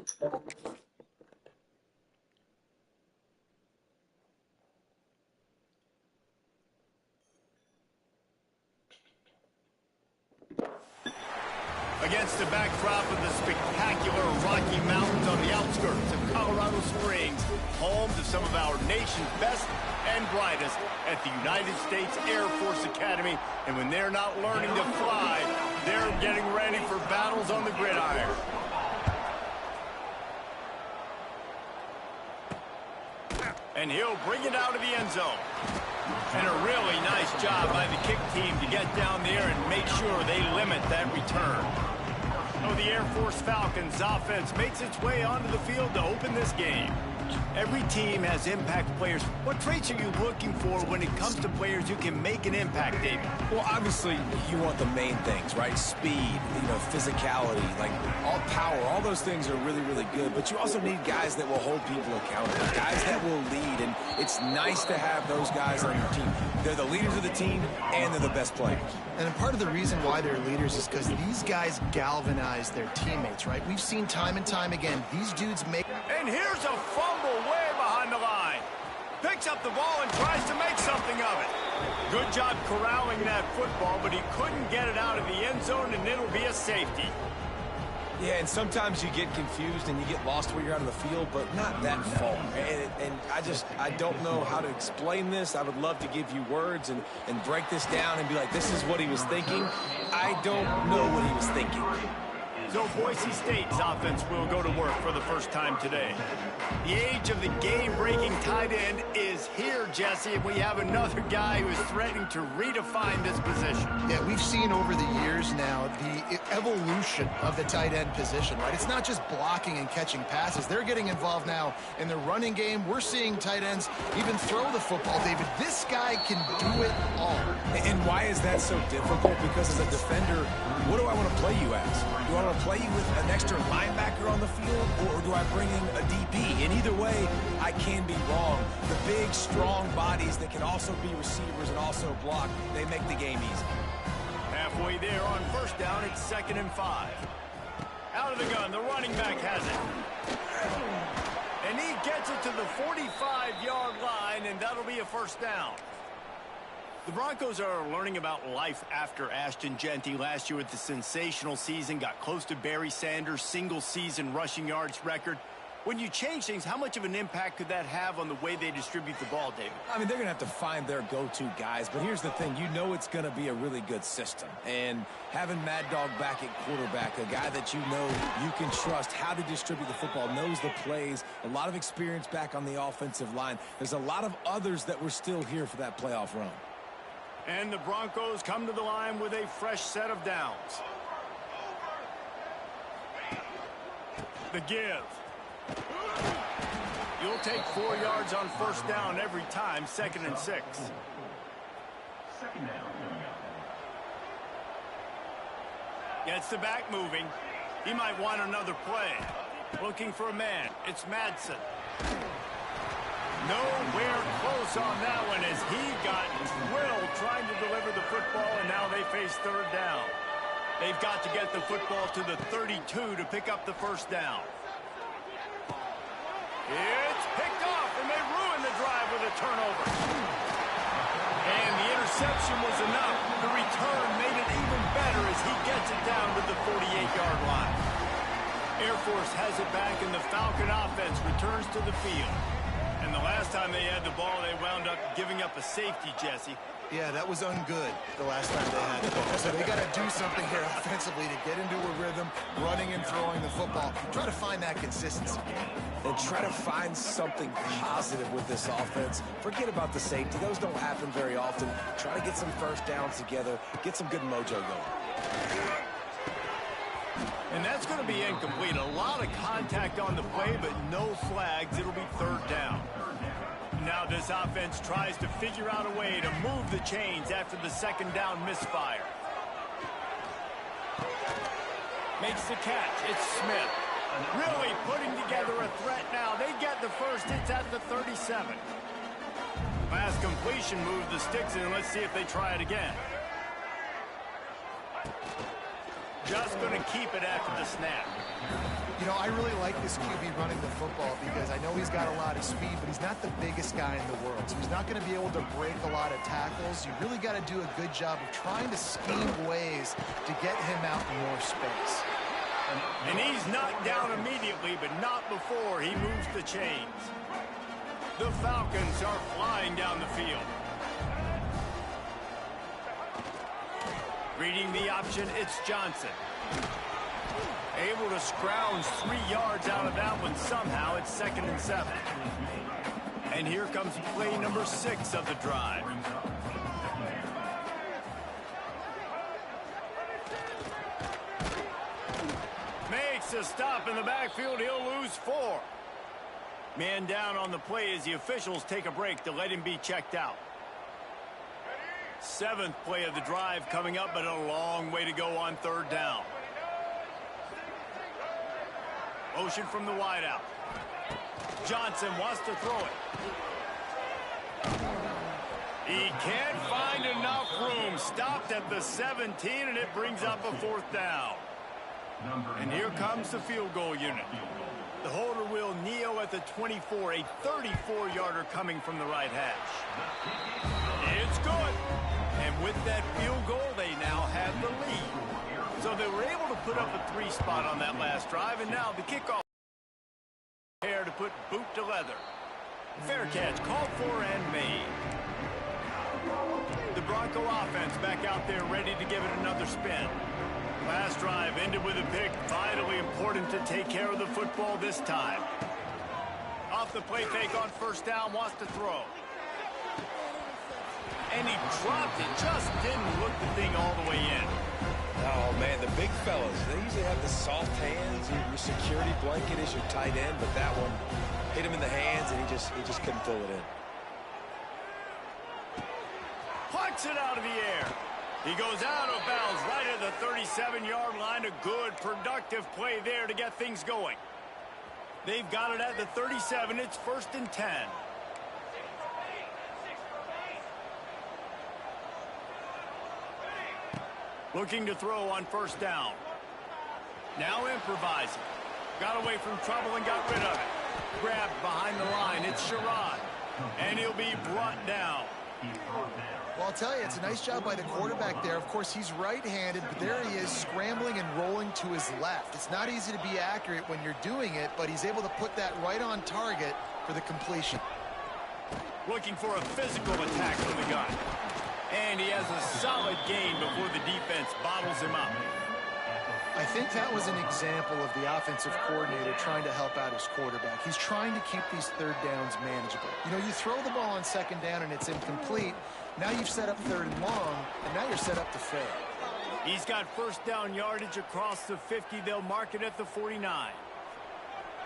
Against the backdrop of the spectacular Rocky Mountains on the outskirts of Colorado Springs, home to some of our nation's best and brightest at the United States Air Force Academy. And when they're not learning to fly, they're getting ready for battles on the gridiron. And he'll bring it out of the end zone. And a really nice job by the kick team to get down there and make sure they limit that return. So the Air Force Falcons offense makes its way onto the field to open this game. Every team has impact players. What traits are you looking for when it comes to players who can make an impact, David? Well, obviously, you want the main things, right? Speed, physicality, like all power, all those things are really, really good. But you also need guys that will hold people accountable, guys that will lead. And it's nice to have those guys on your team. They're the leaders of the team, and they're the best players. And part of the reason why they're leaders is because these guys galvanize their teammates, right? We've seen time and time again, these dudes make... And here's a fumble way behind the line. Picks up the ball and tries to make something of it. Good job corralling that football, but he couldn't get it out of the end zone, and it'll be a safety. Yeah, and sometimes you get confused and you get lost where you're out of the field, but not that far. And I don't know how to explain this. I would love to give you words and break this down and be like, this is what he was thinking. I don't know what he was thinking. So Boise State's offense will go to work for the first time today. The age of the game-breaking tight end is here, Jesse, and we have another guy who is threatening to redefine this position. Yeah, we've seen over the years now the evolution of the tight end position, right? It's not just blocking and catching passes. They're getting involved now in the running game. We're seeing tight ends even throw the football, David. This guy can do it all. And why is that so difficult? Because as a defender, what do I want to play you as? Do I want to play you with an extra linebacker on the field, or do I bring in a DB? And either way, I can be wrong. The big, strong bodies that can also be receivers and also block, they make the game easy. Halfway there on first down, it's 2nd and 5. Out of the gun, the running back has it. And he gets it to the 45-yard line, and that'll be a first down. The Broncos are learning about life after Ashton Genty last year with the sensational season, got close to Barry Sanders' single-season rushing yards record. When you change things, how much of an impact could that have on the way they distribute the ball, David? I mean, they're going to have to find their go-to guys, but here's the thing. You know it's going to be a really good system. And having Mad Dog back at quarterback, a guy that you know you can trust how to distribute the football, knows the plays, a lot of experience back on the offensive line. There's a lot of others that were still here for that playoff run. And the Broncos come to the line with a fresh set of downs. The give. You'll take 4 yards on first down every time, 2nd and 6. Gets the back moving. He might want another play. Looking for a man. It's Madsen. Nowhere close on that one as he got drilled trying to deliver the football, and now they face 3rd down. They've got to get the football to the 32 to pick up the first down. It's picked off, and they ruin the drive with a turnover. And the interception was enough. The return made it even better as he gets it down to the 48-yard line. Air Force has it back, and the Falcon offense returns to the field. And the last time they had the ball, they wound up giving up a safety, Jesse. Yeah, that was ungood the last time they had the ball. So they got to do something here offensively to get into a rhythm, running and throwing the football. Try to find that consistency. And try to find something positive with this offense. Forget about the safety. Those don't happen very often. Try to get some first downs together, get some good mojo going. And that's going to be incomplete. A lot of contact on the play, but no flags. It'll be 3rd down. Now this offense tries to figure out a way to move the chains after the 2nd down misfire. Makes the catch. It's Smith. Really putting together a threat now. They get the first. It's at the 37. Last completion moved the sticks in. Let's see if they try it again. Just going to keep it after the snap. You know, I really like this QB running the football because I know he's got a lot of speed, but he's not the biggest guy in the world. So he's not going to be able to break a lot of tackles. You really got to do a good job of trying to scheme ways to get him out in more space. And he's knocked down immediately, but not before he moves the chains. The Falcons are flying down the field. Reading the option, it's Johnson. Able to scrounge 3 yards out of that one somehow. It's 2nd and 7. And here comes play number 6 of the drive. Makes a stop in the backfield. He'll lose 4. Man down on the play as the officials take a break to let him be checked out. 7th play of the drive coming up, but a long way to go on 3rd down. Motion from the wideout. Johnson wants to throw it. He can't find enough room. Stopped at the 17, and it brings up a 4th down. And here comes the field goal unit. The holder will kneel at the 24, a 34-yarder coming from the right hash. It's good. And with that field goal, they now have the lead. So they were able to put up a 3 spot on that last drive, and now the kickoff here to put boot to leather. Fair catch, called for and made. The Bronco offense back out there ready to give it another spin. Last drive ended with a pick. Vitally important to take care of the football this time. Off the play fake on 1st down, wants to throw. And he dropped it, just didn't look the thing all the way in. Oh, man, the big fellas, they usually have the soft hands. Your security blanket is your tight end, but that one hit him in the hands, and he just couldn't throw it in. Plucks it out of the air. He goes out of bounds right at the 37-yard line. A good, productive play there to get things going. They've got it at the 37. It's 1st and 10. Looking to throw on 1st down. Now improvising. Got away from trouble and got rid of it. Grabbed behind the line. It's Sherrod. And he'll be brought down. Well, I'll tell you, it's a nice job by the quarterback there. Of course, he's right-handed, but there he is scrambling and rolling to his left. It's not easy to be accurate when you're doing it, but he's able to put that right on target for the completion. Looking for a physical attack from the gun. And he has a solid gain before the defense bottles him up. I think that was an example of the offensive coordinator trying to help out his quarterback. He's trying to keep these 3rd downs manageable. You know, you throw the ball on 2nd down and it's incomplete. Now you've set up 3rd and long, and now you're set up to fail. He's got 1st down yardage across the 50. They'll mark it at the 49.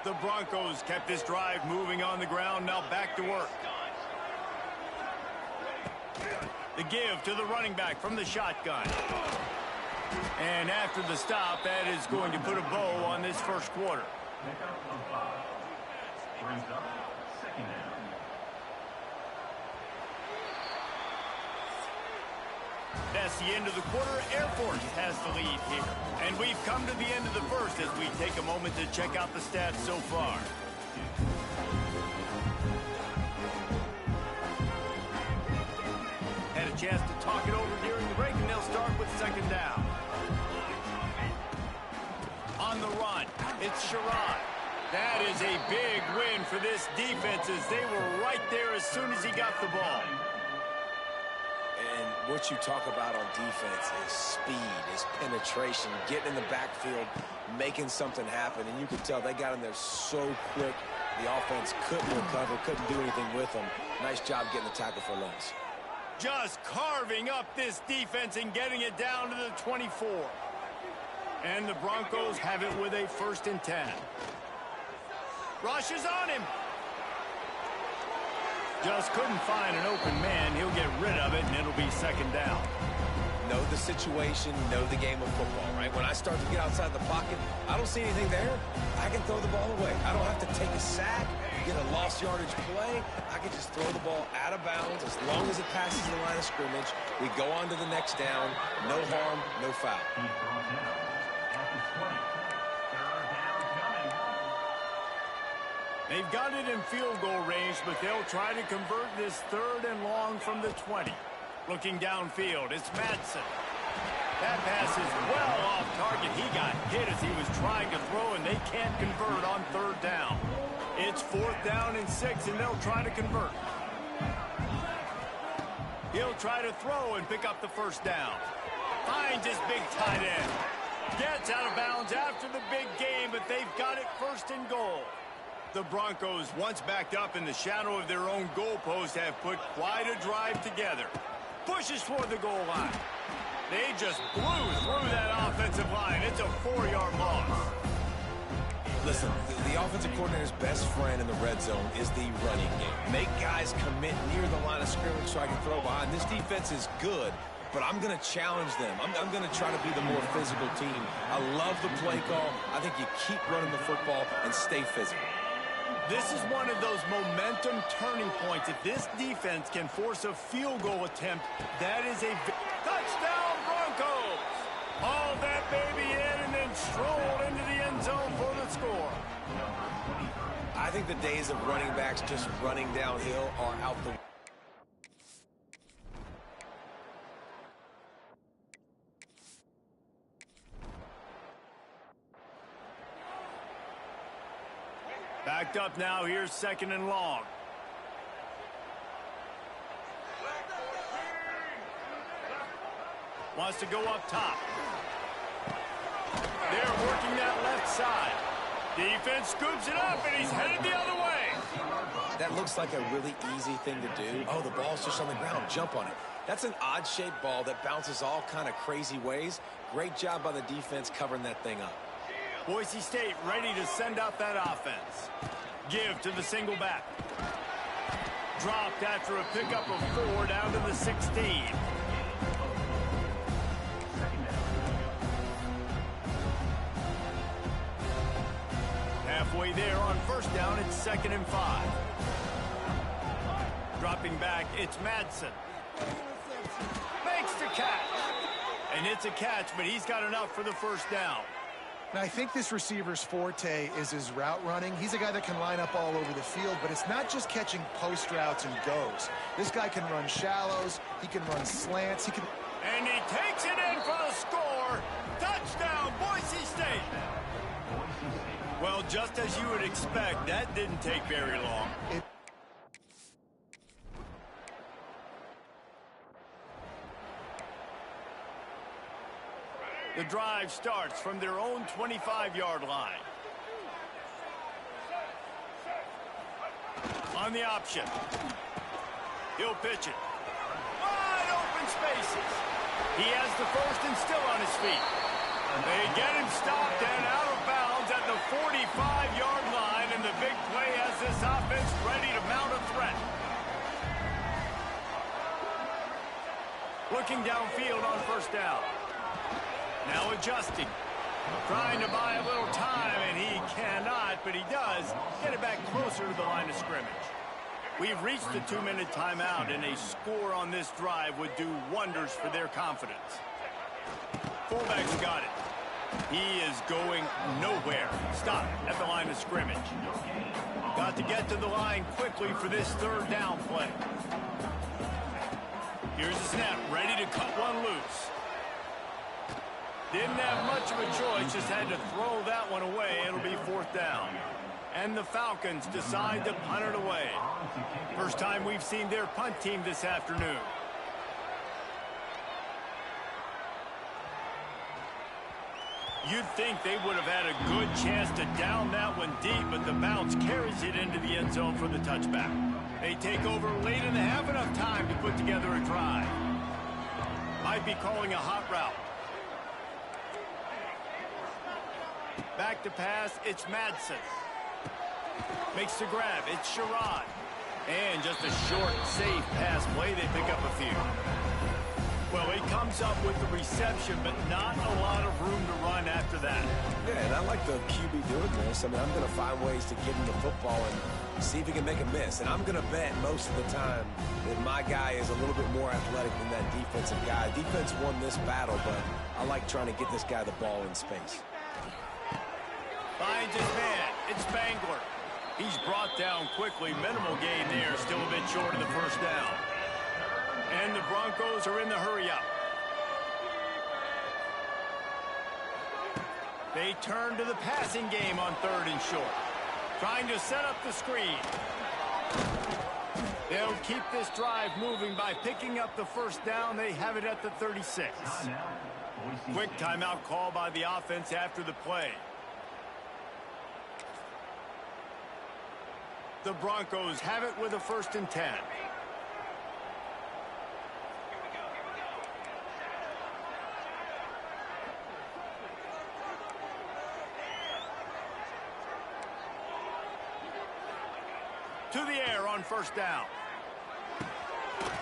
The Broncos kept this drive moving on the ground. Now back to work. The give to the running back from the shotgun. And after the stop, that is going to put a bow on this 1st quarter. That's the end of the quarter. Air Force has the lead here. And we've come to the end of the 1st as we take a moment to check out the stats so far. Had a chance to talk it over during the break, and they'll start with 2nd down. On the run, it's Sherrod. That is a big win for this defense as they were right there as soon as he got the ball. And what you talk about on defense is speed, is penetration, getting in the backfield, making something happen. And you could tell they got in there so quick, the offense couldn't recover, couldn't do anything with them. Nice job getting the tackle for loss. Just carving up this defense and getting it down to the 24. And the Broncos have it with a 1st and 10. Rush is on him. Just couldn't find an open man. He'll get rid of it, and it'll be 2nd down. Know the situation, know the game of football, right? When I start to get outside the pocket, I don't see anything there. I can throw the ball away. I don't have to take a sack, get a lost yardage play. I can just throw the ball out of bounds as long as it passes the line of scrimmage. We go on to the next down. No harm, no foul. They've got it in field goal range, but they'll try to convert this 3rd and long from the 20. Looking downfield, it's Madsen. That pass is well off target. He got hit as he was trying to throw, and they can't convert on 3rd down. It's 4th down and 6, and they'll try to convert. He'll try to throw and pick up the 1st down. Finds his big tight end. Gets out of bounds after the big game, but they've got it 1st and goal. The Broncos, once backed up in the shadow of their own goalpost, have put quite a drive together. Pushes toward the goal line. They just blew through that offensive line. It's a 4-yard loss. Listen, the offensive coordinator's best friend in the red zone is the running game. Make guys commit near the line of scrimmage so I can throw behind. This defense is good, but I'm going to challenge them. I'm going to try to be the more physical team. I love the play call. I think you keep running the football and stay physical. This is one of those momentum turning points. If this defense can force a field goal attempt, that is a touchdown Broncos. Haul that baby in and then stroll into the end zone for the score. I think the days of running backs just running downhill are out the window. Backed up now, here's 2nd and long. Wants to go up top. They're working that left side. Defense scoops it up, and he's headed the other way. That looks like a really easy thing to do. Oh, the ball's just on the ground. Jump on it. That's an odd-shaped ball that bounces all kind of crazy ways. Great job by the defense covering that thing up. Boise State ready to send out that offense. Give to the single back. Dropped after a pickup of 4 down to the 16. Halfway there on 1st down, it's 2nd and 5. Dropping back, it's Madsen. Makes the catch. And it's a catch, but he's got enough for the 1st down. Now, I think this receiver's forte is his route running. He's a guy that can line up all over the field, but it's not just catching post routes and goes. This guy can run shallows. He can run slants. And he takes it in for the score. Touchdown, Boise State. Well, just as you would expect, that didn't take very long. The drive starts from their own 25-yard line. On the option. He'll pitch it. Wide open spaces. He has the 1st and still on his feet. They get him stopped and out of bounds at the 45-yard line, and the big play has this offense ready to mount a threat. Looking downfield on 1st down. Now adjusting. Trying to buy a little time, and he cannot, but he does get it back closer to the line of scrimmage. We've reached the 2-minute timeout, and a score on this drive would do wonders for their confidence. Fullback's got it. He is going nowhere. Stop at the line of scrimmage. Got to get to the line quickly for this 3rd down play. Here's the snap, ready to cut one loose. Didn't have much of a choice, just had to throw that one away. It'll be 4th down. And the Falcons decide to punt it away. First time we've seen their punt team this afternoon. You'd think they would have had a good chance to down that one deep, but the bounce carries it into the end zone for the touchback. They take over late and they have enough time to put together a drive. Might be calling a hot route. Back to pass, it's Madsen. Makes the grab, it's Sherrod. And just a short, safe pass play, they pick up a few. Well, he comes up with the reception, but not a lot of room to run after that. Yeah, and I like the QB doing this. I mean, I'm going to find ways to get him the football and see if he can make a miss. And I'm going to bet most of the time that my guy is a little bit more athletic than that defensive guy. Defense won this battle, but I like trying to get this guy the ball in space. Finds his man. It's Spangler. He's brought down quickly. Minimal gain there. Still a bit short of the first down. And the Broncos are in the hurry-up. They turn to the passing game on 3rd and short. Trying to set up the screen. They'll keep this drive moving by picking up the first down. They have it at the 36. Quick timeout call by the offense after the play. The Broncos have it with a 1st and 10. To the air on 1st down.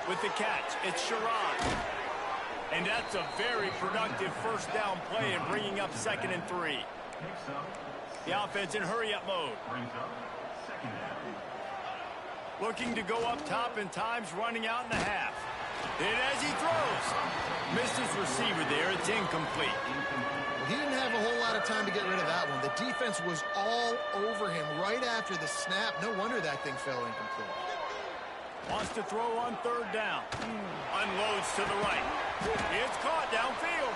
With the catch, it's Sherrod. And that's a very productive 1st down play and bringing up 2nd and 3. The offense in hurry-up mode. Looking to go up top, and time's running out in the half. And as he throws, missed his receiver there. It's incomplete. He didn't have a whole lot of time to get rid of that one. The defense was all over him right after the snap. No wonder that thing fell incomplete. Wants to throw on 3rd down. Unloads to the right. It's caught downfield.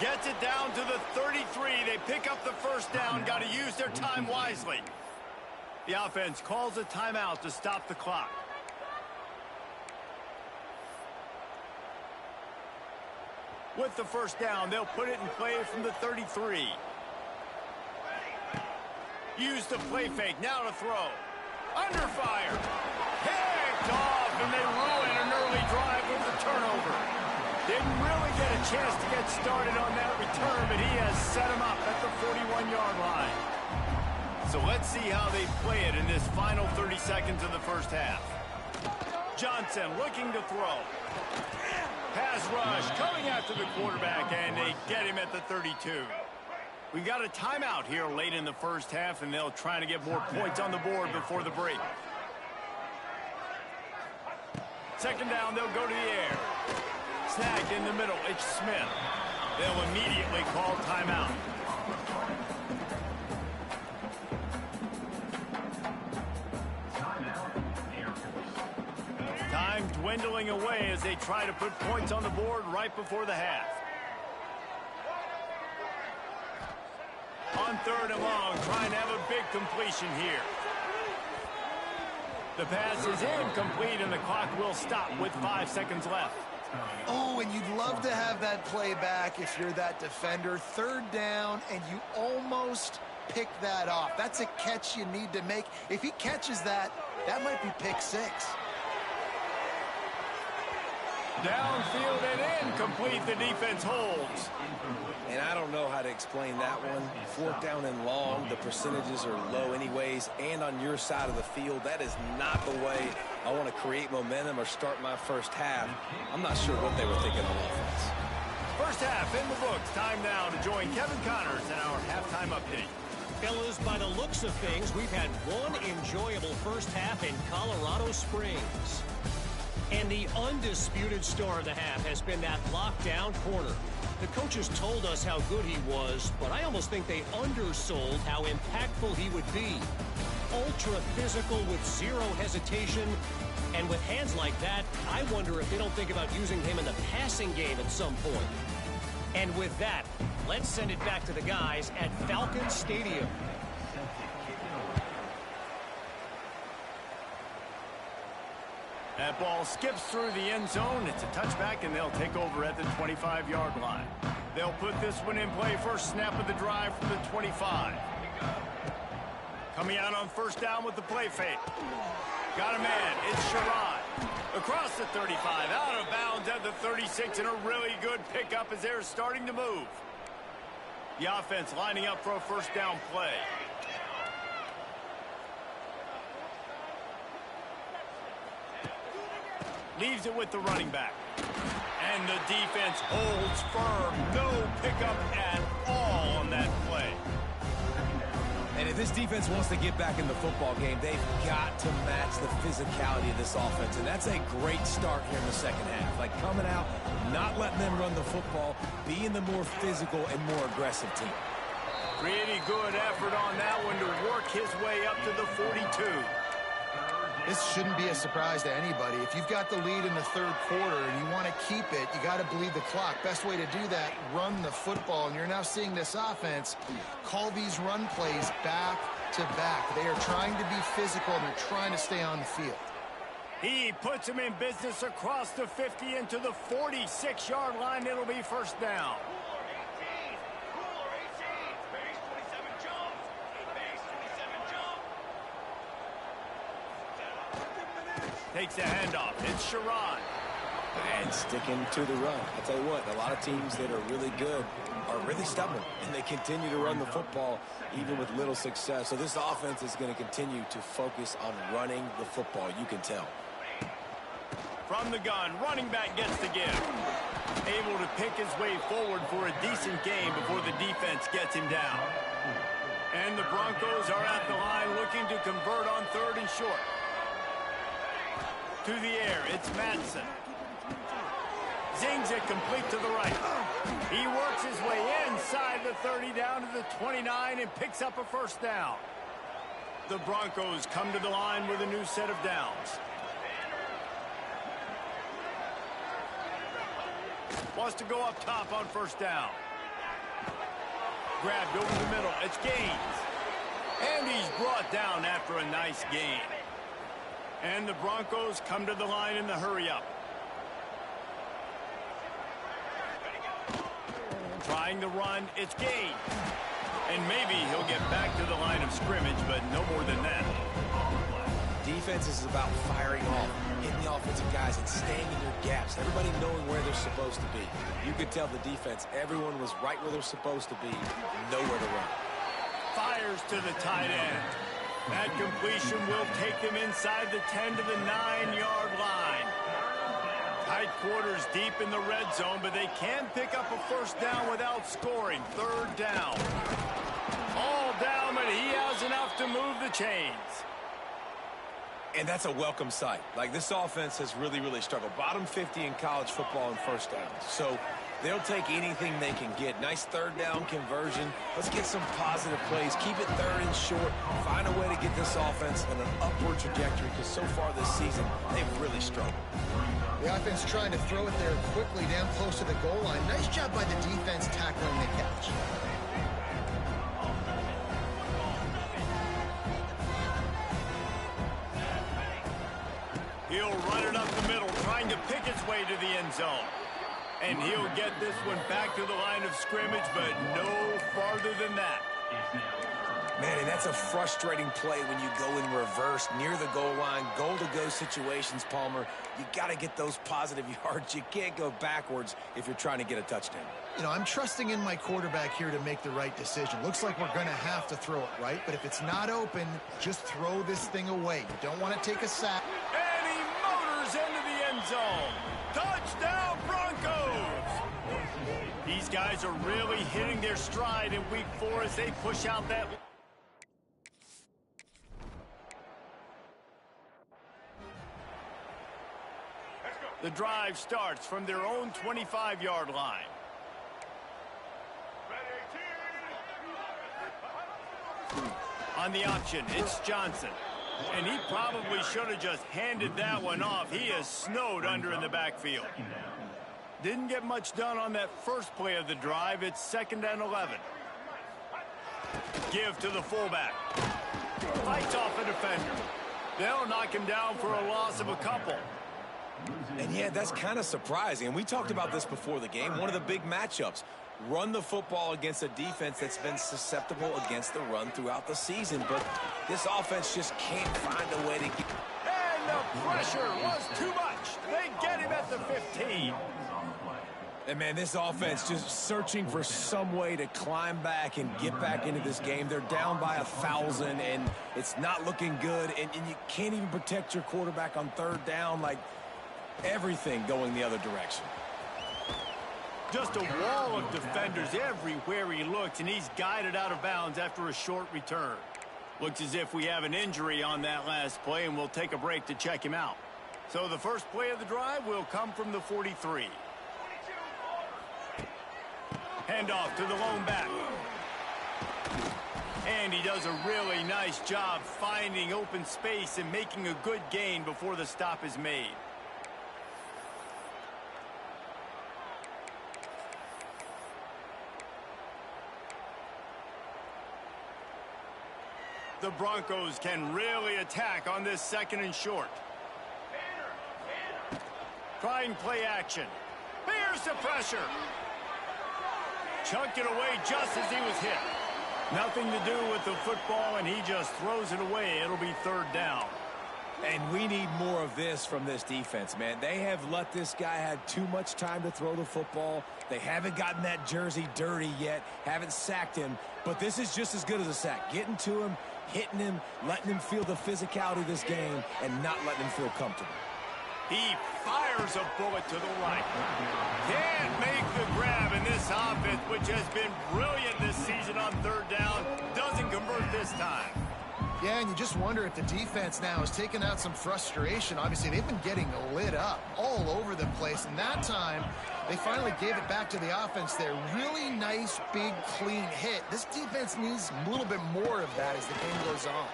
Gets it down to the 33. They pick up the 1st down. Got to use their time wisely. The offense calls a timeout to stop the clock. With the 1st down, they'll put it in play from the 33. Use the play fake. Now to throw. Under fire. Picked off, and they ruin an early drive with the turnover. Didn't really get a chance to get started on that return, but he has set him up at the 41-yard line. So let's see how they play it in this final 30 seconds of the 1st half. Johnson looking to throw. Pass rush coming after the quarterback, and they get him at the 32. We got a timeout here late in the 1st half, and they'll try to get more points on the board before the break. 2nd down, they'll go to the air. Snagged in the middle, it's Smith. They'll immediately call timeout. Time dwindling away as they try to put points on the board right before the half. On 3rd and long, trying to have a big completion here. The pass is incomplete, and the clock will stop with 5 seconds left. Oh, and you'd love to have that play back if you're that defender. 3rd down, and you almost pick that off. That's a catch you need to make. If he catches that, that might be pick 6. Downfield and incomplete. The defense holds. And I don't know how to explain that one. 4th down and long, the percentages are low anyways, and on your side of the field, that is not the way I want to create momentum or start my 1st half. I'm not sure what they were thinking on offense. 1st half in the books. Time now to join Kevin Connors in our halftime update. Fellas, by the looks of things, we've had one enjoyable 1st half in Colorado Springs. And the undisputed star of the half has been that lockdown corner. The coaches told us how good he was, but I almost think they undersold how impactful he would be. Ultra physical with zero hesitation. And with hands like that, I wonder if they don't think about using him in the passing game at some point. And with that, let's send it back to the guys at Falcon Stadium. That ball skips through the end zone. It's a touchback, and they'll take over at the 25-yard line. They'll put this one in play. First snap of the drive from the 25. Coming out on 1st down with the play fake. Got a man. It's Sherrod. Across the 35. Out of bounds at the 36, and a really good pickup as they're starting to move. The offense lining up for a 1st down play. Leaves it with the running back. And the defense holds firm. No pickup at all on that play. And if this defense wants to get back in the football game, they've got to match the physicality of this offense. And that's a great start here in the 2nd half. Like coming out, not letting them run the football, being the more physical and more aggressive team. Pretty good effort on that one to work his way up to the 42. This shouldn't be a surprise to anybody. If you've got the lead in the third quarter and you want to keep it, you got to bleed the clock. Best way to do that, run the football. And you're now seeing this offense call these run plays back to back. They are trying to be physical and they're trying to stay on the field. He puts him in business across the 50 into the 46-yard line. It'll be first down. Takes a handoff. It's Sherrod. And sticking to the run. I tell you what, a lot of teams that are really good are really stubborn, and they continue to run the football even with little success. So this offense is going to continue to focus on running the football. You can tell. From the gun, running back gets the give. Able to pick his way forward for a decent game before the defense gets him down. And the Broncos are at the line looking to convert on third and short. To the air, it's Madsen. Zings it complete to the right. He works his way inside the 30 down to the 29 and picks up a first down. The Broncos come to the line with a new set of downs. Wants to go up top on first down. Grabbed over the middle. It's Gaines. And he's brought down after a nice gain. And the Broncos come to the line in the hurry-up. Trying the run, it's Gaines. And maybe he'll get back to the line of scrimmage, but no more than that. Defense is about firing off, hitting the offensive guys, and staying in their gaps. Everybody knowing where they're supposed to be. You could tell the defense, everyone was right where they're supposed to be, nowhere to run. Fires to the tight end. That completion will take them inside the 10 to the 9-yard line. Tight quarters deep in the red zone, but they can pick up a first down without scoring. Third down. All down, but he has enough to move the chains. And that's a welcome sight. Like, this offense has really, really struggled. Bottom 50 in college football in first downs. So they'll take anything they can get. Nice third down conversion. Let's get some positive plays. Keep it third and short. Find a way to get this offense in an upward trajectory, because so far this season, they've really struggled. The offense trying to throw it there quickly down close to the goal line. Nice job by the defense tackling the catch. He'll run it up the middle, trying to pick its way to the end zone. And he'll get this one back to the line of scrimmage, but no farther than that. Man, and that's a frustrating play when you go in reverse near the goal line, goal-to-go situations, Palmer. You got to get those positive yards. You can't go backwards if you're trying to get a touchdown. You know, I'm trusting in my quarterback here to make the right decision. Looks like we're going to have to throw it right, but if it's not open, just throw this thing away. You don't want to take a sack. And he motors into the end zone. Touchdown, Broncos! These guys are really hitting their stride in week 4 as they push out that... The drive starts from their own 25-yard line. On the option, it's Johnson. And he probably should have just handed that one off. He is snowed under in the backfield. Didn't get much done on that first play of the drive. It's 2nd and 11. Give to the fullback. Fights off a defender. They'll knock him down for a loss of a couple. And yeah, that's kind of surprising. And we talked about this before the game. One of the big matchups. Run the football against a defense that's been susceptible against the run throughout the season. But this offense just can't find a way to get... And the pressure was too much. They get him at the 15. And, man, this offense just searching for some way to climb back and get back into this game. They're down by 1,000, and it's not looking good. And you can't even protect your quarterback on third down. Like, everything going the other direction. Just a wall of defenders everywhere he looks, and he's guided out of bounds after a short return. Looks as if we have an injury on that last play, and we'll take a break to check him out. So the first play of the drive will come from the 43. Handoff to the lone back. And he does a really nice job finding open space and making a good gain before the stop is made. The Broncos can really attack on this 2nd and short. Trying play action. Bears the pressure. Chunked it away just as he was hit. Nothing to do with the football, and he just throws it away. It'll be 3rd down. And we need more of this from this defense, man. They have let this guy have too much time to throw the football. They haven't gotten that jersey dirty yet, haven't sacked him. But this is just as good as a sack. Getting to him, hitting him, letting him feel the physicality of this game, and not letting him feel comfortable. He fires a bullet to the right. Can't make the grab in this offense, which has been brilliant this season on 3rd down. Doesn't convert this time. Yeah, and you just wonder if the defense now has taken out some frustration. Obviously, they've been getting lit up all over the place, and that time they finally gave it back to the offense there. Really nice, big, clean hit. This defense needs a little bit more of that as the game goes on.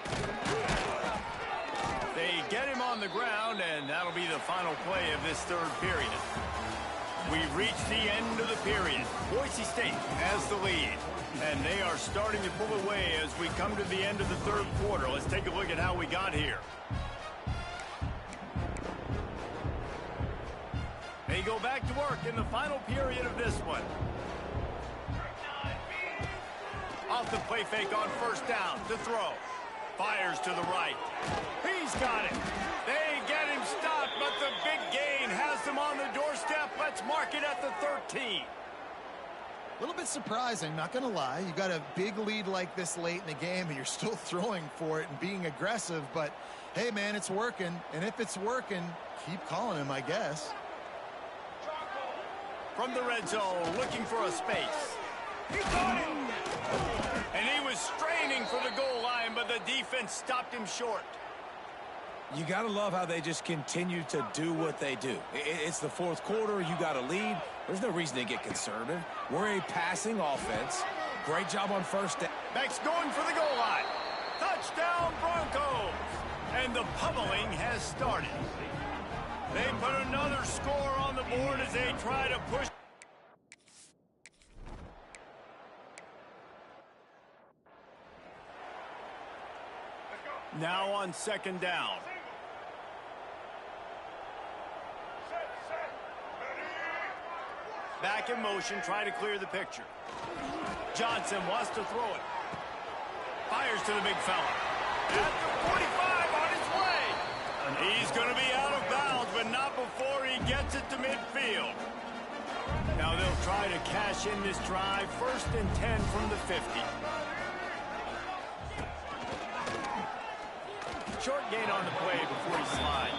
They get him on the ground, and that'll be the final play of this 3rd period. We've reached the end of the period. Boise State has the lead, and they are starting to pull away as we come to the end of the 3rd quarter. Let's take a look at how we got here. They go back to work in the final period of this one. Off the play fake on 1st down to throw. Fires to the right. He's got it. They get him stopped, but the big gain has them on the doorstep. Let's mark it at the 13. A little bit surprising, not going to lie. You got a big lead like this late in the game, and you're still throwing for it and being aggressive. But, hey, man, it's working. And if it's working, keep calling him, I guess. From the red zone, looking for a space. He got it! And he was straining for the goal line, but the defense stopped him short. You got to love how they just continue to do what they do. It's the 4th quarter. You got a lead. There's no reason to get conservative. We're a passing offense. Great job on 1st down. Beck's going for the goal line. Touchdown, Broncos! And the pummeling has started. They put another score on the board as they try to push. Now on 2nd down. Back in motion, try to clear the picture. Johnson wants to throw it. Fires to the big fella. At the 45 on his way. He's going to be out of bounds, but not before he gets it to midfield. Now they'll try to cash in this drive. 1st and 10 from the 50. Short gain on the play before he slides.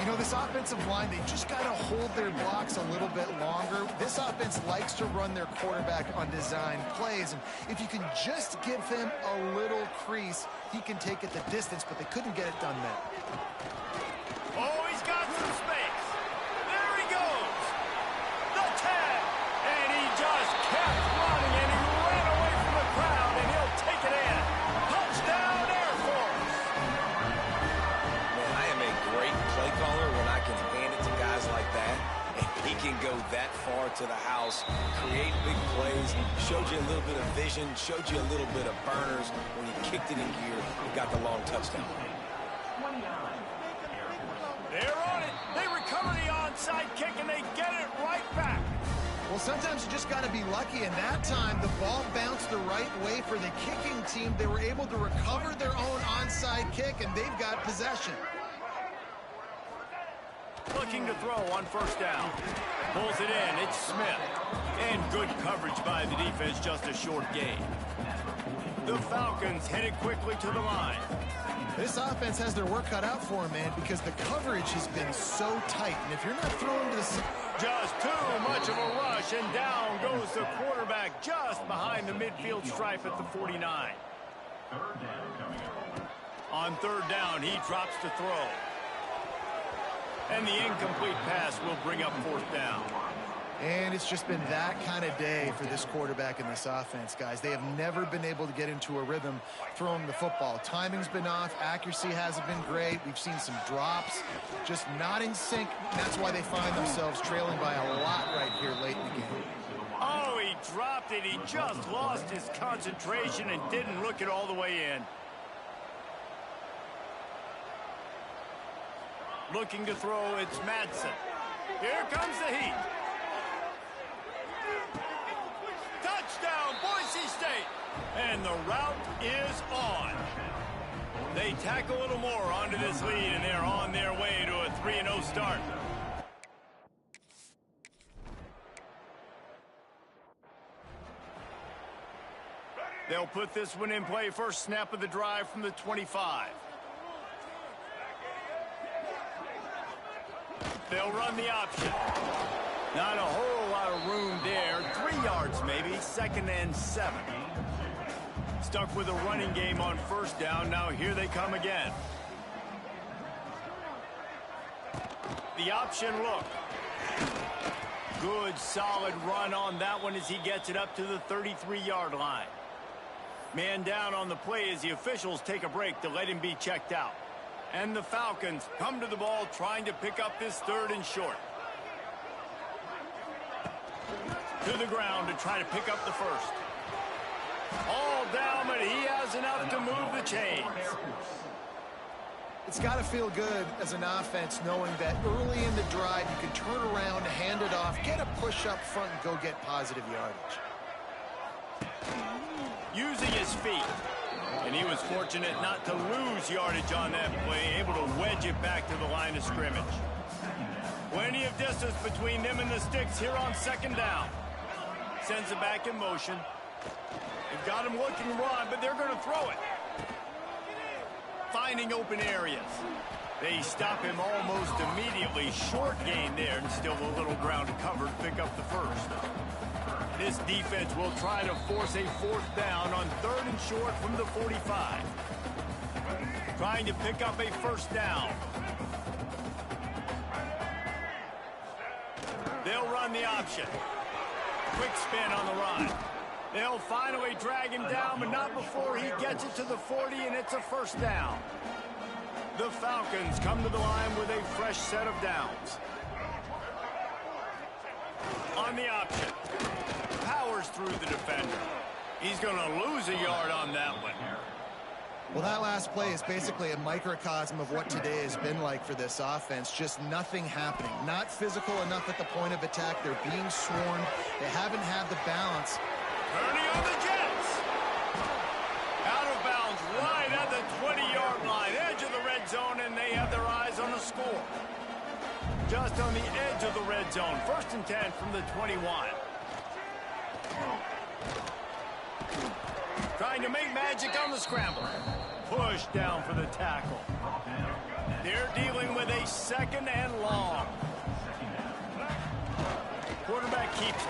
You know, this offensive line, they just got to hold their blocks a little bit longer. This offense likes to run their quarterback on design plays, and if you can just give him a little crease, he can take it the distance, but they couldn't get it done then. Oh, he's got some space. There he goes. The tag. And he just kept running, and he ran away from the crowd, and he'll take it in. Touchdown, Air Force. Man, I am a great play caller when I can hand it to guys like that. And he can go that far to the house, create big plays, showed you a little bit of vision, showed you a little bit of burners when he kicked it in gear and got the long touchdown. They're on it. They recover the onside kick, and they get it right back. Well, sometimes you just got to be lucky, and that time the ball bounced the right way for the kicking team. They were able to recover their own onside kick, and they've got possession. Looking to throw on 1st down. Pulls it in. It's Smith. And good coverage by the defense, just a short gain. The Falcons headed quickly to the line. This offense has their work cut out for them, man, because the coverage has been so tight. And if you're not throwing to the... Just too much of a rush, and down goes the quarterback just behind the midfield stripe at the 49. On 3rd down, he drops to throw. And the incomplete pass will bring up 4th down. And it's just been that kind of day for this quarterback and this offense, guys. They have never been able to get into a rhythm throwing the football. Timing's been off. Accuracy hasn't been great. We've seen some drops. Just not in sync. That's why they find themselves trailing by a lot right here late in the game. Oh, he dropped it. He just lost his concentration and didn't look it all the way in. Looking to throw, it's Madsen. Here comes the heat. Touchdown, Boise State. And the route is on. They tack a little more onto this lead, and they're on their way to a 3-0 start. They'll put this one in play. First snap of the drive from the 25. They'll run the option. Not a whole lot of room there. 3 yards maybe. 2nd and 7. Stuck with a running game on first down. Now here they come again. The option look. Good solid run on that one as he gets it up to the 33-yard line. Man down on the play as the officials take a break to let him be checked out. And the Falcons come to the ball trying to pick up this 3rd and short. To the ground to try to pick up the first. All down, but he has enough to move the chains. It's got to feel good as an offense knowing that early in the drive you can turn around, hand it off, get a push up front, and go get positive yardage. Using his feet. And he was fortunate not to lose yardage on that play, able to wedge it back to the line of scrimmage. Plenty of distance between them and the sticks here on 2nd down. Sends it back in motion. They've got him looking run, but they're going to throw it. Finding open areas. They stop him almost immediately. Short gain there, and still a little ground covered to pick up the first. This defense will try to force a 4th down on 3rd and short from the 45. Trying to pick up a 1st down. They'll run the option. Quick spin on the run. They'll finally drag him down, but not before he gets it to the 40, and it's a 1st down. The Falcons come to the line with a fresh set of downs. On the option. Powers through the defender. He's going to lose a yard on that one. Well, that last play is basically a microcosm of what today has been like for this offense. Just nothing happening. Not physical enough at the point of attack. They're being swarmed. They haven't had the balance. Turning on the Jets. Out of bounds right at the 20-yard line. Edge of the red zone, and they have their eyes on the score. Just on the edge of the red zone. 1st and 10 from the 21. Trying to make magic on the scramble. Push down for the tackle. They're dealing with a 2nd and long. Quarterback keeps it.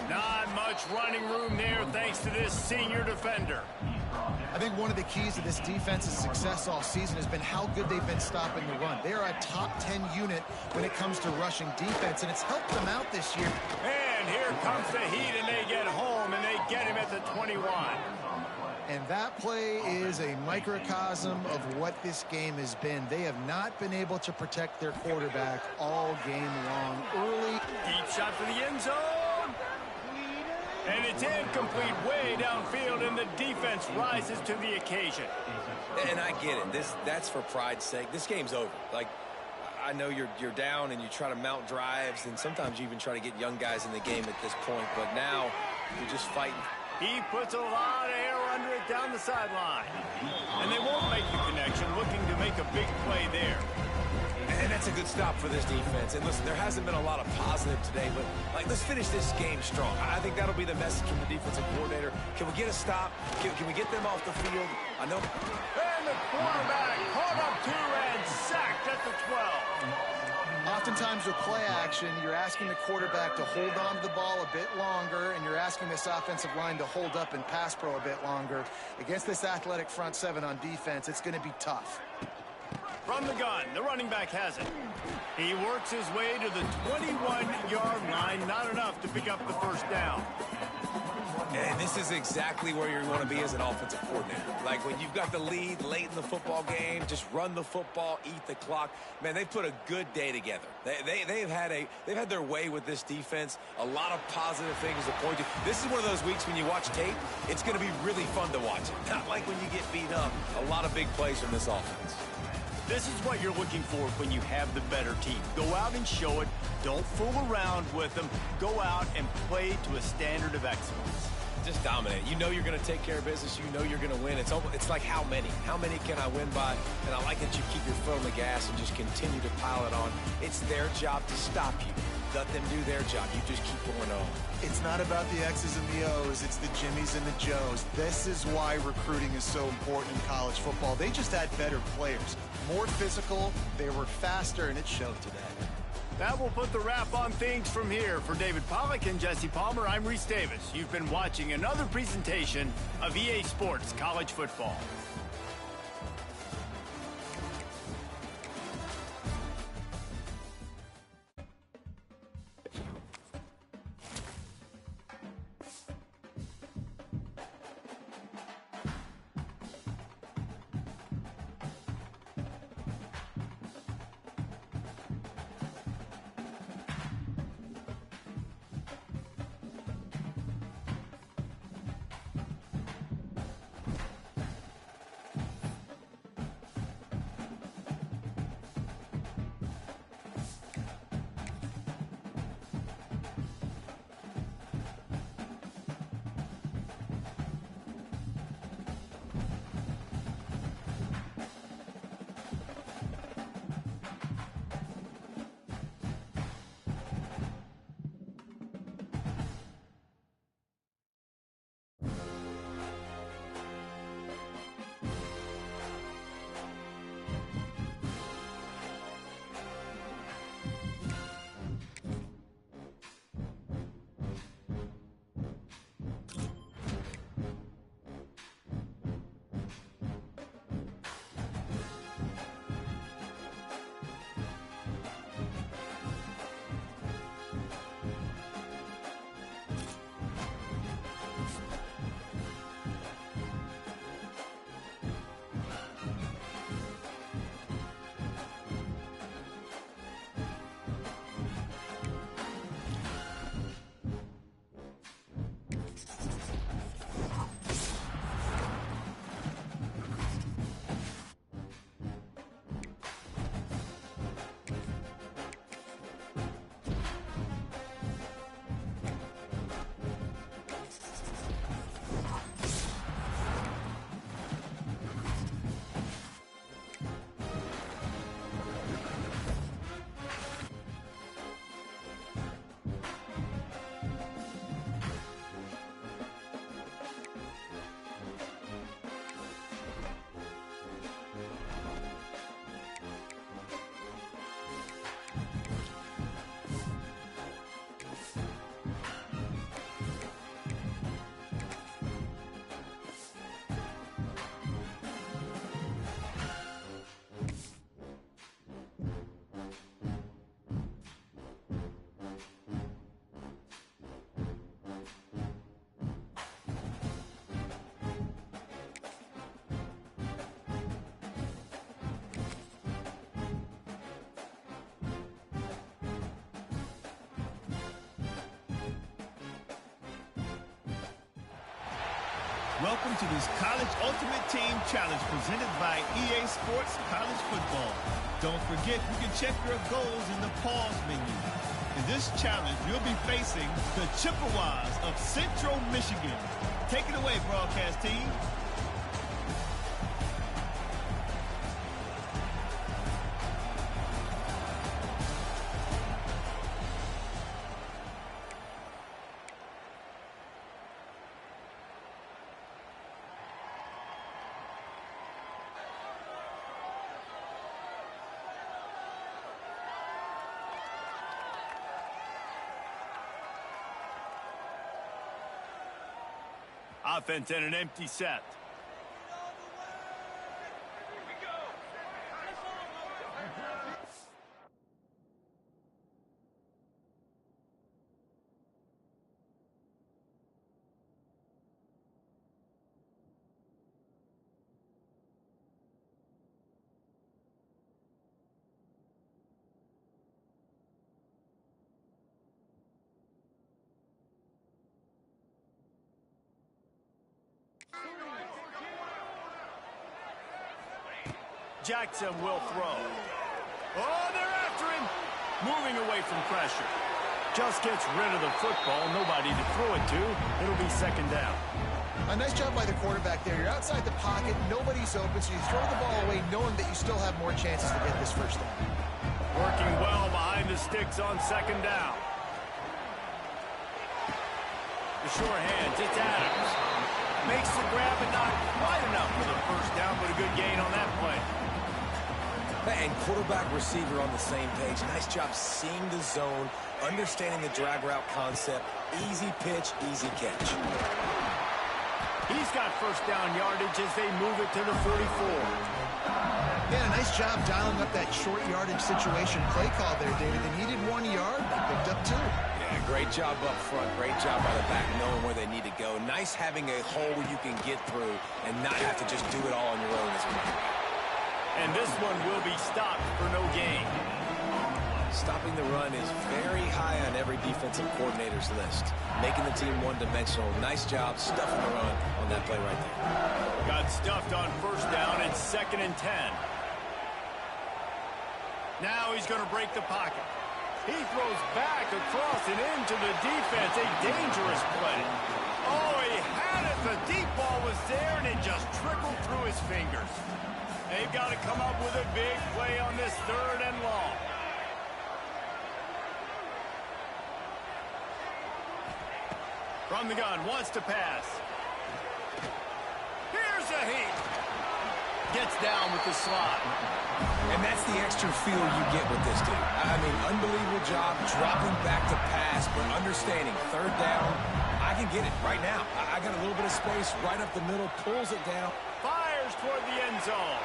Not much running room there thanks to this senior defender. I think one of the keys to this defense's success all season has been how good they've been stopping the run. They are a top 10 unit when it comes to rushing defense, and it's helped them out this year. And here comes the heat, and they get home, and they get him at the 21. And that play is a microcosm of what this game has been. They have not been able to protect their quarterback all game long. Early. Deep shot for the end zone. And it's incomplete way downfield, and the defense rises to the occasion. And I get it. That's for pride's sake. This game's over. Like, I know you're down and you try to mount drives, and sometimes you even try to get young guys in the game at this point. But now you're just fighting. He puts a lot of air under it down the sideline. And they won't make the connection, looking to make a big play there. And that's a good stop for this defense. And listen, there hasn't been a lot of positive today, but let's finish this game strong. I think that'll be the message from the defensive coordinator. Can we get a stop? Can we get them off the field? I know. And the quarterback caught up to and sacked at the 12. Oftentimes with play action, you're asking the quarterback to hold on to the ball a bit longer, and you're asking this offensive line to hold up in pass pro a bit longer. Against this athletic front 7 on defense, it's going to be tough. From the gun, the running back has it. He works his way to the 21-yard line. Not enough to pick up the first down. And this is exactly where you want to be as an offensive coordinator. Like when you've got the lead late in the football game, just run the football, eat the clock. Man, they've put a good day together. They've had their way with this defense. A lot of positive things to point to. This is one of those weeks when you watch tape, it's going to be really fun to watch it. Not like when you get beat up. A lot of big plays from this offense. This is what you're looking for when you have the better team. Go out and show it. Don't fool around with them. Go out and play to a standard of excellence. Just dominate. You know you're going to take care of business. You know you're going to win. It's like how many? How many can I win by? And I like that you keep your foot on the gas and just continue to pile it on. It's their job to stop you. Let them do their job. You just keep going on. It's not about the X's and the O's. It's the Jimmies and the Joes. This is why recruiting is so important in college football. They just had better players. More physical. They were faster, and it showed today. That will put the wrap on things from here. For David Pollack and Jesse Palmer, I'm Reese Davis. You've been watching another presentation of EA Sports College Football. Welcome to this College Ultimate Team Challenge presented by EA Sports College Football. Don't forget, you can check your goals in the pause menu. In this challenge, you'll be facing the Chippewas of Central Michigan. Take it away, broadcast team. Offense and an empty set. Jackson will throw. Oh, they're after him. Moving away from pressure. Just gets rid of the football. Nobody to throw it to. It'll be second down. A nice job by the quarterback there. You're outside the pocket. Nobody's open, so you throw the ball away knowing that you still have more chances to get this first down. Working well behind the sticks on second down. The sure hands. It's Adams. Makes the grab, but not quite enough for the first down, but a good gain on that play. And quarterback receiver on the same page. Nice job seeing the zone, understanding the drag route concept. Easy pitch, easy catch. He's got first down yardage as they move it to the 44. Yeah, nice job dialing up that short yardage situation play call there, David. They needed 1 yard. They picked up 2. Yeah, great job up front. Great job by the back knowing where they need to go. Nice having a hole where you can get through and not have to just do it all on your own as well. And this one will be stopped for no gain. Stopping the run is very high on every defensive coordinator's list. Making the team one-dimensional. Nice job stuffing the run on that play right there. Got stuffed on first down. It's 2nd and 10. Now he's going to break the pocket. He throws back across and into the defense. A dangerous play. Oh, he had it. The deep ball was there, and it just trickled through his fingers. They've got to come up with a big play on this 3rd and long. From the gun, wants to pass. Here's a heat. Gets down with the slot. And that's the extra feel you get with this dude. I mean, unbelievable job dropping back to pass, but understanding 3rd down, I can get it right now. I got a little bit of space right up the middle, pulls it down. Fires toward the end zone.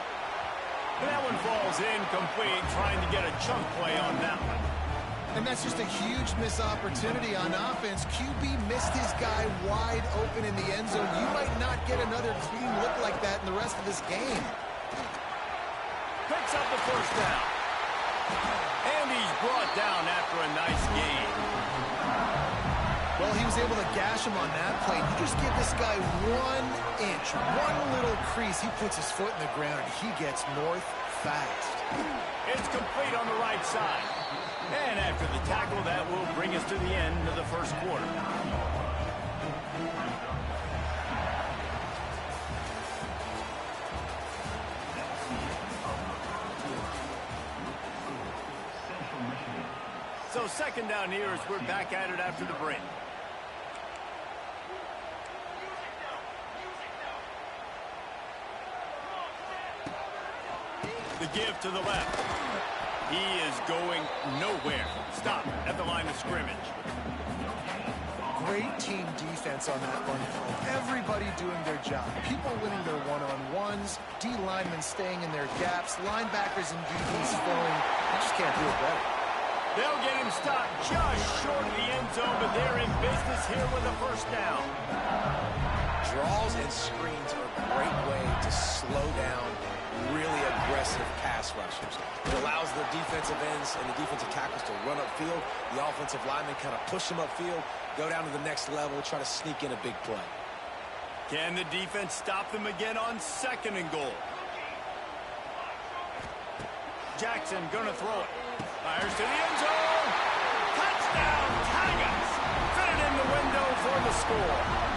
And that one falls incomplete, trying to get a chunk play on that one. And that's just a huge missed opportunity on offense. QB missed his guy wide open in the end zone. You might not get another clean look like that in the rest of this game. Picks up the first down. And he's brought down after a nice gain. Well, he was able to gash him on that play. You just give this guy 1 inch, one little crease. He puts his foot in the ground, and he gets north fast. It's complete on the right side. And after the tackle, that will bring us to the end of the first quarter. So 2nd down here as we're back at it after the break. The give to the left. He is going nowhere. Stop at the line of scrimmage. Great team defense on that one. Everybody doing their job. People winning their one-on-ones, D linemen staying in their gaps, linebackers and DBs flowing. You just can't do it better. They'll get him stopped just short of the end zone, but they're in business here with a first down. Draws and screens are a great way to slow down really aggressive pass rushers. It allows the defensive ends and the defensive tackles to run upfield. The offensive linemen kind of push them upfield, go down to the next level, try to sneak in a big play. Can the defense stop them again on 2nd and goal? Jackson gonna throw it. Fires to the end zone. Touchdown, Tigers! Fit it in the window for the score.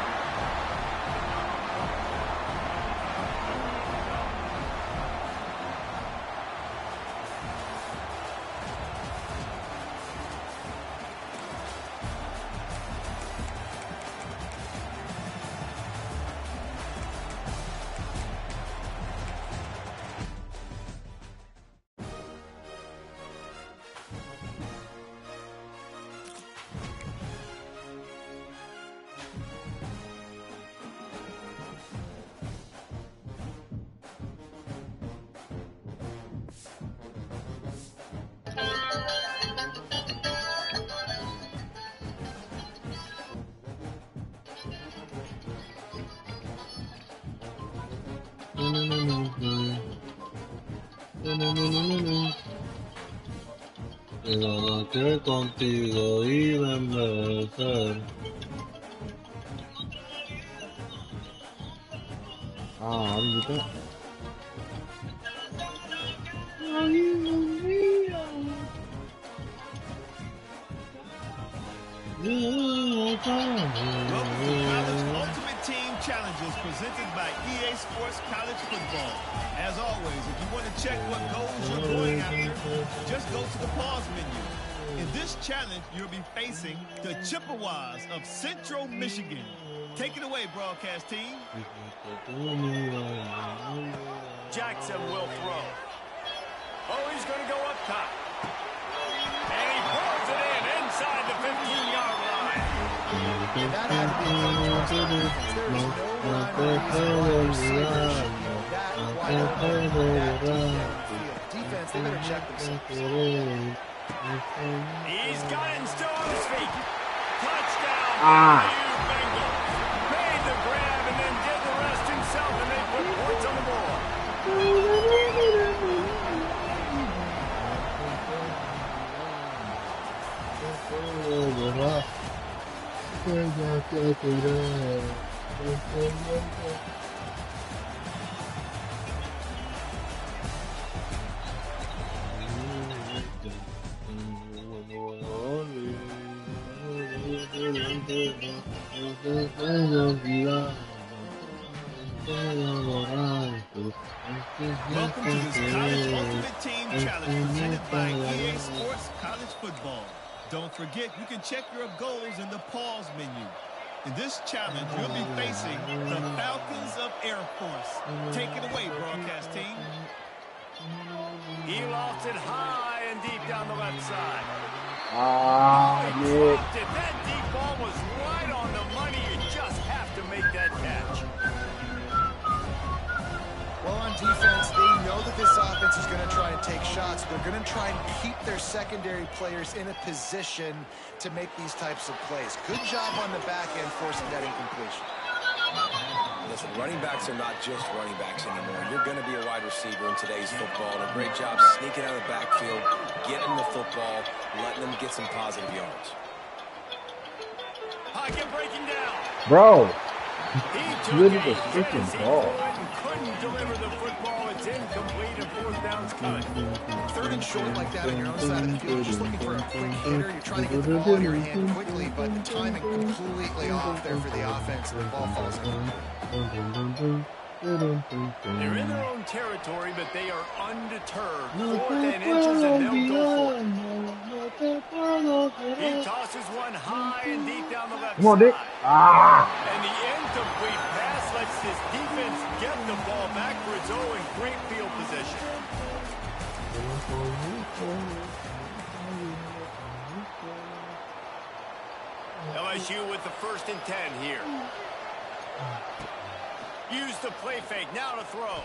Quédate contigo y déjame ser. Ah, ahorita. Welcome to College Ultimate Team Challenges presented by EA Sports College Football. As always, if you want to check what goals you're going after, just go to the pause menu. In this challenge, you'll be facing the Chippewas of Central Michigan. Take it away, broadcast team. Jackson will throw. Oh, he's going to go up top. And he pulls it in inside the 15-yard line. That had to be a coach must have. There is no rhyme or reason why the receiver should be that wide open that deep down the field. Defense, they better check themselves. He's got him still on his feet. Touchdown. Bengals. Made the grab and then did the rest himself, and they put points on the board. Welcome to this College Ultimate Team Challenge presented by EA Sports College Football. Don't forget, you can check your goals in the pause menu. In this challenge, you'll be facing the Falcons of Air Force. Take it away, broadcast team. He lost it high and deep down the left side. Nick. Dropped it. That deep ball was right on the money. You just have to make that catch. Well, on defense, they know that this offense is going to try and take shots. They're going to try and keep their secondary players in a position to make these types of plays. Good job on the back end forcing that incompletion. Listen, running backs are not just running backs anymore. You're going to be a wide receiver in today's football. And a great job sneaking out of the backfield, getting the football, letting them get some positive yards. Pocket breaking down. Bro, He took look it. at the freaking Yes, he ball. couldn't deliver the football. It's incomplete and fourth down's coming. Third and short like that on your own side of the field, you're just looking for a quick hitter. You're trying to get the ball in your hand quickly, but the timing completely off there for the offense, and the ball falls in. They're in their own territory, but they are undeterred. Fourth and inches, and they'll go for it. He tosses one high and deep down the left Come on, Dick. side. Ah! And the incomplete pass lets this defense get the ball back for its own in great field position. LSU with the 1st and 10 here. Use the play fake. Now to throw.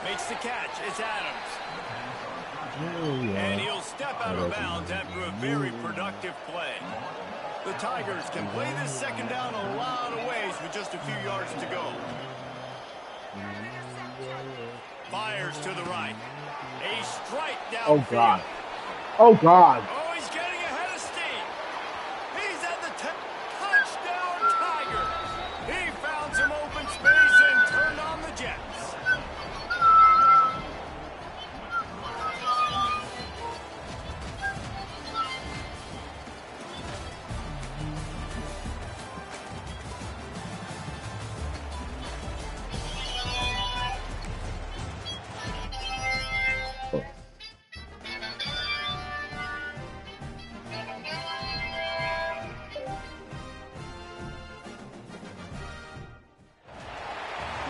Makes the catch. It's Adams. And he'll step out of bounds after a very productive play. The Tigers can play this second down a lot of ways with just a few yards to go. Fires to the right. A strike down. Oh, God. Oh, God. Oh, he's getting ahead of steam. He's at the touchdown Tigers. He found some open space and turned on the Jets.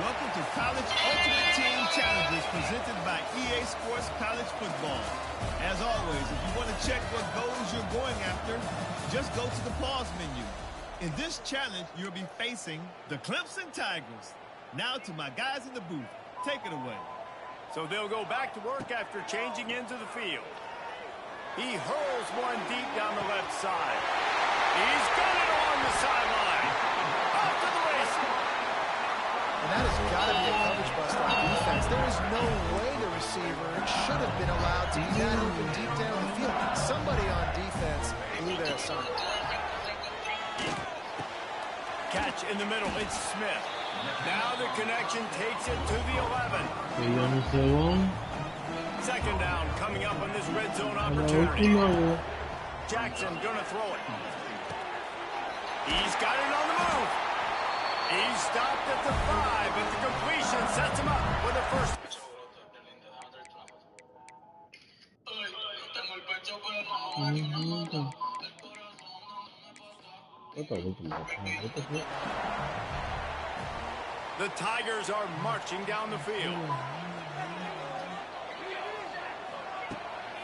Welcome to College Ultimate Team Challenges presented by EA Sports College Football. As always, if you want to check what goals you're going after, just go to the pause menu. In this challenge, you'll be facing the Clemson Tigers. Now to my guys in the booth. Take it away. So they'll go back to work after changing into the field. He hurls one deep down the left side. He's got it on the sideline. Off to the races. And that has got to be a coverage bust on defense. There is no way the receiver should have been allowed to be that open deep down the field. Somebody on defense blew their assignment. Catch in the middle. It's Smith. Now the connection takes it to the 11. Second down coming up on this red zone opportunity. Jackson gonna throw it. He's got it on the move. He's stopped at the 5, but the completion sets him up with a first. The Tigers are marching down the field.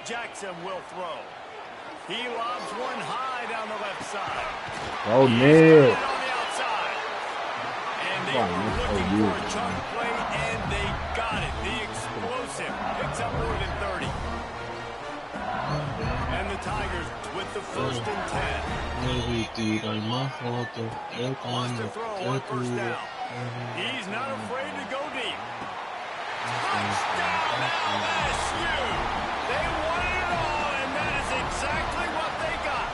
Jackson will throw. He lobs one high down the left side. Oh, Ned. On the outside. And they were looking for a chunk play, and they got it. The explosive picks up more than 30. And the Tigers with the first and 10. Wants to throw on first down. He's not afraid to go deep. Touchdown LSU! They won it all, and that is exactly what they got.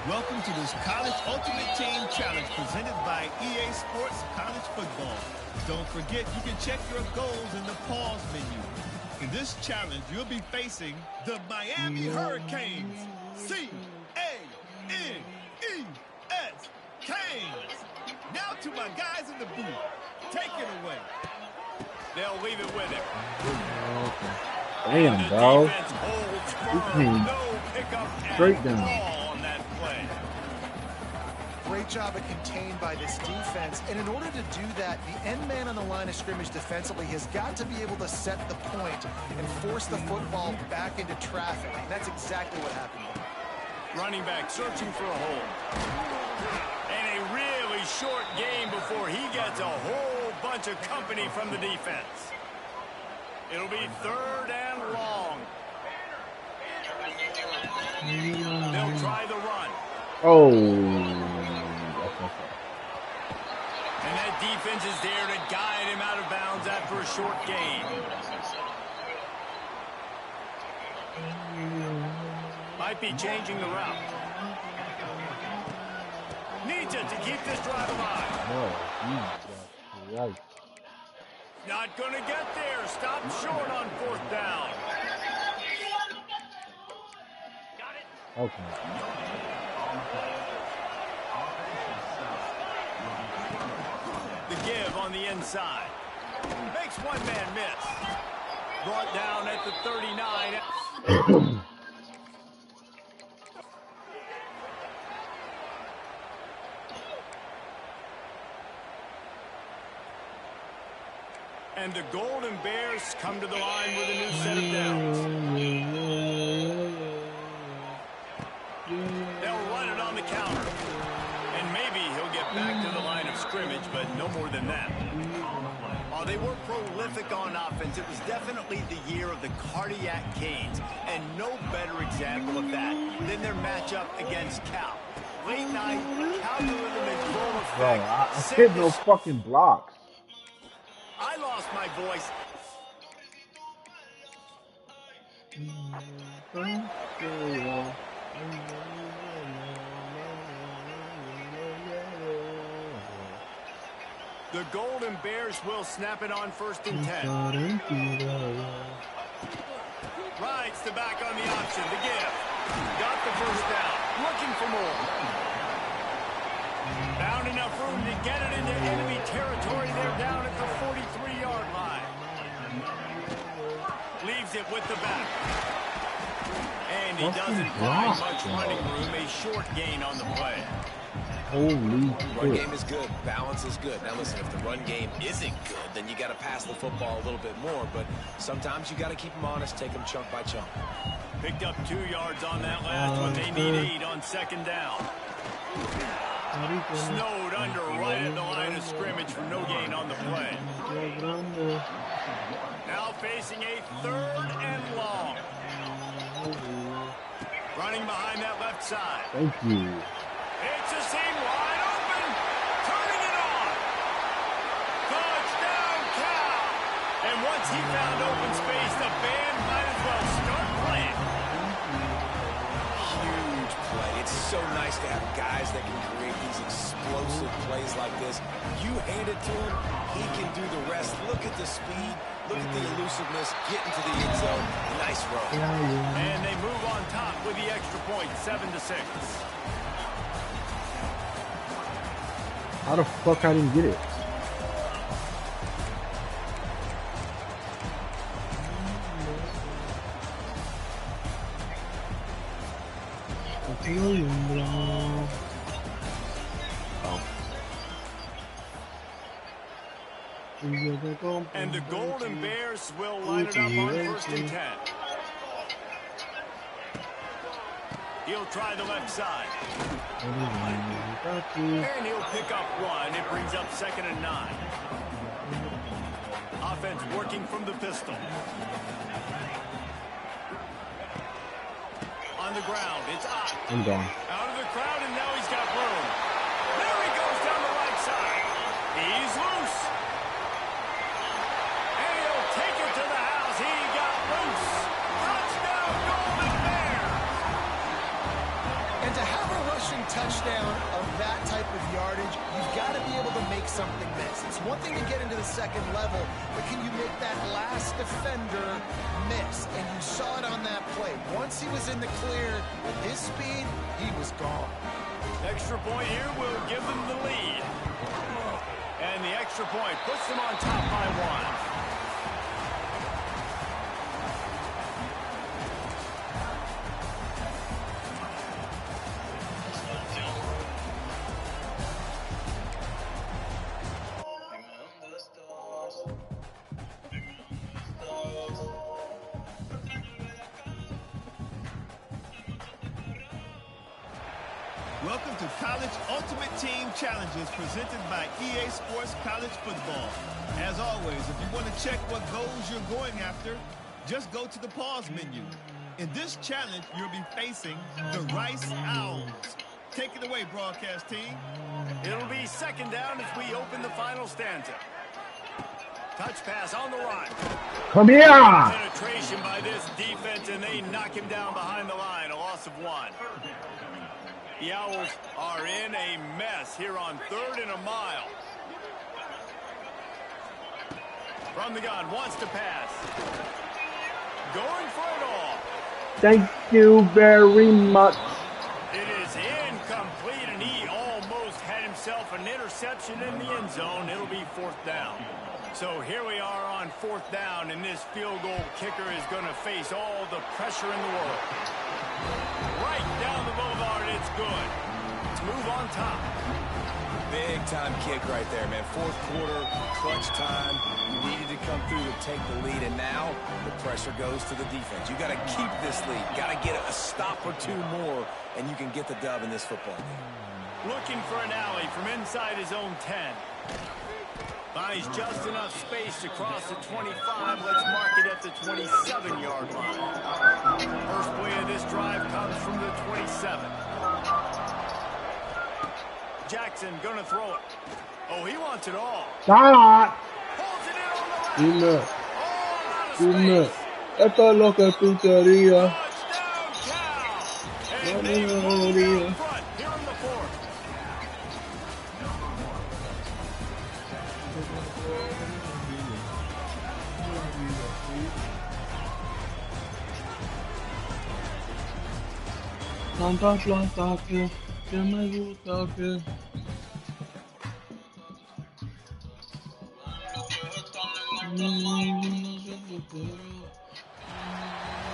Welcome to this College Ultimate Team Challenge presented by EA Sports College Football. Don't forget, you can check your goals in the pause menu. In this challenge, you'll be facing the Miami Hurricanes. C-A-N-E-S. Canes. Now to my guys in the booth. Take it away. They'll leave it with him. Damn, bro. He came straight down. Great job of contained by this defense, and in order to do that, the end man on the line of scrimmage defensively has got to be able to set the point and force the football back into traffic. And that's exactly what happened. Running back searching for a hole. And a really short game before he gets a whole bunch of company from the defense. It'll be third and long. They'll try the run. Oh. And that defense is there to guide him out of bounds after a short gain. Might be changing the route. Needs it to keep this drive alive. Right. Not going to get there. Stop short on fourth down. Got it. Okay. The give on the inside. Makes one man miss. Brought down at the 39. And the Golden Bears come to the line with a new set of downs. They'll run it on the counter. And maybe he'll get back to the line of scrimmage, but no more than that. While they were prolific on offense, it was definitely the year of the cardiac Canes. And no better example of that than their matchup against Cal. Late night, algorithm and full effect. Bro, I hit no fucking blocks. I lost my voice. The Golden Bears will snap it on first and 10. Rides the back on the option. The give. Got the first down. Looking for more. Found enough room to get it into enemy territory. They're down at the 43-yard line. Leaves it with the back. And he doesn't find much running room. A short gain on the play. Holy Run shit. game is good. Balance is good. Now listen, if the run game isn't good, then you got to pass the football a little bit more. But sometimes you got to keep them honest, take them chunk by chunk. Picked up 2 yards on that last one. They need 8 on second down. Snowed under right at the line of scrimmage for no gain on the play. Now facing a 3rd and long. Running behind that left side. Thank you. It's a seam wide open. Turning it on. Touchdown, Cal. And once he found open space, the band might as well start playing. Huge play. It's so nice to have guys that can create these explosive plays like this. You hand it to him, he can do the rest. Look at the speed. Look at the elusiveness. Get into the end zone. Nice run. And they move on top with the extra point, 7-6. How the fuck I didn't get it? And the Golden Bears will line it up on 1st and 10. He'll try the left side. And he'll pick up 1. It brings up 2nd and 9. Offense working from the pistol. On the ground, it's up. I'm gone. Out of the crowd, and now he's got room. There he goes down the right side. He's loose. And he'll take it to the house. He got loose. Touchdown, Golden Bears. And to have a rushing touchdown of that type of yardage, you've got to be able to make something miss. It's one thing to get into the 2nd level, but can you make that last defender miss? And you saw it on that play. Once he was in the clear with his speed, he was gone. Extra point here will give them the lead. And the extra point puts them on top by 1. Welcome to College Ultimate Team Challenges presented by EA Sports College Football. As always, if you want to check what goals you're going after, just go to the pause menu. In this challenge, you'll be facing the Rice Owls. Take it away, broadcast team. It'll be 2nd down as we open the final stanza. Touch pass on the line. Come here! Penetration by this defense, and they knock him down behind the line. A loss of 1. The Owls are in a mess here on 3rd and a mile. From the gun, wants to pass. Going for it all. Thank you very much. It is incomplete, and he almost had himself an interception in the end zone. It'll be 4th down. So here we are on 4th down, and this field goal kicker is going to face all the pressure in the world. Right down the boulevard, it's good. Let's move on top. Big time kick right there, man. 4th quarter, clutch time. You needed to come through to take the lead, and now the pressure goes to the defense. You got to keep this lead. Got to get a stop or 2 more, and you can get the dub in this football game. Looking for an alley from inside his own 10. Finds just enough space to cross the 25. Let's mark it at the 27-yard line. First play of this drive comes from the 27. Jackson gonna throw it. Oh, he wants it all. ¡Ah! Pulls it in on the Dime, right. All out of dime. space. Esto es lo que tú querías. Touchdown, Cal. And No, they no, no, move no. out front here in the 4th. Tanta plata que me gusta que...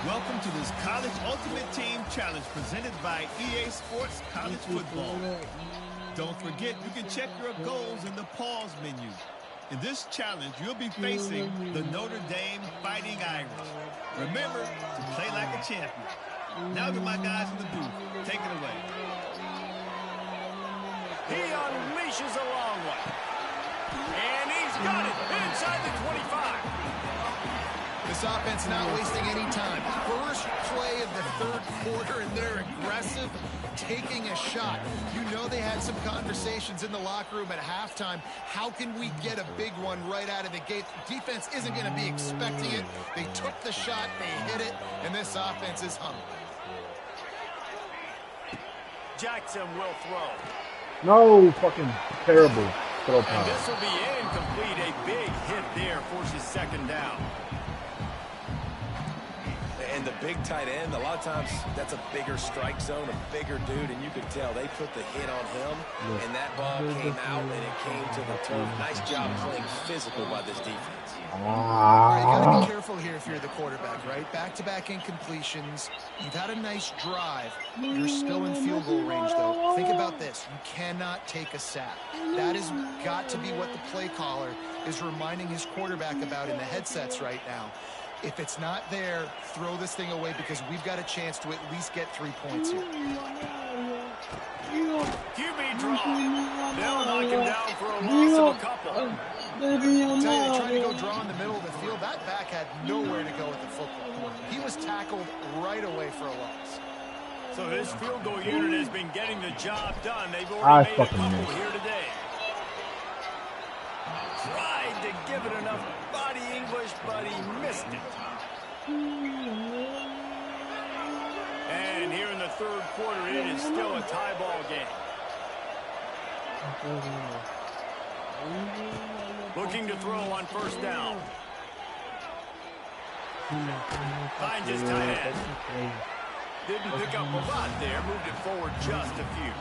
Welcome to this College Ultimate Team Challenge presented by EA Sports College Football. Don't forget, you can check your goals in the pause menu. In this challenge, you'll be facing the Notre Dame Fighting Irish. Remember to play like a champion. Now to my guys in the booth. Take it away. He unleashes a long one. And he's got it inside the 25. This offense not wasting any time. First play of the third quarter, and they're aggressive, taking a shot. You know they had some conversations in the locker room at halftime. How can we get a big one right out of the gate? Defense isn't going to be expecting it. They took the shot, they hit it, and this offense is hungry. Jackson will throw. No, fucking terrible throw And pass. this will be incomplete. A big hit there forces second down. And the big tight end, a lot of times that's a bigger strike zone, a bigger dude, and you could tell they put the hit on him, and that ball came out, and it came to the turf. Nice job playing physical by this defense. All right, you got to be careful here if you're the quarterback, right? Back-to-back incompletions. You've had a nice drive. You're still in field goal range, though. Think about this. You cannot take a sack. That has got to be what the play caller is reminding his quarterback about in the headsets right now. If it's not there, throw this thing away because we've got a chance to at least get 3 points here. QB draw. They'll knock him down for a loss of a couple. I'll tell you, they tried to go draw in the middle of the field. That back had nowhere to go with the football. He was tackled right away for a loss. So this field goal unit has been getting the job done. They've already made a couple here today. Tried to give it enough body English, but he missed it. And here in the third quarter, it is still a tie ball game. Looking to throw on first down. Finds his tight end. Didn't pick up a lot there, moved it forward just a few.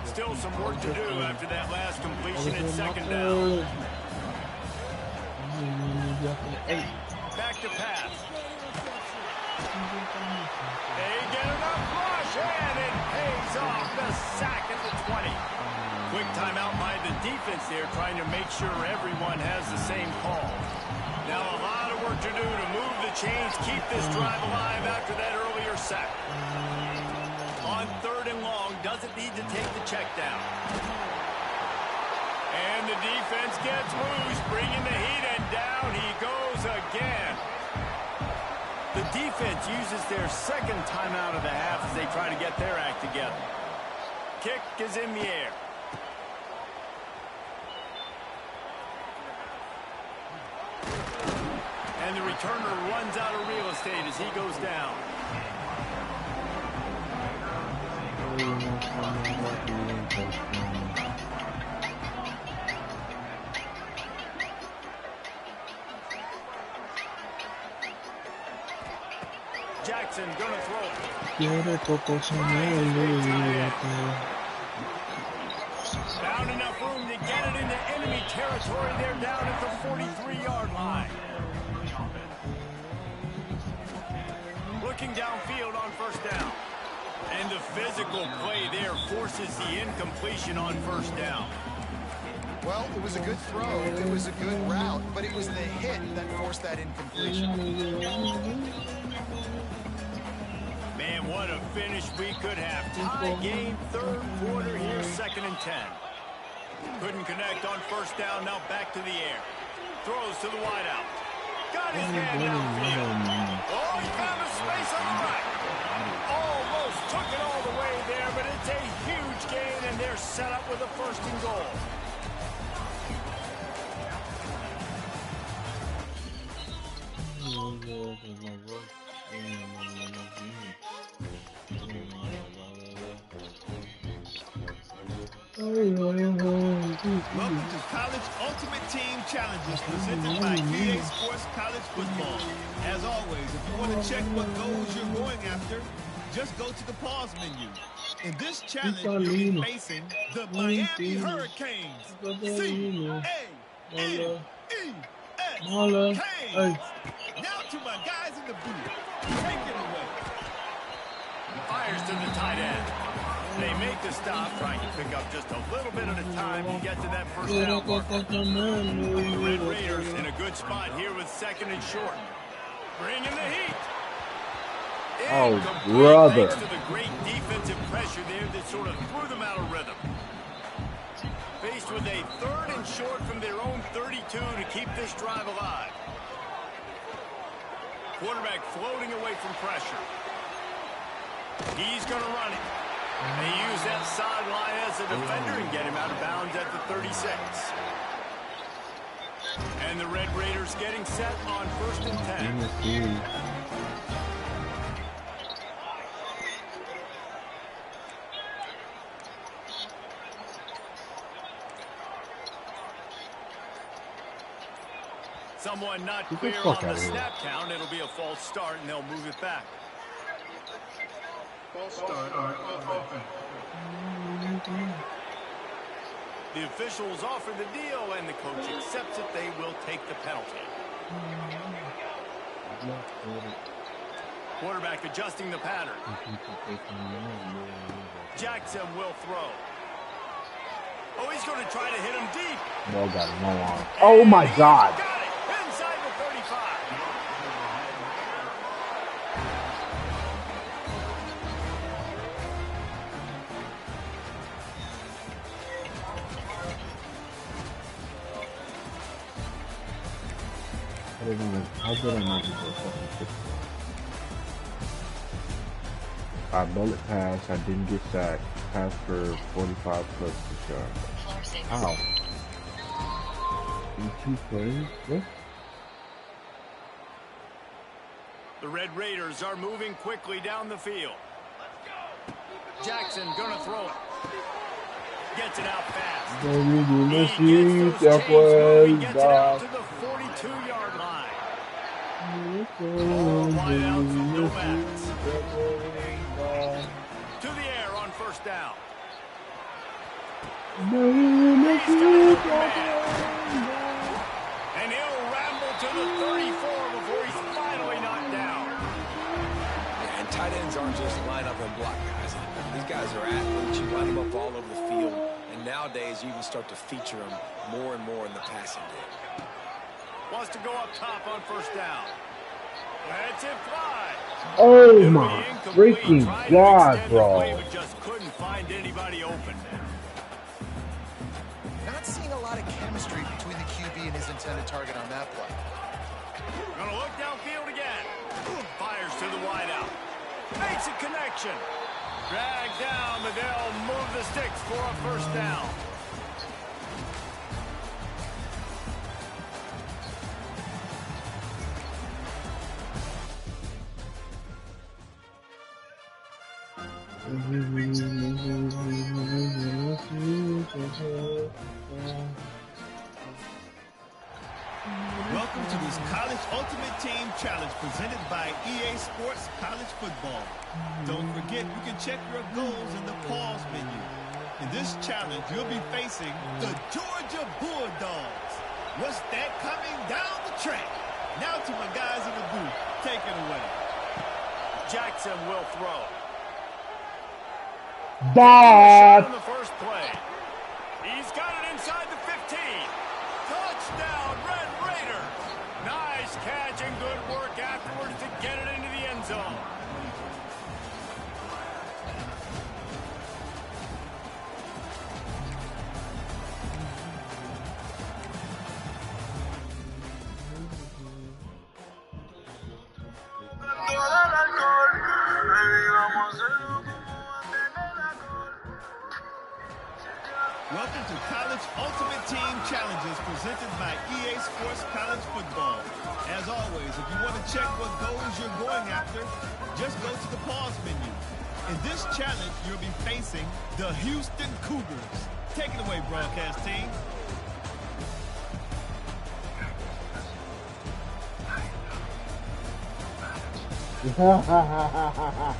Still some work to do after that last completion at second down. Back to pass. They get enough rush, and it pays off. The sack at the 20. Quick timeout by the defense there, trying to make sure everyone has the same call. Now a lot of work to do to move the chains, keep this drive alive after that earlier sack. On third and long, doesn't need to take the check down. And the defense gets loose, bringing the heat, and down he goes again. The defense uses their second timeout of the half as they try to get their act together. Kick is in the air. And the returner runs out of real estate as he goes down. Jackson gonna throw. Found enough room to get it into enemy territory. They're down at the 43-yard line. Looking downfield on first down. And the physical play there forces the incompletion on first down. Well, it was a good throw. It was a good route, but it was the hit that forced that incompletion. Man, what a finish we could have. Tie game, third quarter here, 2nd and 10. Couldn't connect on first down, now back to the air. Throws to the wideout. Got his man downfield. Oh, he found a space on the right. Almost took it all the way there, but it's a huge gain, and they're set up with a 1st and goal. Welcome to College Ultimate Team Challenges presented by EA Sports College Football. As always, if you want to check what goals you're going after, just go to the pause menu. In this challenge, you'll be facing the Miami Hurricanes. C-A-N-E-S. Canes. Now to my guys in the booth. Take it away. Fires to the tight end. They make the stop, trying to pick up just a little bit at a time to get to that first down mark. The Red Raiders in a good spot here with 2nd and short. Bringing the heat. Oh, brother. Thanks to the great defensive pressure there that sort of threw them out of rhythm. Faced with a 3rd and short from their own 32 to keep this drive alive. Quarterback floating away from pressure. He's going to run it. They use that sideline as a defender and get him out of bounds at the 36. And the Red Raiders getting set on 1st and 10. Someone not clear on the snap count. It'll be a false start, and they'll move it back. False start. The officials offer the deal, and the coach accepts it. They will take the penalty. Quarterback adjusting the pattern. Jackson will throw. Oh, he's going to try to hit him deep. Ball got no arm. Oh, my God. Got it. Inside the 35. How good I know this fucking 6. I bullet pass. I didn't get sacked. Pass for 45 plus the shot. Ow. 2 plays? What? The Red Raiders are moving quickly down the field. Jackson gonna throw it. Gets it out fast. He gets those chains moving, gets it out to the 42-yard line. All wideouts, no backs. To the air on 1st down. He's got it and he'll ramble to the 34 before he's finally knocked down. Yeah, and tight ends aren't just line up and block guys. These guys are athletes. You line them up all over the field. And nowadays, you can start to feature them more and more in the passing game. Wants to go up top on 1st down. That's it, fly. Oh, my freaking God, bro. But just couldn't find anybody open. Not seeing a lot of chemistry between the QB and his intended target on that play. Gonna look downfield again. Fires to the wideout. Makes a connection. Dragged down, but they'll move the sticks for a 1st down. Welcome to this College Ultimate Team Challenge presented by EA Sports College Football. Don't forget, you can check your goals in the pause menu. In this challenge, you'll be facing the Georgia Bulldogs. What's that coming down the track? Now to my guys in the booth. Take it away. Jackson will throw. Dot. On the first play. He's got it inside the 15. Touchdown, Red Raiders. Nice catch and good work afterwards to get it into the end zone. Welcome to College Ultimate Team Challenges presented by EA Sports College Football. As always, if you want to check what goals you're going after, just go to the pause menu. In this challenge, you'll be facing the Houston Cougars. Take it away, broadcast team. Ha ha ha ha ha ha.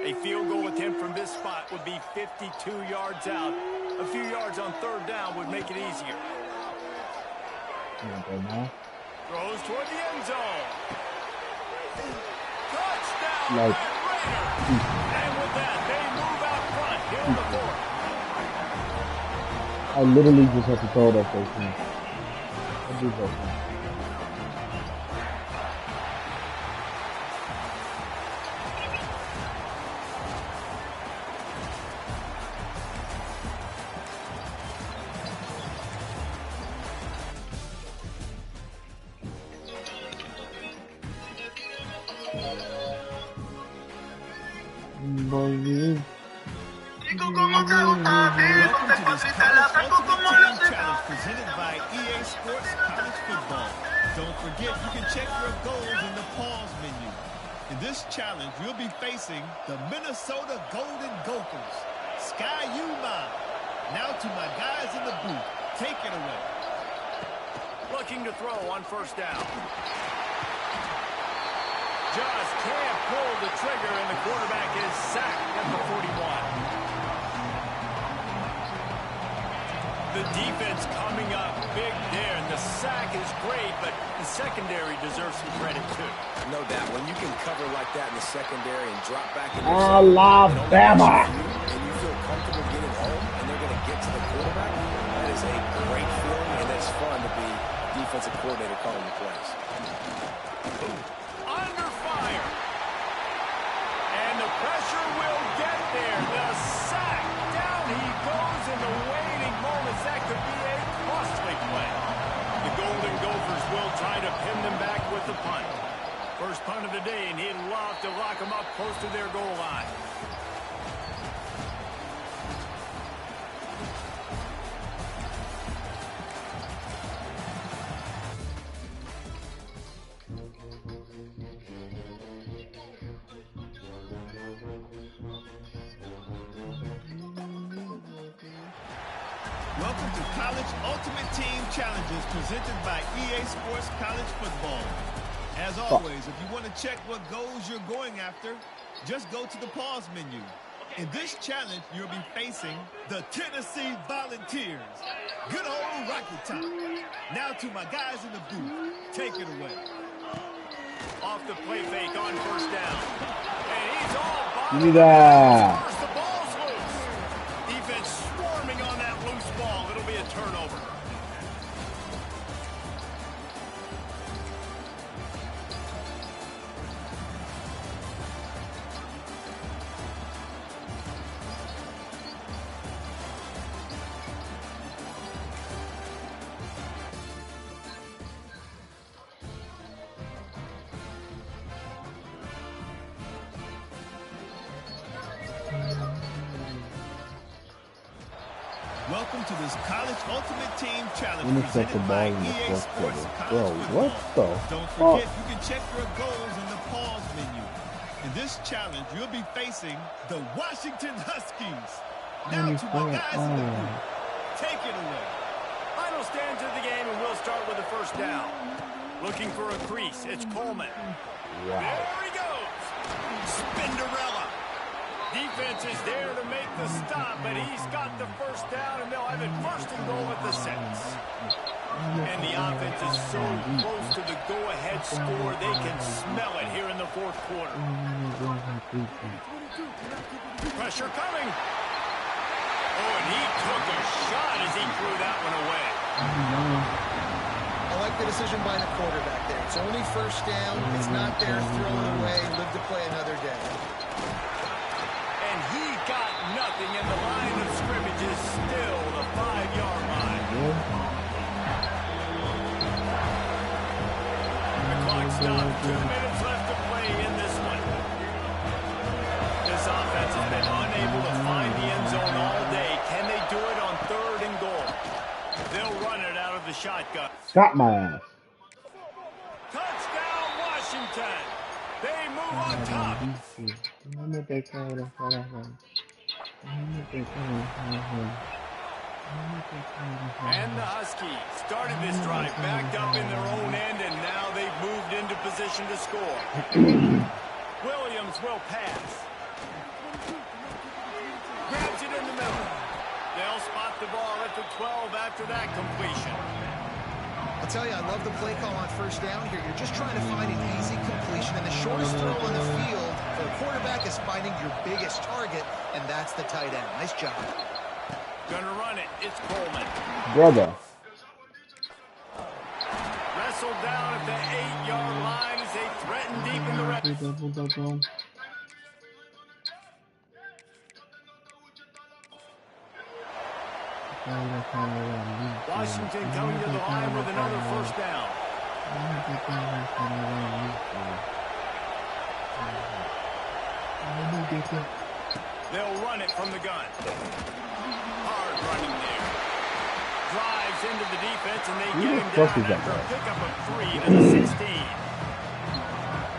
A field goal attempt from this spot would be 52 yards out. A few yards on third down would make it easier. Throws toward the end zone. Touchdown, Red Raiders. And with that, they move out front here in the fourth. I literally just have to throw that first one. I do that. Presented by EA Sports College Football. Don't forget, you can check your goals in the pause menu. In this challenge, you'll be facing the Minnesota Golden Gophers. Sky U Mine. Now to my guys in the booth. Take it away. Looking to throw on first down. Just can't pull the trigger, and the quarterback is sacked at the 41. The defense coming up big there, and the sack is great, but the secondary deserves some credit, too. No doubt. When you can cover like that in the secondary and drop back in Alabama. and you feel comfortable getting home, and they're going to get to the quarterback, that is a great feeling, and it's fun to be defensive coordinator calling the plays. Under fire. And the pressure will get there. The sack. Down he goes in the waiting moments. That could be a costly play. The Golden Gophers will try to pin them back with the punt. First punt of the day, and he'd love to lock them up close to their goal line. Welcome to College Ultimate Team Challenges presented by EA Sports College Football. As always, if you want to check what goals you're going after, just go to the pause menu. In this challenge, you'll be facing the Tennessee Volunteers. Good old Rocky Top. Now to my guys in the booth. Take it away. Off the play fake on first down. And he's all by. Give me that. The ball's loose. Defense swarming on that loose ball. It'll be a turnover. Welcome to this College Ultimate Team Challenge Let me set the presented ball by in the EA fourth Sports quarter. College Bro, what Football. the Don't fuck? forget, you can check your goals in the pause menu. In this challenge, you'll be facing the Washington Huskies. Now to my guys in the booth. Take it away. Final stand to the game, and we'll start with the first down. Looking for a crease. It's Coleman. Wow. There he goes. Spinderella. Defense is there to make the stop, but he's got the first down, and they'll have it first and goal at the 6. And the offense is so close to the go-ahead score, they can smell it here in the fourth quarter. Pressure coming. Oh, and he took a shot as he threw that one away. I like the decision by the quarterback there. It's only first down. It's not there. Throw it away. Live to play another day. And he got nothing, and the line of scrimmage is still the 5-yard line. The clock stopped. 2 minutes left to play in this one. This offense has been unable to find the end zone all day. Can they do it on third and goal? They'll run it out of the shotgun. Got my ass. Touchdown, Washington. They move on top. And the Huskies started this drive backed up in their own end, and now they've moved into position to score. Williams will pass. kept the ball at the 12 after that completion. I'll tell you, I love the play call on first down here. You're just trying to find an easy completion, and the shortest throw on the field for the quarterback is finding your biggest target, and that's the tight end. Nice job. Gonna run it. It's Coleman. Brother. Wrestled down at the 8-yard line as they threaten deep in the red. Washington coming to the line with another first down. They'll run it from the gun. Hard running there. Drives into the defense, and they get him down after a pickup of 3 to the 16.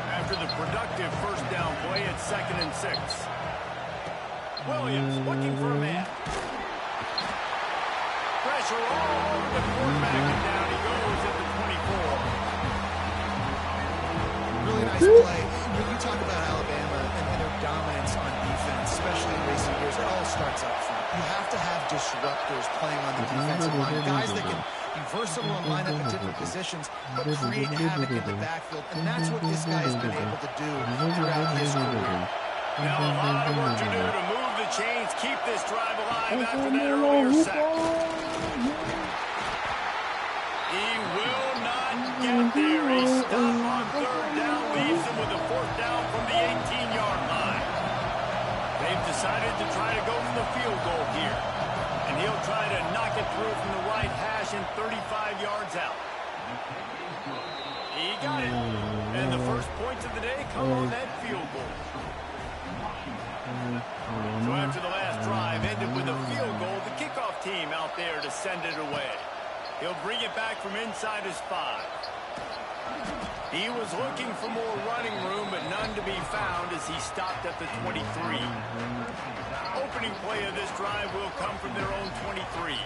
After the productive first down play at 2nd and 6. Williams looking for a man. Pressure all over the quarterback, and down he goes at the 24. Really nice play. When you talk about Alabama and their dominance on defense, especially in recent years, it all starts up front. You have to have disruptors playing on the defensive line, guys that can be versatile and line up at different positions, but create havoc in the backfield, and that's what this guy has been able to do throughout his career. Now a lot of work to do to move the chains, keep this drive alive after that earlier sack. He will not get there. He stopped on third down, leaves him with a fourth down from the 18-yard line. They've decided to try to go for the field goal here, and he'll try to knock it through from the right hash and 35 yards out. He got it, and the first points of the day come on that field goal. So after the last drive ended with a field goal, the kickoff team out there to send it away. He'll bring it back from inside his 5. He was looking for more running room, but none to be found as he stopped at the 23. Opening play of this drive will come from their own 23.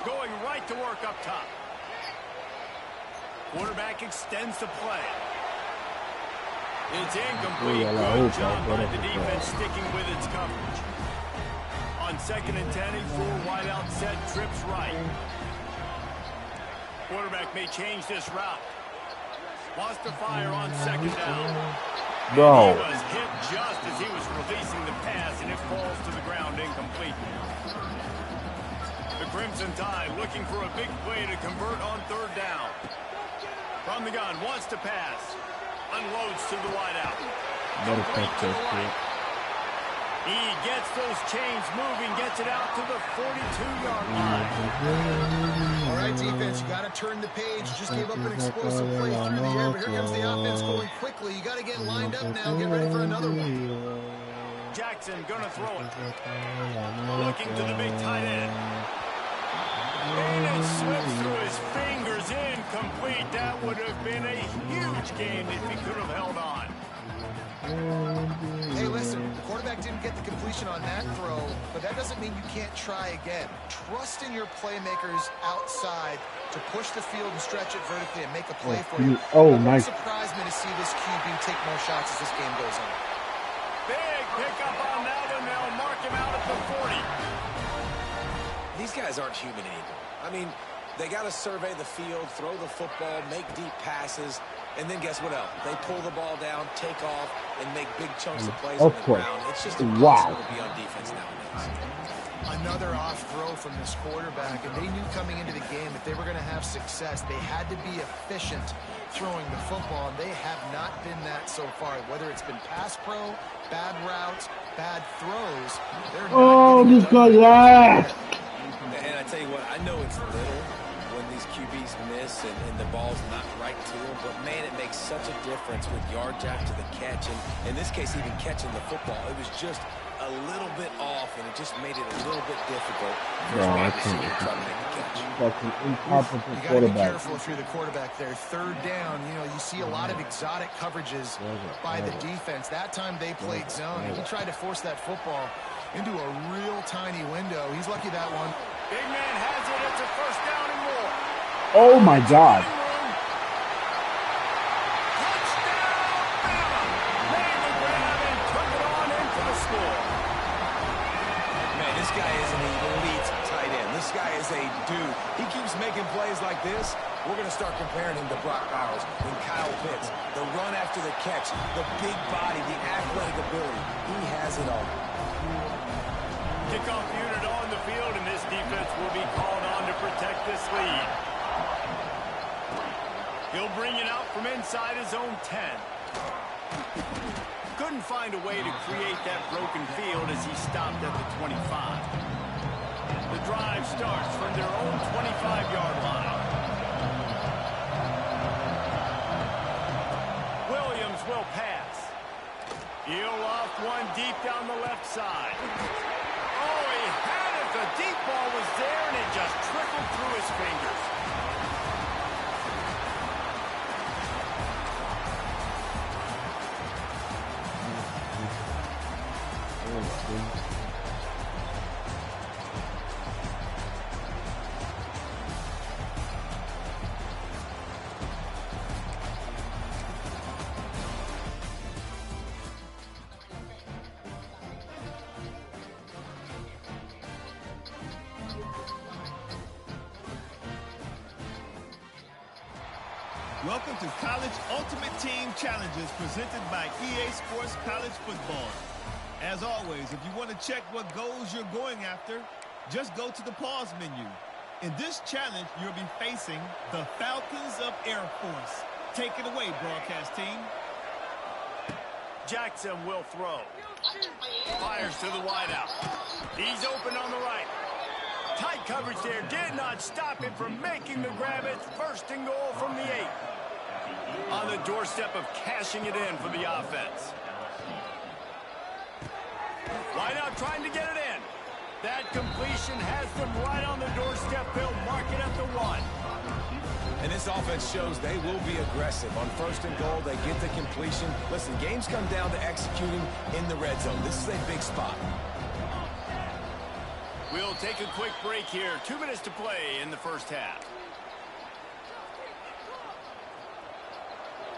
Going right to work up top. Quarterback extends the play. It's incomplete. Good job by the defense sticking with its coverage. On 2nd and 10, a full wideout set, trips right. Quarterback may change this route. Wants to fire on 2nd down. Bro. He was hit just as he was releasing the pass, and it falls to the ground incomplete. The Crimson Tide looking for a big play to convert on 3rd down. From the gun, wants to pass. Unloads to the wideout. He gets those chains moving, gets it out to the 42-yard line. All right, defense, you got to turn the page. Just gave up an explosive play through the air, but here comes the offense going quickly. You got to get lined up now. Get ready for another one. Jackson gonna throw it. Looking to the big tight end. And it slips through his fingers, incomplete. That would have been a huge game if he could have held on. Hey, listen, the quarterback didn't get the completion on that throw, but that doesn't mean you can't try again. Trust in your playmakers outside to push the field and stretch it vertically and make a play for you. Oh, nice. nice. It won't surprise me to see this QB take more shots as this game goes on. Big pickup on that one. They'll mark him out at the 40. These guys aren't human anymore. I mean, they got to survey the field, throw the football, make deep passes, and then guess what else? They pull the ball down, take off, and make big chunks of plays on the ground. It's just impossible to be on defense nowadays. Another off throw from this quarterback, and they knew coming into the game if they were going to have success, they had to be efficient throwing the football, and they have not been that so far. Whether it's been pass pro, bad routes, bad throws, they're not this guy's ass. And I tell you what, I know it's little when these QBs miss and the ball's not right to them, but man, it makes such a difference with yards after the catch, and in this case, even catching the football. It was just a little bit off, and it just made it a little bit difficult for his wide receiver to try to make the catch. That's an incompetent you got to be quarterback. careful if you're the quarterback there. 3rd down, you know, you see a lot of exotic coverages by the defense. That time they played zone, and he tried to force that football into a real tiny window. He's lucky that one. Big man has it. It's a first down and more. Oh my God. Man, this guy isn't a dude. He keeps making plays like this. We're going to start comparing him to Brock Bowers and Kyle Pitts. The run after the catch, the big body, the athletic ability. He has it all. Kickoff unit on the field, and this defense will be called on to protect this lead. He'll bring it out from inside his own 10. Couldn't find a way to create that broken field as he stopped at the 25. The drive starts from their own 25-yard line. Williams will pass. He'll off one deep down the left side. Oh, he had it. The deep ball was there, and it just trickled through his fingers. Welcome to College Ultimate Team Challenges presented by EA Sports College Football. As always, if you want to check what goals you're going after, just go to the pause menu. In this challenge, you'll be facing the Falcons of Air Force. Take it away, broadcast team. Jackson will throw. Fires to the wideout. He's open on the right. Tight coverage there did not stop him from making the grab. It's first and goal from the 8. On the doorstep of cashing it in for the offense. Wideout trying to get it in. That completion has them right on the doorstep. They'll mark it at the 1. And this offense shows they will be aggressive. On first and goal, they get the completion. Listen, games come down to executing in the red zone. This is a big spot. We'll take a quick break here. 2 minutes to play in the first half.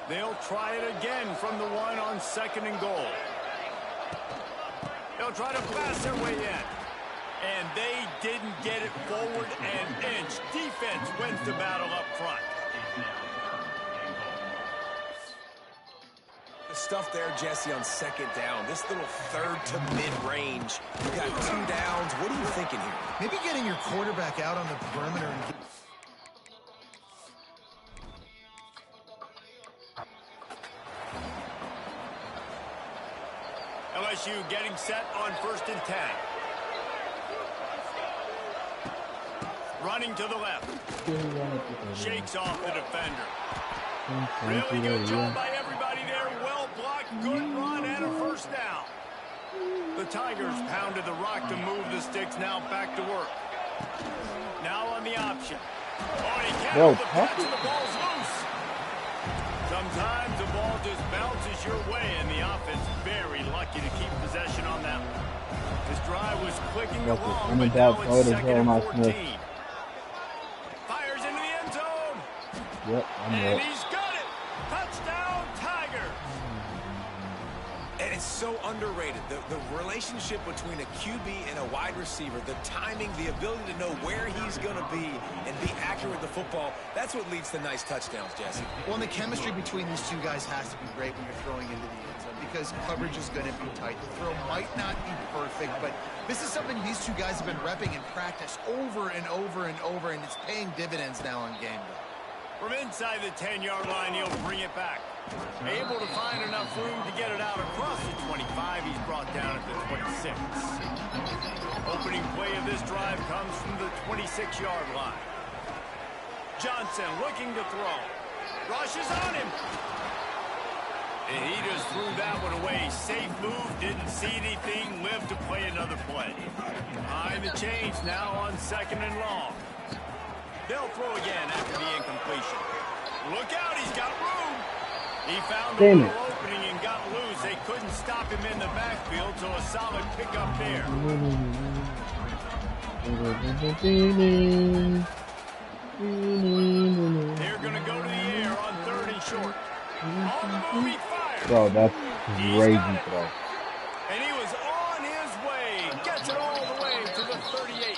They'll try it again from the 1 on second and goal. They'll try to blast their way in. And they didn't get it forward an inch. Defense wins the battle up front. The stuff there, Jesse, on second down. This little third to mid-range. You got 2 downs. What are you thinking here? Maybe getting your quarterback out on the perimeter and LSU getting set on first and 10. Running to the left. Shakes off the defender. Really good job by everybody there. Well blocked, good run, and a first down. The Tigers pounded the rock to move the sticks. Now back to work. Now on the option. Oh, and he can't hold the patch, and the ball's loose. Sometimes the ball just bounces your way, and the offense very lucky to keep possession on that one. This drive was clicking along, but now it's second and 14. Fires into the end zone. Yep, and he's got it. Touchdown, Tiger. And it's so underrated. The relationship between a QB and a wide receiver, the timing, the ability to know where he's going to be and be accurate with the football, that's what leads to nice touchdowns, Jesse. Well, and the chemistry between these two guys has to be great when you're throwing into the end zone because coverage is going to be tight. The throw might not be perfect, but this is something these two guys have been repping in practice over and over and over, and it's paying dividends now on game day. From inside the 10-yard line, he'll bring it back. Able to find enough room to get it out across the 25. He's brought down at the 26. Opening play of this drive comes from the 26-yard line. Johnson looking to throw. Rushes on him. And he just threw that one away. Safe move, didn't see anything, lived to play another play. Behind the chains now on second and long. They'll throw again after the incompletion. Look out, he's got room. He found the little opening and got loose. They couldn't stop him in the backfield, so a solid pickup there. They're going to go to the air on third and short. On the move, he fires. Bro, that's crazy throw. And he was on his way. Gets it all the way to the 38.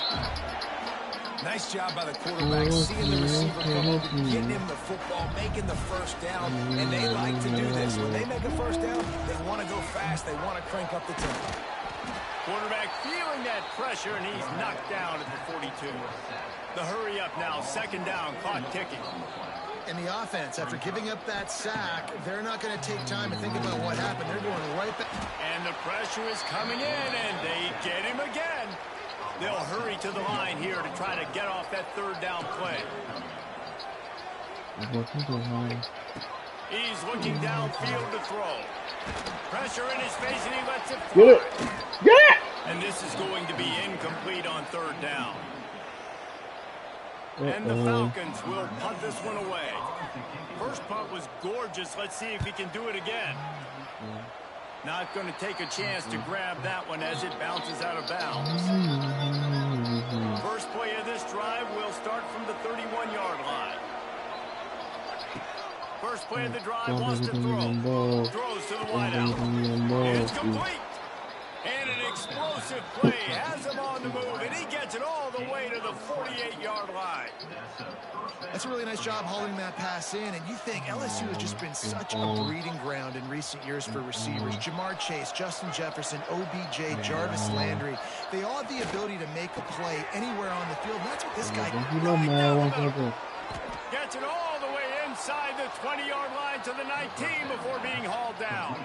Nice Nice job by the quarterback, seeing the receiver come open, getting him the football, making the first down, and they like to do this. When they make a first down, they want to go fast. They want to crank up the tempo. Quarterback feeling that pressure, and he's knocked down at the 42. The hurry up now, second down, clock ticking. And the offense, after giving up that sack, they're not going to take time to think about what happened. They're going right back. And the pressure is coming in, and they get him again. They'll hurry to the line here to try to get off that third down play. He's looking downfield to throw. Pressure in his face, and he lets it fly. Get it. Get it. And this is going to be incomplete on third down. And the Falcons will punt this one away. First punt was gorgeous. Let's see if he can do it again. Not going to take a chance to grab that one as it bounces out of bounds. First play of this drive will start from the 31-yard line. First play of the drive wants to throw. Throws to the wideout. It's complete. And an explosive play has him on the move, and he gets it all the way to the 48-yard line. That's a really nice job hauling that pass in, and you think LSU has just been such a breeding ground in recent years for receivers. Jamar Chase, Justin Jefferson, OBJ, Jarvis Landry. They all have the ability to make a play anywhere on the field, and that's what this guy does. Gets it all the way inside the 20-yard line to the 19 before being hauled down.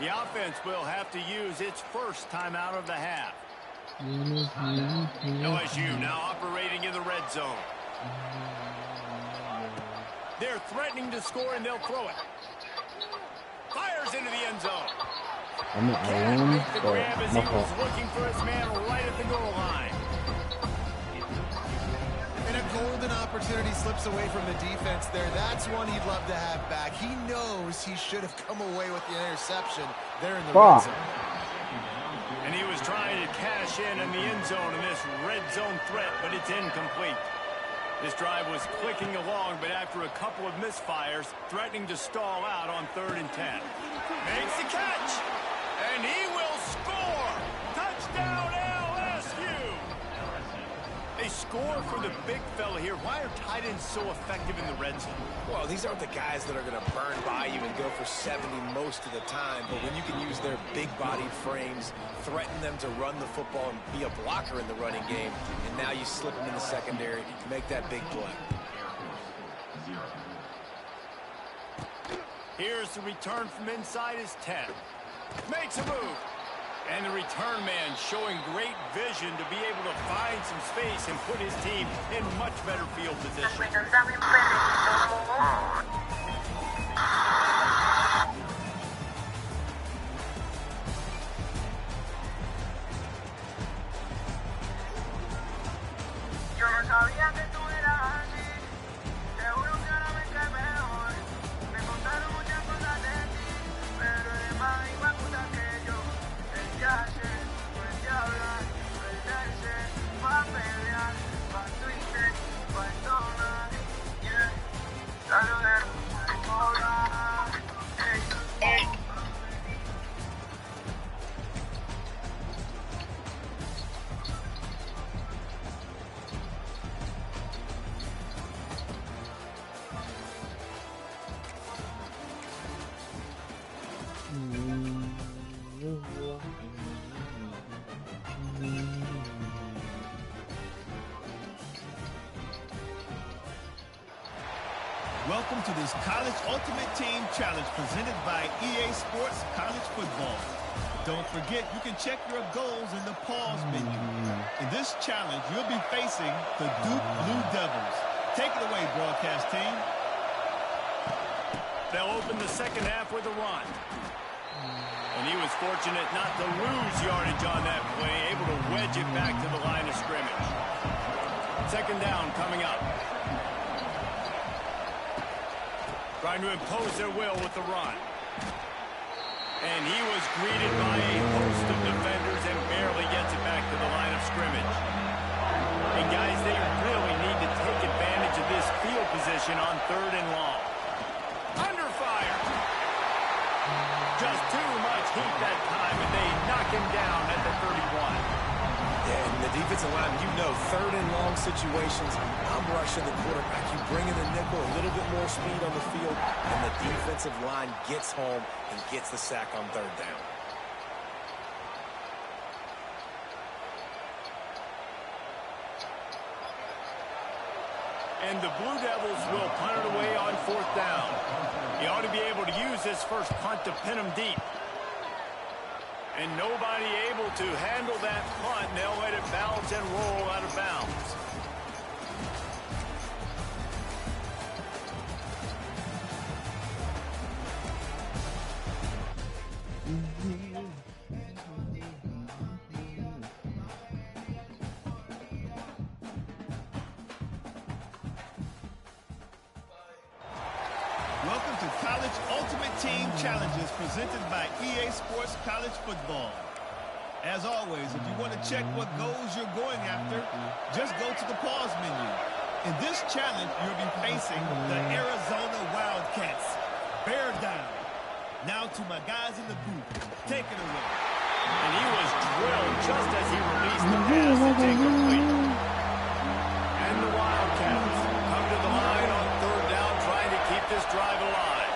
The offense will have to use its first timeout of the half. LSU now operating in the red zone. They're threatening to score, and they'll throw it. Fires into the end zone. Can't make the grab as he was looking for his man right at the goal line. And a golden opportunity slips away from the defense there. That's one he'd love to have back. He knows he should have come away with the interception there in the red zone. And he was trying to cash in the end zone in this red zone threat, but it's incomplete. This drive was clicking along, but after a couple of misfires, threatening to stall out on 3rd and 10. Makes the catch, and he will score. Touchdown, LSU. They score for the big fella here. Why are tight ends so effective in the red zone? Well, these aren't the guys that are going to burn by you and go for 70 most of the time, but when you can use their big-bodied frames, threaten them to run the football and be a blocker in the running game, and now you slip them in the secondary to make that big play. Here's the return from inside his 10. Makes a move. And the return man showing great vision to be able to find some space and put his team in much better field position. Welcome to this College Ultimate Team Challenge presented by EA Sports College Football. Don't forget, you can check your goals in the pause menu. In this challenge, you'll be facing the Duke Blue Devils. Take it away, broadcast team. They'll open the second half with a run. And he was fortunate not to lose yardage on that play, able to wedge it back to the line of scrimmage. Second down coming up. Trying to impose their will with the run. And he was greeted by a host of defenders and barely gets it back to the line of scrimmage. And guys, they really need to take advantage of this field position on 3rd and long. Under fire. Just too much heat that time, and they knock him down at the 31. Yeah, and the defensive line, you know, third and long situations, I'm rushing the quarterback. You bring in the nickel, a little bit more speed on the field, and the defensive line gets home and gets the sack on third down. And the Blue Devils will punt it away on fourth down. He ought to be able to use this first punt to pin him deep. And nobody able to handle that punt. They'll let it bounce and roll out of bounds. Welcome to College Ultimate Team Challenges presented by EA Sports College Football. As always, if you want to check what goals you're going after, just go to the pause menu. In this challenge, you'll be facing the Arizona Wildcats. Bear down. Now to my guys in the booth. Take it away. And he was drilled just as he released the pass to take complete. And the Wildcats come to the line on third down, trying to keep this drive alive.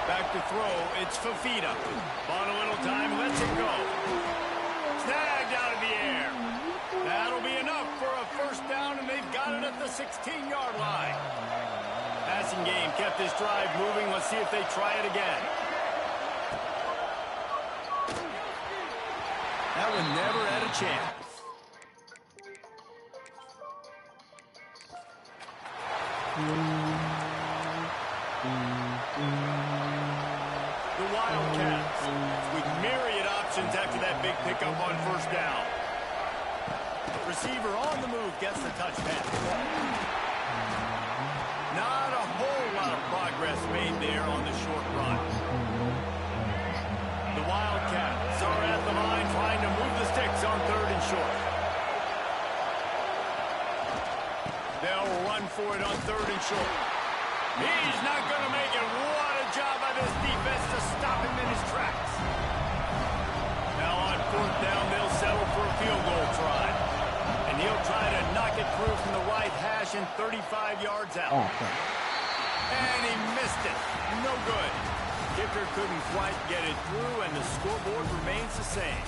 Back to throw, it's Fafita. Bought a little time, lets it go. Snagged out of the air. That'll be enough for a first down, and they've got it at the 16-yard line. Passing game kept this drive moving. Let's see if they try it again. That one never had a chance. The Wildcats with myriad options after that big pickup on first down. Receiver on the move gets the touch pass. Not a whole lot of progress made there on the short run. The Wildcats are at the line trying to move the sticks on third and short. They'll run for it on third and short. He's not going to make it. What a job by this defense to stop him in his tracks. Now on fourth down, they'll settle for a field goal try. And he'll try to knock it through from the right hash and 35 yards out. And he missed it. No good. Kicker couldn't quite get it through, and the scoreboard remains the same.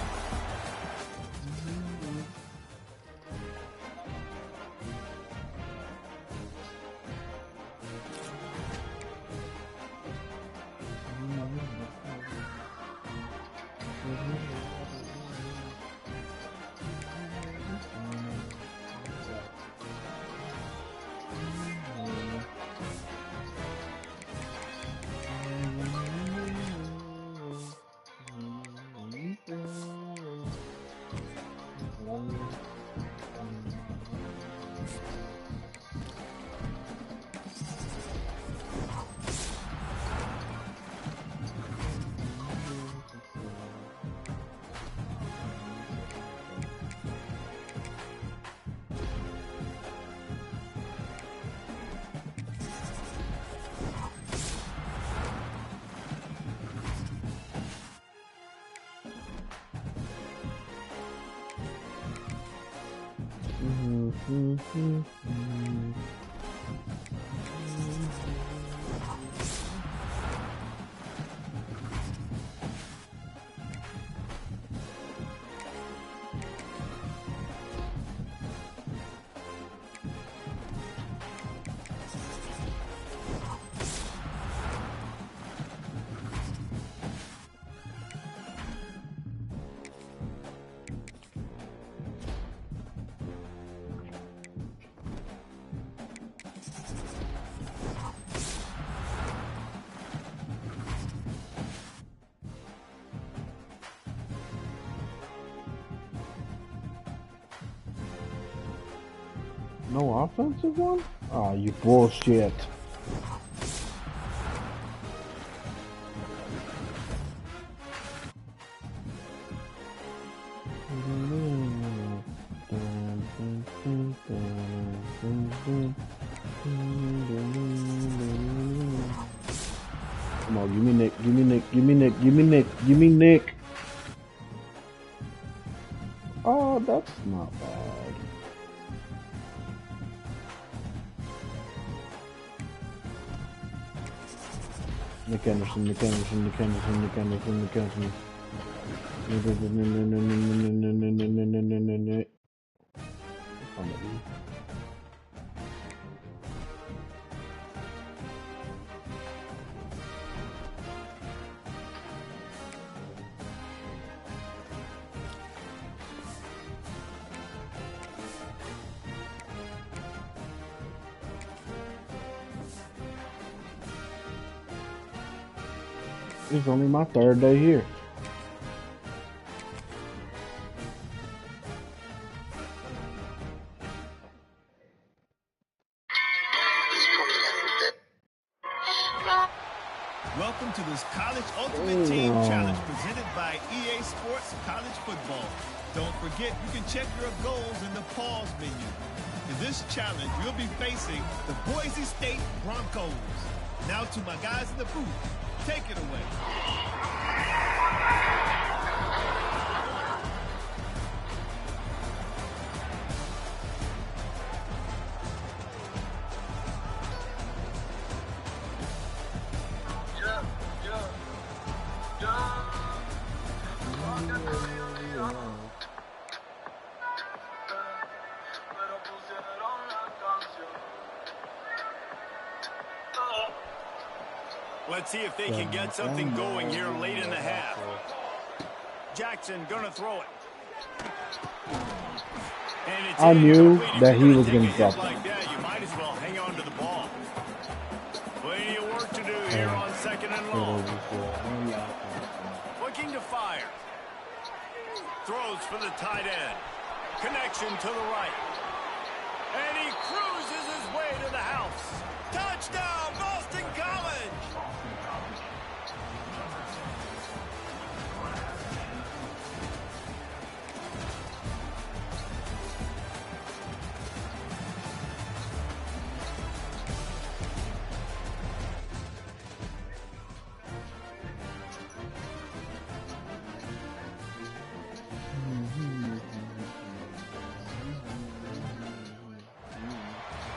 No offensive one? Oh, you bullshit. Come on, give me Nick, give me Nick. Oh. Oh, that's not bad. Nick Anderson. It's only my third day here. Welcome to this College Ultimate Team Challenge presented by EA Sports College Football. Don't forget, you can check your goals in the pause menu. In this challenge, you'll be facing the Boise State Broncos. Now to my guys in the booth, take it away. Let's see if they can get something going here late in the half. Jackson gonna throw it. And it's I knew that he was going to drop like that. You might as well hang on to the ball. Plenty of work to do here on second and long. Looking to fire. Throws for the tight end. Connection to the right. And he cruises his way to the house. Touchdown, Boston College!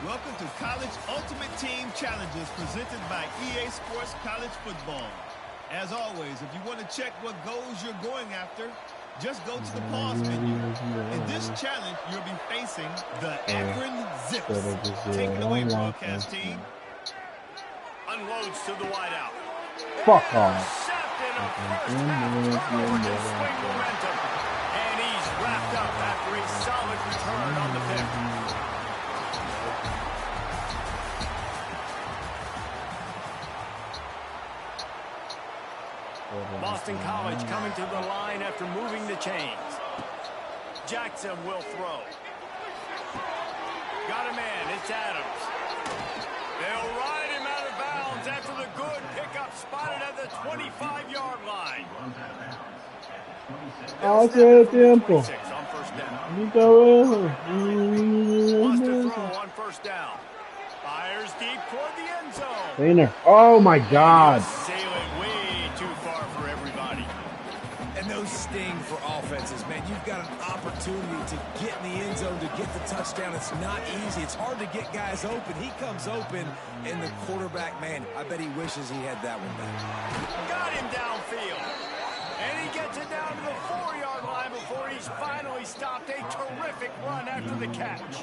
Welcome to College Ultimate Team Challenges presented by EA Sports College Football. As always, if you want to check what goals you're going after, just go to the pause menu. In this challenge, you'll be facing the Akron Zips. Take it away, broadcast team. Unloads to the wideout. Fuck off. And he's wrapped up after a solid return on the pick. Boston College coming to the line after moving the chains. Jackson will throw. Got a man, it's Adams. They'll ride him out of bounds after the good pickup spotted at the 25-yard line. Hace tiempo. On first down. Wants to throw on first down. Fires deep toward the end zone. Cleaner. Oh my God. Sailing way too far for everybody. And those sting for offenses, man. You've got an opportunity to get in the end zone, to get the touchdown. It's not easy. It's hard to get guys open. He comes open, and the quarterback, man, I bet he wishes he had that one back. Got him downfield. And he gets it down to the 4-yard line before he's finally stopped. A terrific run after the catch.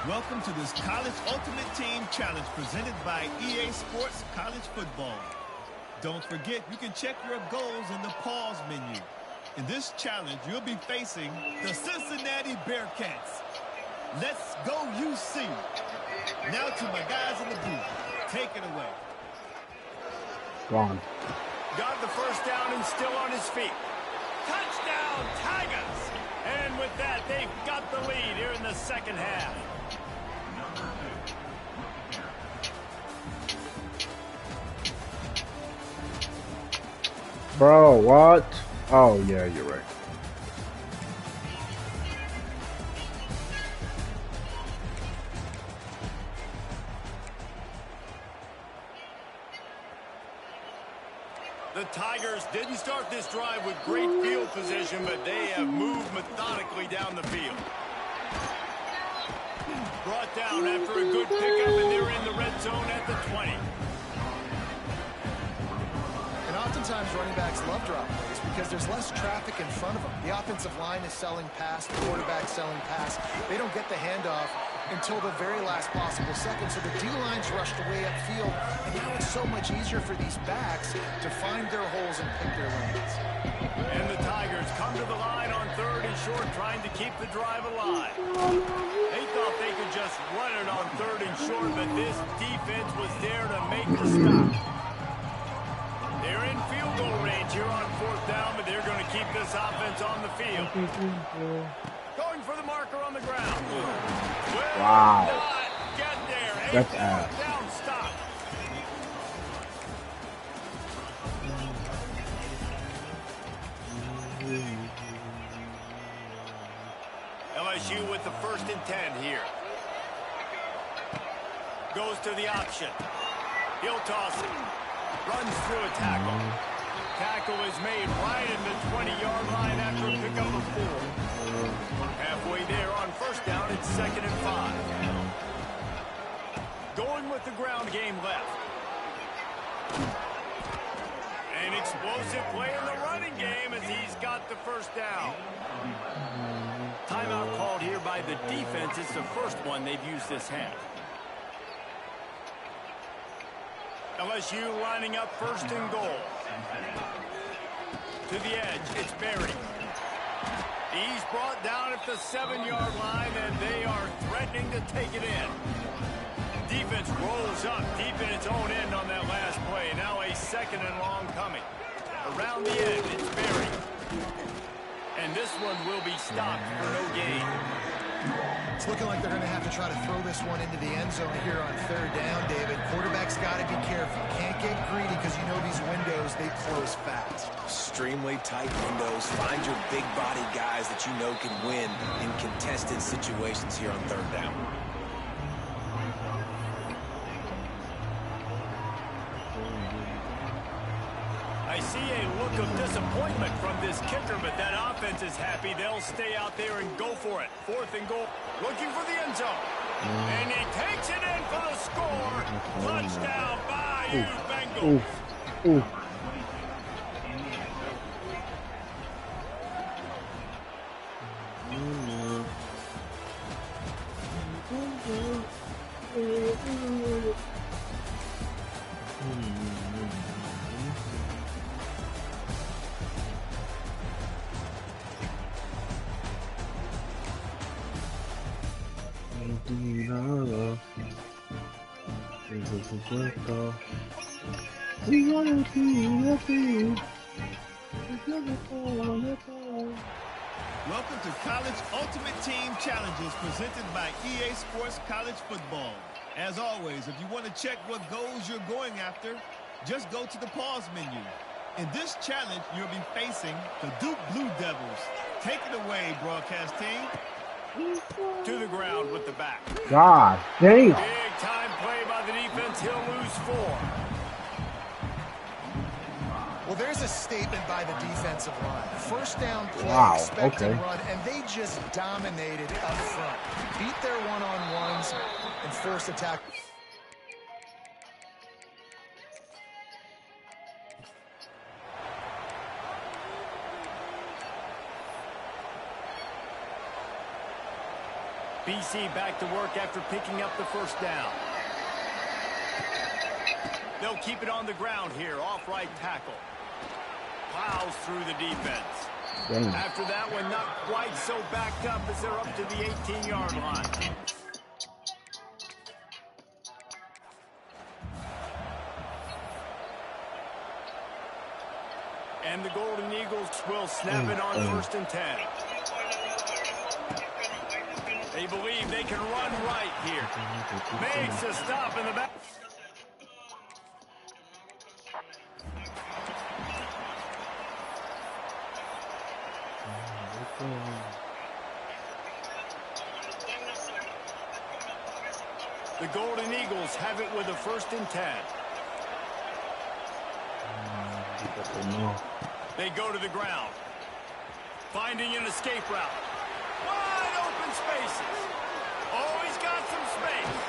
Welcome to this College Ultimate Team Challenge presented by EA Sports College Football. Don't forget, you can check your goals in the pause menu. In this challenge, you'll be facing the Cincinnati Bearcats. Let's go UC. Now to my guys in the booth. Take it away. Gone. Got the first down and still on his feet. Touchdown, Tigers! And with that, they've got the lead here in the second half. Bro, what? Oh, yeah, you're right. The Tigers didn't start this drive with great field position, but they have moved methodically down the field. Brought down after a good pickup, and they're in the red zone at the 20. And oftentimes running backs love drop plays because there's less traffic in front of them. The offensive line is selling pass, the quarterback selling pass. They don't get the handoff until the very last possible second, so the D-line's rushed away upfield, and now it's so much easier for these backs to find their holes and pick their lanes. And the Tigers come to the line on 3rd and short, trying to keep the drive alive. They thought they could just run it on 3rd and short, but this defense was there to make the stop. They're in field goal range here on 4th down, but they're going to keep this offense on the field. Going for the marker on the ground. Wow. Get there. That's ass. Down, stop. LSU with the 1st and 10 here. Goes to the option. He'll toss it. Runs through a tackle. Tackle is made right in the 20-yard line after a pickup of 4. Halfway there on 1st down, it's 2nd and 5. Going with the ground game left. An explosive play in the running game as he's got the 1st down. Timeout called here by the defense. It's the first one they've used this half. LSU lining up 1st and goal. To the edge, it's Berry. He's brought down at the 7-yard line, and they are threatening to take it in. Defense rolls up deep in its own end on that last play. Now a 2nd and long coming. Around the end, it's Berry. And this one will be stopped for no gain. It's looking like they're going to have to try to throw this one into the end zone here on 3rd down, David. Quarterback's got to be careful. Can't get greedy because you know these windows, they close fast. Extremely tight windows. Find your big body guys that you know can win in contested situations here on 3rd down. I see a look of disappointment from this kicker, but that offense is happy. They'll stay out there and go for it. 4th and goal, looking for the end zone. And he takes it in for the score. Touchdown, Bayou Bengals. Welcome to College Ultimate Team Challenges presented by EA Sports College Football. As always, if you want to check what goals you're going after, just go to the pause menu. In this challenge, you'll be facing the Duke Blue Devils. Take it away, broadcast team. To the ground with the back. God damn. Big time play by the defense. He'll lose 4. Well, there's a statement by the defensive line. 1st down play, Wow, expected okay. run, and they just dominated up front. Beat their one-on-ones and forced attack. BC back to work after picking up the 1st down. They'll keep it on the ground here, off right tackle. Plows through the defense. Damn. After that one, not quite so backed up as they're up to the 18-yard line. Eagles will snap it on 1st and 10. They believe they can run right here. Makes a stop in the back. The Golden Eagles have it with a 1st and 10. They go to the ground. Finding an escape route. Wide open spaces. Oh, he's got some space.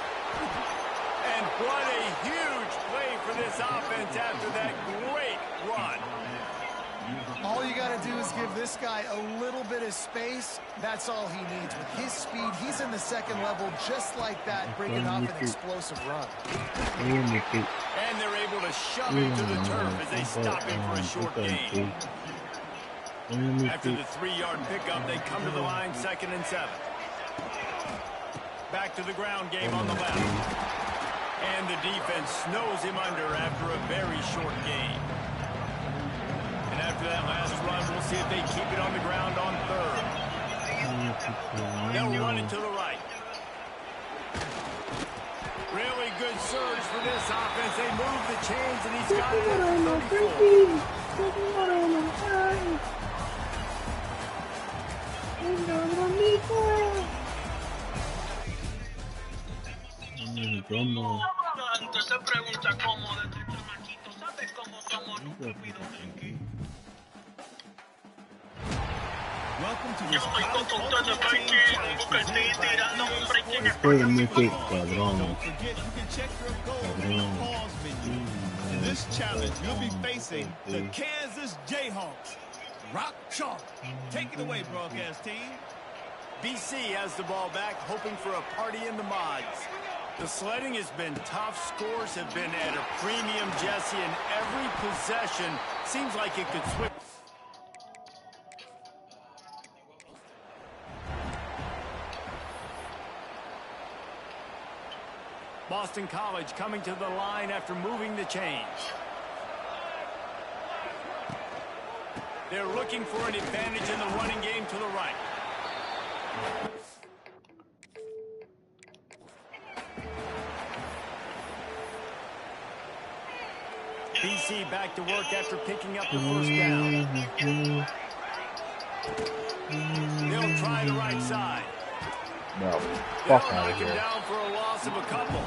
And what a huge play for this offense after that great run. All you got to do is give this guy a little bit of space. That's all he needs. With his speed, he's in the 2nd level just like that, breaking off an explosive run. And they're able to shove him to the turf as they stop him for a short gain. After the 3-yard pickup, they come to the line 2nd and 7. Back to the ground game on the left. And the defense snows him under after a very short gain. And after that last run, we'll see if they keep it on the ground on 3rd. They'll run it to the right. Really good surge for this offense. They move the chains, and he's got it at 34. Welcome to this college ultimate team challenge presented by EA Sports. Don't forget, you can check your goals in the pause menu. In this challenge, you'll be facing the Kansas Jayhawks. Rock chalk. Take it away, broadcast team. BC has the ball back, hoping for a party in the mods. The sledding has been tough. Scores have been at a premium, Jesse, and every possession seems like it could switch. Boston College coming to the line after moving the chains. They're looking for an advantage in the running game to the right. BC back to work after picking up the 1st down. They'll try the right side. No, They'll fuck out knock of him here. down for a loss of a couple.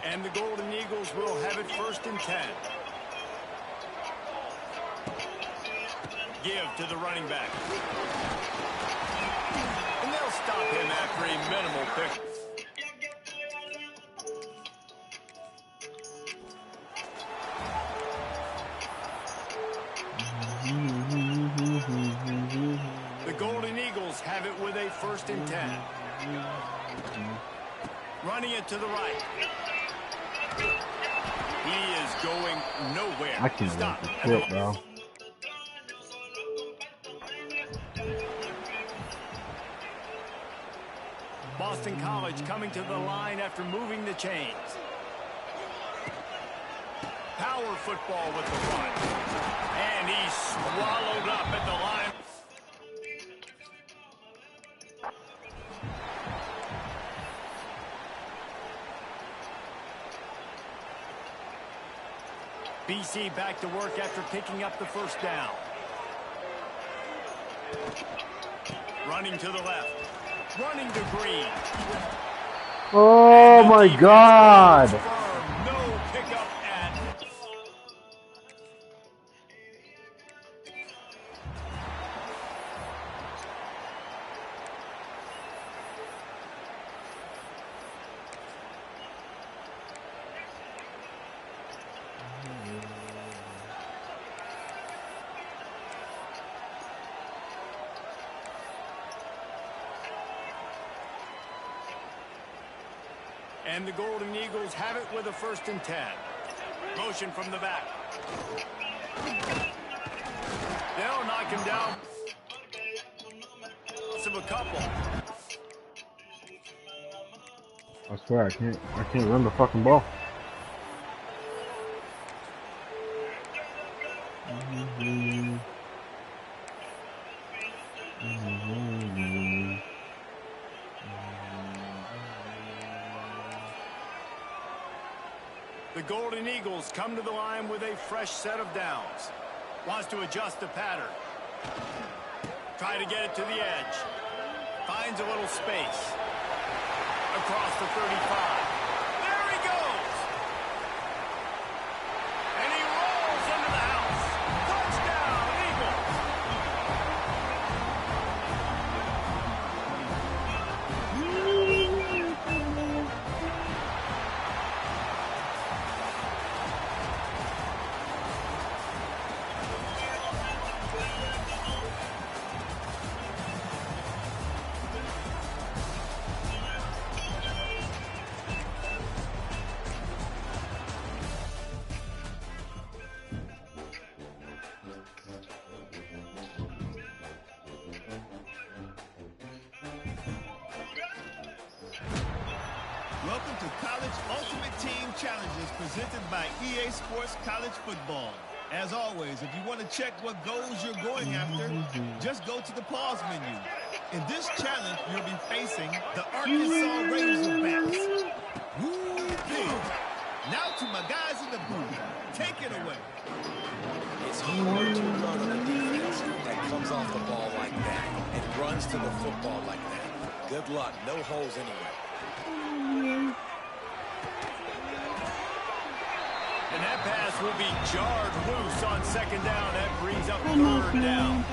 And the Golden Eagles will have it 1st and 10. Give to the running back. And they'll stop him after a minimal pick. The Golden Eagles have it with a 1st and 10. Running it to the right. He is going nowhere. I can't Stop. wait to quit, bro. Boston College coming to the line after moving the chains. Power football with the run. And he's swallowed up at the line. BC back to work after picking up the 1st down. Running to the left. Running to Green. Oh my God! No pickup at. And the Golden Eagles have it with a 1st and 10. Motion from the back. They'll knock him down. Loss of a couple. I swear I can't run the fucking ball. The Golden Eagles come to the line with a fresh set of downs. Wants to adjust the pattern. Try to get it to the edge. Finds a little space. Across the 35. There he goes! And he rolls into the house. Touchdown, Eagles! Welcome to College Ultimate Team Challenges presented by EA Sports College Football. As always, if you want to check what goals you're going after, just go to the pause menu. In this challenge, you'll be facing the Arkansas Razorbacks. Woo-hoo! Now to my guys in the booth. Take it away. It's hard to run on a defense that comes off the ball like that and runs to the football like that. Good luck. No holes anyway. And that pass will be jarred loose on second down. That brings up third down.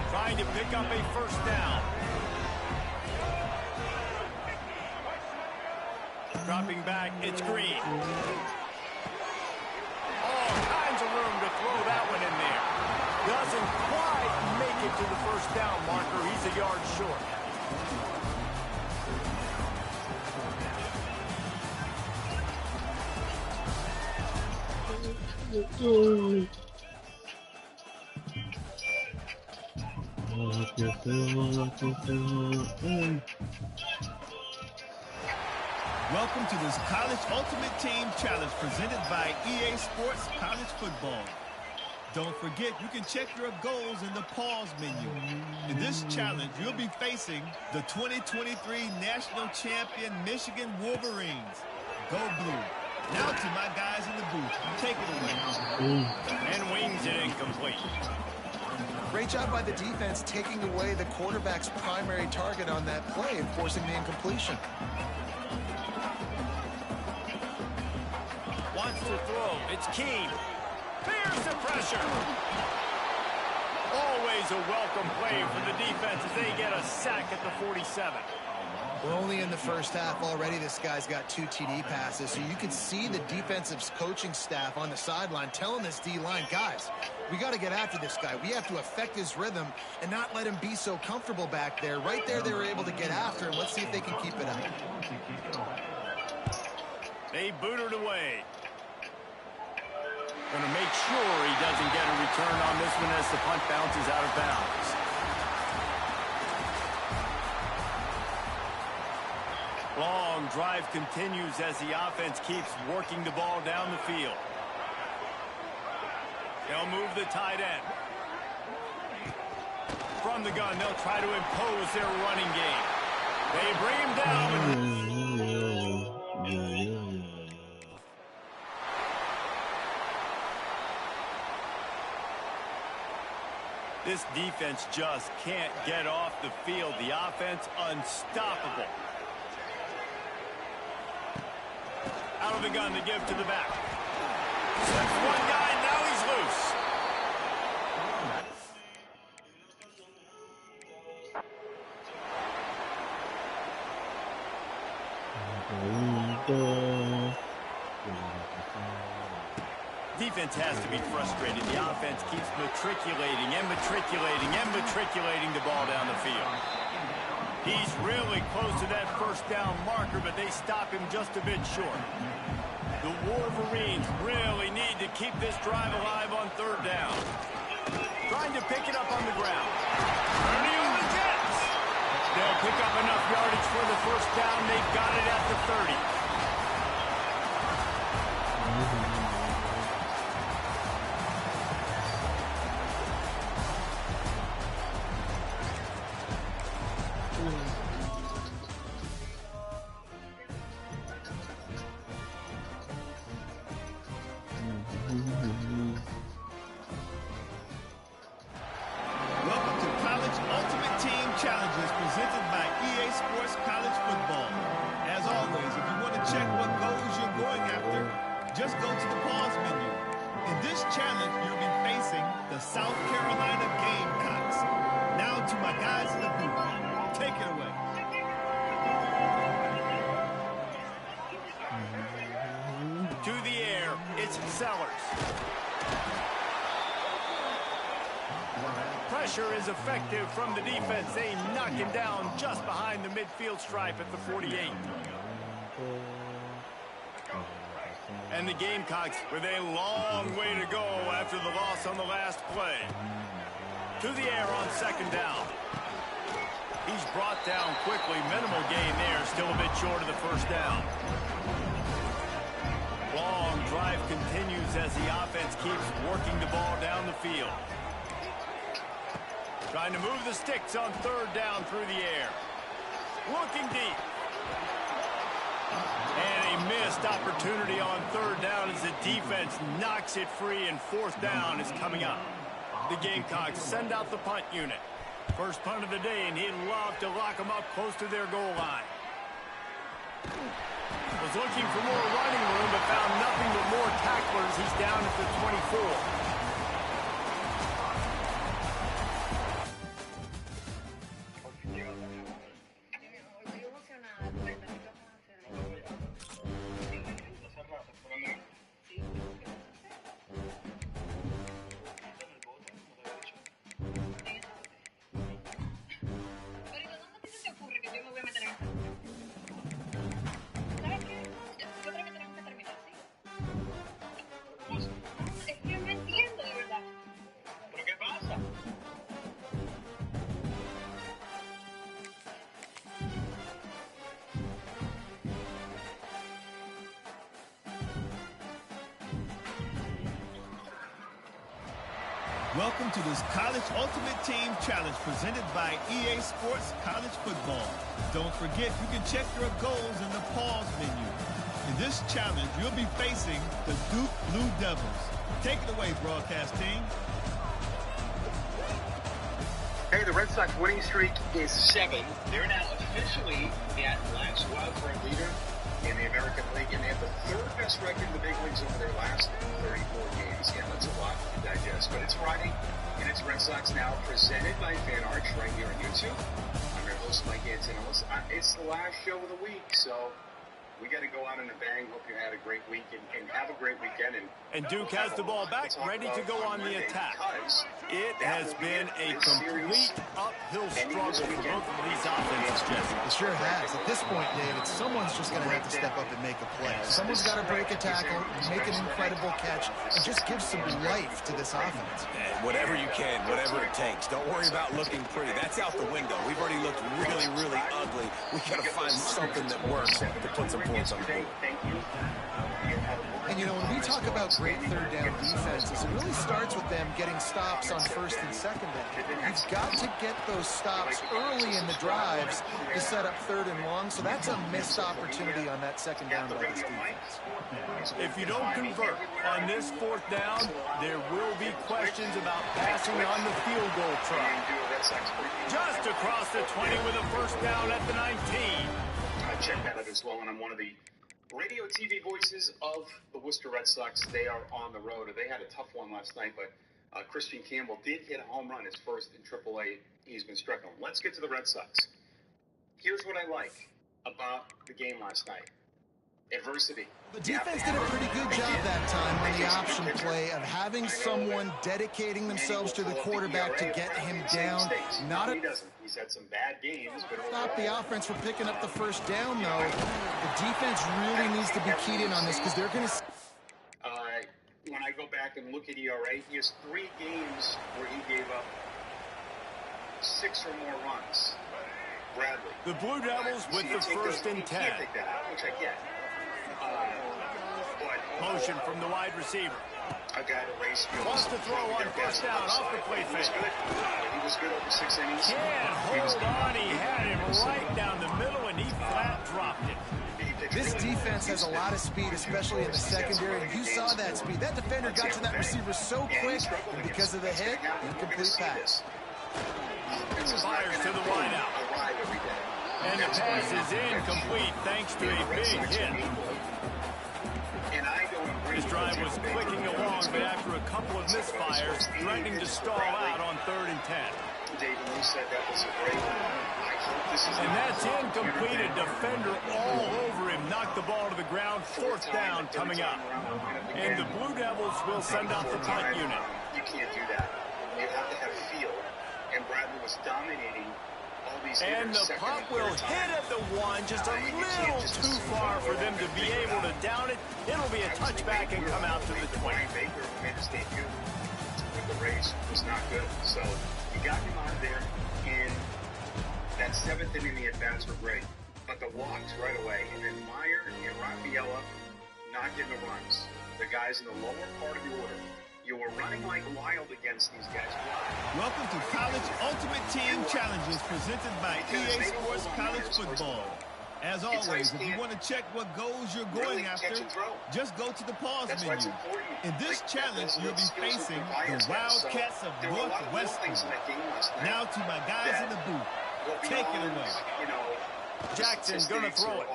Trying to pick up a first down. Dropping back, it's Green. All kinds of room to throw that one in there. Doesn't quite make it to the first down marker. He's a yard short. Welcome to this College Ultimate Team Challenge presented by EA Sports College Football. Don't forget, you can check your goals in the pause menu. In this challenge, you'll be facing the 2023 National Champion Michigan Wolverines. Go Blue. Now to my guys in the booth. Take it away. And wings it incomplete. Great job by the defense taking away the quarterback's primary target on that play and forcing the incompletion. Wants to throw. It's Keene. Fears the pressure. Always a welcome play for the defense as they get a sack at the 47. We're only in the first half already. This guy's got 2 TD passes, so you can see the defensive coaching staff on the sideline telling this D-line, guys, we got to get after this guy. We have to affect his rhythm and not let him be so comfortable back there. Right there, they were able to get after him. Let's see if they can keep it up. They booted away. Going to make sure he doesn't get a return on this one as the punt bounces out of bounds. Long drive continues as the offense keeps working the ball down the field. They'll move the tight end. From the gun, they'll try to impose their running game. They bring him down. This defense just can't get off the field. The offense unstoppable. Out of the gun to give to the back. Slips one guy, now he's loose. Defense has to be frustrated. The offense keeps matriculating and matriculating and matriculating the ball down the field. He's really close to that first down marker, but they stop him just a bit short. The Wolverines really need to keep this drive alive on third down. Trying to pick it up on the ground. Turning on the Jets. They'll pick up enough yardage for the first down. They've got it at the 30. Welcome to College Ultimate Team Challenges presented by EA Sports College Football. As always, if you want to check what goals you're going after, just go to the pause menu. In this challenge, you'll be facing the South Carolina Gamecocks. Now to my guys in the booth. Take it away. To the air, it's Sellers. Pressure is effective from the defense. They knock him down just behind the midfield stripe at the 48. And the Gamecocks with a long way to go after the loss on the last play. To the air on second down. He's brought down quickly. Minimal gain there. Still a bit short of the first down. Long drive continues as the offense keeps working the ball down the field. Trying to move the sticks on third down through the air. Looking deep. And a missed opportunity on third down as the defense knocks it free, and fourth down is coming up. The Gamecocks send out the punt unit. First punt of the day, and he'd love to lock them up close to their goal line. Was looking for more running room, but found nothing but more tacklers. He's down at the 24. Welcome to this College Ultimate Team Challenge presented by EA Sports College Football. Don't forget, you can check your goals in the pause menu. In this challenge, you'll be facing the Duke Blue Devils. Take it away, broadcast team. Hey, the Red Sox winning streak is 7. They're now officially at last wildcard leader in the American League, and they have the third best record in the big leagues over their last 34 games. Yeah, that's a lot to digest. But it's Friday, and it's Red Sox Now, presented by Fan Arch right here on YouTube. I'm your host, Mike Antonelis. It's the last show of the week, so we got to go out in a bang. Hope you had a great week, and have a great weekend. And Duke has the ball back, ready to go on the attack. It has been a complete uphill struggle for both of these offenses, Jesse. It sure has. At this point, David, someone's just going to have to step up and make a play. Someone's got to break a tackle, make an incredible catch, and just give some life to this offense. Whatever you can, whatever it takes. Don't worry about looking pretty. That's out the window. We've already looked really, really ugly. We got to find something that works to put some points on the board. And, you know, when we talk about great third down defenses, it really starts with them getting stops on first and second down. You've got to get those stops early in the drives to set up third and long, so that's a missed opportunity on that second down by this defense. If you don't convert on this fourth down, there will be questions about passing on the field goal try. Just across the 20 with a first down at the 19. I checked that out as well, and I'm one of the radio TV voices of the Worcester Red Sox. They are on the road. They had a tough one last night, but Christian Campbell did hit a home run, his first in AAA. He's been striking. Let's get to the Red Sox. Here's what I like about the game last night. Adversity. The defense did a pretty good job that time on the option play of having someone dedicating themselves to the quarterback to get him down. He's had some bad games, but stop the offense from picking up the first down, though. The defense really needs to be keyed in on this because they're going to... When I go back and look at ERA, he has 3 games where he gave up 6 or more runs. Bradley. The Blue Devils with the first and 10. You can't take that out, which I get. Motion from the wide receiver. A guy to race field. Wants to throw on first down off the play fake. He was good over 6 innings. Can't hold on. He had him right down the middle, and he flat dropped it. This defense has a lot of speed, especially in the secondary, and you saw that speed. That defender got to that receiver so quick, and because of the hit, incomplete pass. Fires to the wideout. And the pass is incomplete thanks to a big hit. This drive was clicking along, but after a couple of misfires, threatening to stall out on 3rd and 10. David Lee said that was a great one. And that's incomplete. A defender all over him. Knocked the ball to the ground. 4th down coming up. And the Blue Devils will send out the punt unit. You can't do that. You have to have feel. And Bradley was dominating all these hitters. And the punt will hit at the 1, just a little too far for them to be able to down it. It'll be a touchback and come out to the 20. Brian Baker, who made his debut with the Rays, was not good. So you got him out of there in that 7th inning. The at-bats were great, but the walks right away. And then Meyer and Rafaela not getting the runs. The guys in the lower part of the order. You were running like wild against these guys. Welcome to College Ultimate Team Challenges presented by EA Sports College Football. As always, if you want to check what goals you're going after, just go to the pause menu. In this challenge, you'll be facing the Wildcats of Northwestern. Now to my guys in the booth. Take it away. Jackson's going to throw it.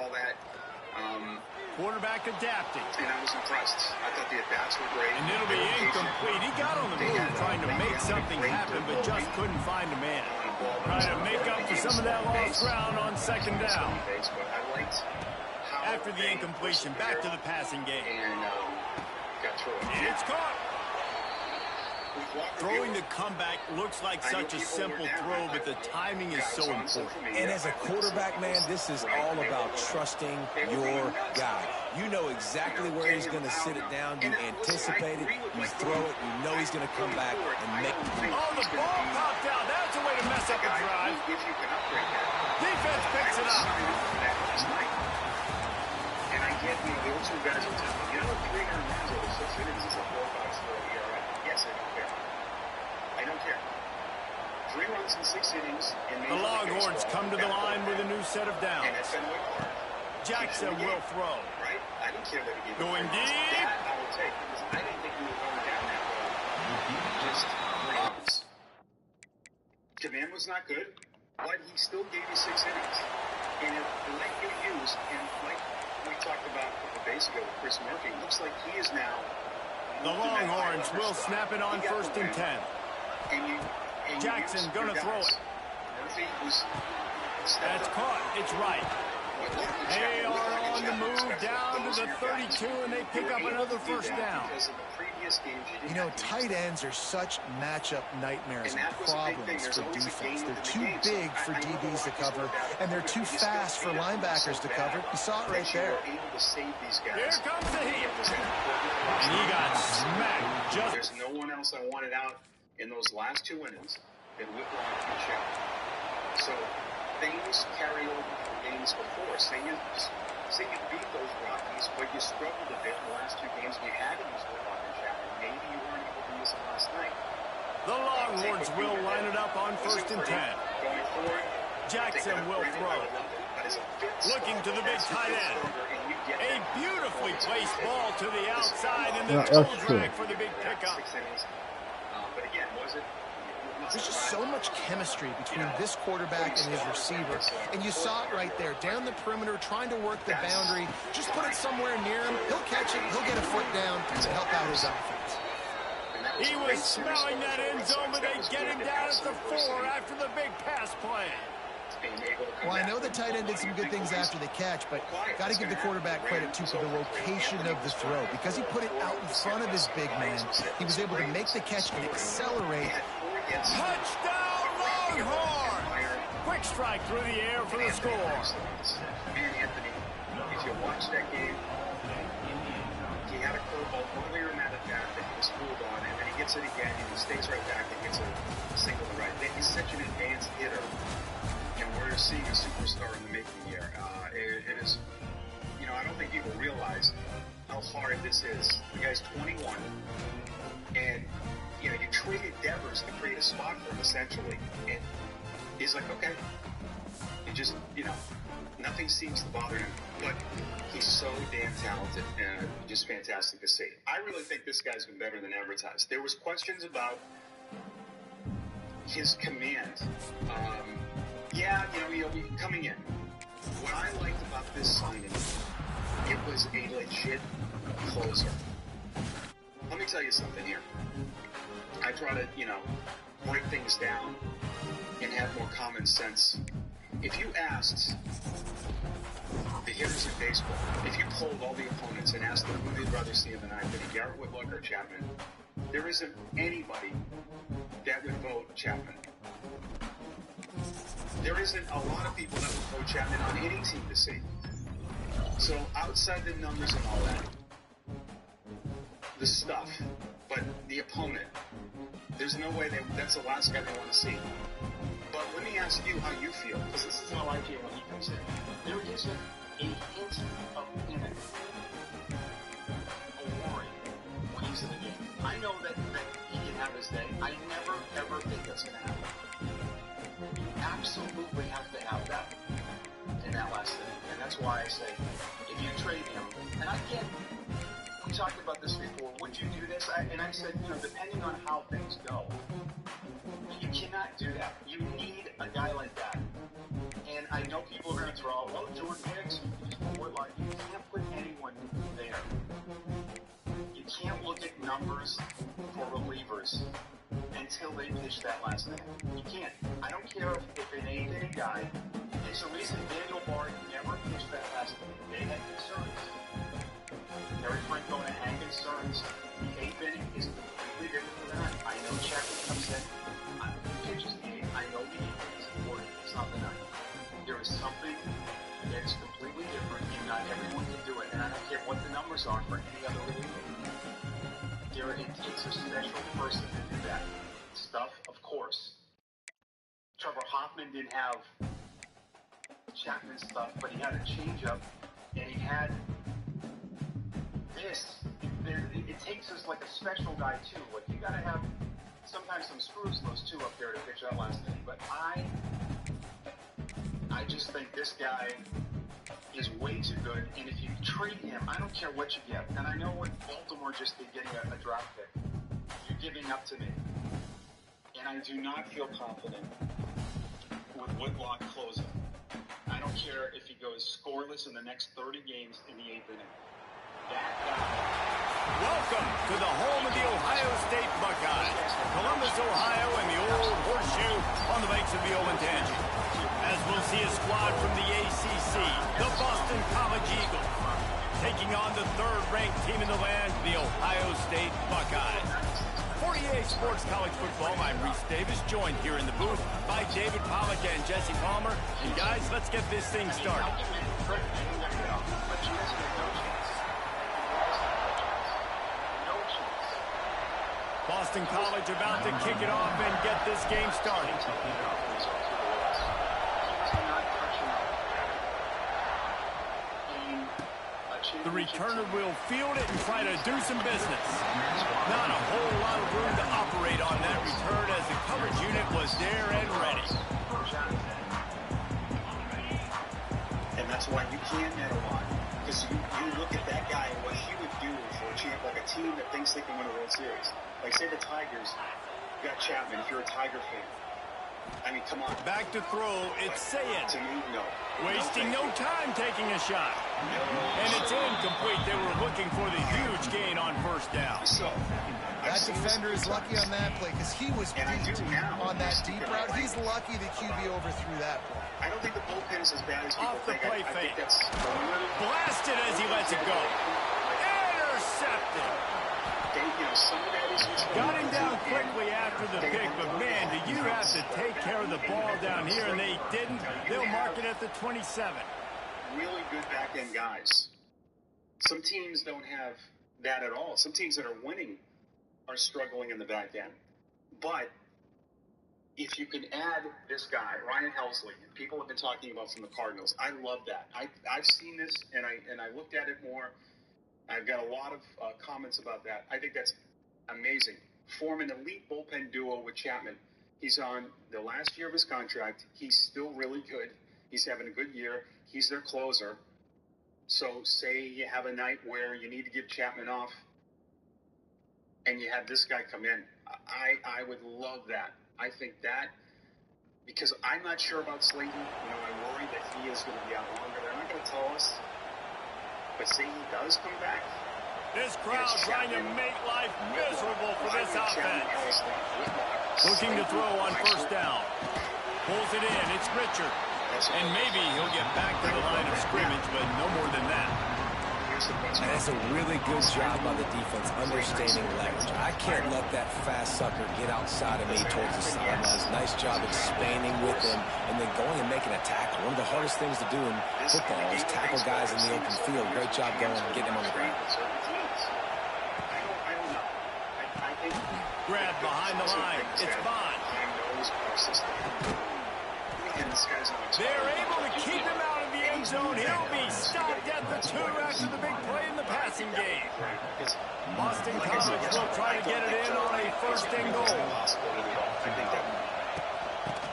Quarterback adapting. And I was impressed. I thought the at-bats were great. And it'll be incomplete. He got on the move trying to make something happen, but just couldn't find a man. Trying to make up for some of that lost ground on 2nd down. After the incompletion, back to the passing game. And got through it. It's caught. Throwing the comeback looks like such a simple throw, but the timing is so important. And as a quarterback, man, this is all about trusting your guy. You know exactly where he's going to sit it down. You anticipate it. You throw it. You know he's going to come back and make it. Oh, the ball popped out. That's a way to mess up a drive. Defense picks it up. And I get those two guys are telling me, 300 runs over 6 innings is a 4.5 ERA. Yes, I don't care. I don't care. 3 runs in 6 innings. The Longhorns come to the line with a new set of downs. And at Fenway Park. Jackson will throw. Right? I didn't care that he gave going deep. That I would take because I didn't think we were going down that road. Just 3 runs. Command was not good, but he still gave you 6 innings. And if like you use, and like we talked about a couple days ago with Chris Murphy, looks like he is now. The Longhorns will snap it on 1st and 10. Jackson gonna throw it. That's caught. It's right. They are on the move down to the 32, and they pick up another 1st down. Tight ends are such matchup nightmares and problems for defense. They're too big for DBs to cover, and they're too fast for linebackers to cover. You saw it right there. Here comes the heat. And he got smacked. There's no one else I wanted out in those last 2 innings than Whitlock and Shepard. So things carry over from games before. Say you beat those Rockies, but you struggled a bit in the last 2 games. You had to use Whitlock and Shepard. Maybe you weren't able to use them last night. The Longhorns will line it up on 1st and 10. Going forward, Jackson will throw. Looking to the big tight end. A beautifully placed ball to the outside, and the toe drag for the big pickup. But again, there's just so much chemistry between this quarterback and his receiver. And you saw it right there, down the perimeter, trying to work the boundary. Just put it somewhere near him. He'll catch it. He'll get a foot down to help out his offense. He was smelling that end zone, but they get him down at the 4 after the big pass play. Well, I know the tight end did some good things after the catch, but got to give the quarterback credit, too, for the location of the throw. Because he put it out in front of his big man, he was able to make the catch and accelerate. Touchdown, Longhorn! Quick strike through the air for the score. Man, Anthony, if you watch that game, he had a curveball earlier in that attack that he was fooled on, and then he gets it again, and he stays right back and gets a single to right. He's such an advanced hitter. we're seeing a superstar in the making here. It is, I don't think people realize how hard this is. The guy's 21, and, you traded Devers to create a spot for him, essentially. And he's like, okay. It just, nothing seems to bother him. But he's so damn talented and just fantastic to see. I really think this guy's been better than advertised. There was questions about his command. Coming in. What I liked about this signing, it was a legit closer. Let me tell you something here. I try to, break things down and have more common sense. If you asked the hitters in baseball, if you polled all the opponents and asked them who they'd rather see in the ninth inning, Garrett Whitlock or Chapman, there isn't anybody that would vote Chapman. There isn't a lot of people that would vote Chapman on any team to see. So outside the numbers and all that, the stuff, but the opponent, there's no way that's the last guy they want to see. But let me ask you how you feel, because this is how I feel when he comes in. There isn't a hint of panic or worry when he's in the game. I know that he can have his day. I never, ever think that's going to happen. You absolutely have to have that in that last inning. And that's why I say, if you trade him, and I can't, we talked about this before, would you do this? And I said, depending on how things go, you cannot do that. You need a guy like that. And I know people are going to throw out, Jordan Hicks, you can't put anyone there. You can't look at numbers for relievers until they pitch that last inning. You can't. I don't care if an eighth-inning guy, it's the reason Daniel Bard never pitched that last inning. They had concerns. Harry Franco had concerns. The eighth inning is completely different from that. I know Chapman comes in. Pitches the eighth. I know the eighth inning is important. It's not the ninth. There is something that's completely different, and not everyone can do it. And I don't care what the numbers are for any other reliever. It takes a special person to do that. Stuff, of course. Trevor Hoffman didn't have Chapman stuff, but he had a changeup, and he had this. It takes us like a special guy too. Like you got to have sometimes some screws loose too up there to pitch that last inning. But I just think this guy is way too good. And if you trade him, I don't care what you get. And I know what Baltimore just did getting a draft pick. You're giving up to me. And I do not feel confident with Whitlock closing. I don't care if he goes scoreless in the next 30 games in the eighth inning. That guy. Welcome to the home of the Ohio State Buckeyes. Columbus, Ohio, and the old horseshoe on the banks of the Olentangy. As we'll see a squad from the ACC, the Boston College Eagles, taking on the third-ranked team in the land, the Ohio State Buckeyes. For EA Sports College Football, I'm Reese Davis, joined here in the booth by David Pollack and Jesse Palmer. And guys, let's get this thing started. Boston College about to kick it off and get this game started. The returner will field it and try to do some business. Not a whole lot of room to operate on that return as the coverage unit was there and ready. And that's why you can't net a lot. Because you look at that guy and what he would do for a champ, like a team that thinks they can win a World Series. Like, say the Tigers, you got Chapman, if you're a Tiger fan. I mean, come on. Back to throw, it's Sayed. To me, no. Wasting no time taking a shot. And it's incomplete. They were looking for the huge gain on first down. So, that defender is lucky on that play because he was beat on that deep route. He's lucky the QB overthrew that play. I don't think the bullpen is as bad as people think. Off the play fake. Blasted as he lets it go. Intercepted. Got him down quickly after the pick, but man, do you have to take care of the ball down here, and they didn't. They'll mark it at the 27. Really good back-end guys. Some teams don't have that at all. Some teams that are winning are struggling in the back end. But if you can add this guy, Ryan Helsley, people have been talking about from the Cardinals. I love that. I've seen this, and I looked at it more. I've got a lot of comments about that. I think that's amazing. Form an elite bullpen duo with Chapman. He's on the last year of his contract. He's still really good. He's having a good year. He's their closer. So say you have a night where you need to give Chapman off and you have this guy come in. I would love that. I think that, because I'm not sure about Slayton. I worry that he is going to be out longer. They're not going to tell us. But say he does come back. This crowd trying to make life miserable for this offense. Looking to throw on first down. Pulls it in. It's Richard. And maybe he'll get back to the line of scrimmage, but no more than that. And that's a really good job by the defense understanding leverage. I can't let that fast sucker get outside of me towards the sidelines. Nice job expanding with him and then going and making a tackle. One of the hardest things to do in football is tackle guys in the open field. Great job going and getting him on the ground. Grab behind the line. It's Bond. They're able to keep him out of the end zone. He'll be stopped at the 2 after the big play in the passing game. Boston College will try to get it in on a first and goal.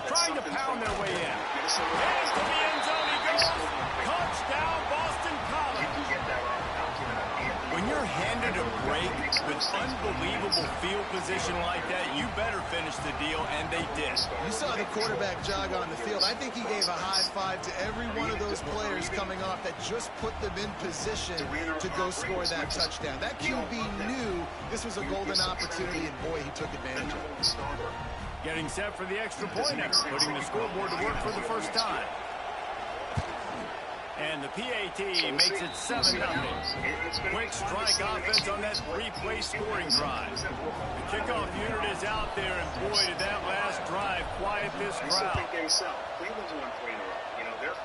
Trying to pound their way in. Into the end zone he goes. Touchdown, Boston College. When you're handed a break with unbelievable field position like that, you better finish the deal, and they did. You saw the quarterback jog on the field. I think he gave a high five to every one of those players coming off that just put them in position to go score that touchdown. That QB knew this was a golden opportunity, and boy, he took advantage of it. Getting set for the extra point after putting the scoreboard to work for the first time. And the PAT makes it 7-0. Quick strike offense on that 3-play scoring drive. The kickoff unit is out there, and boy, did that last drive quiet this crowd. Cleveland's won 3 in a row.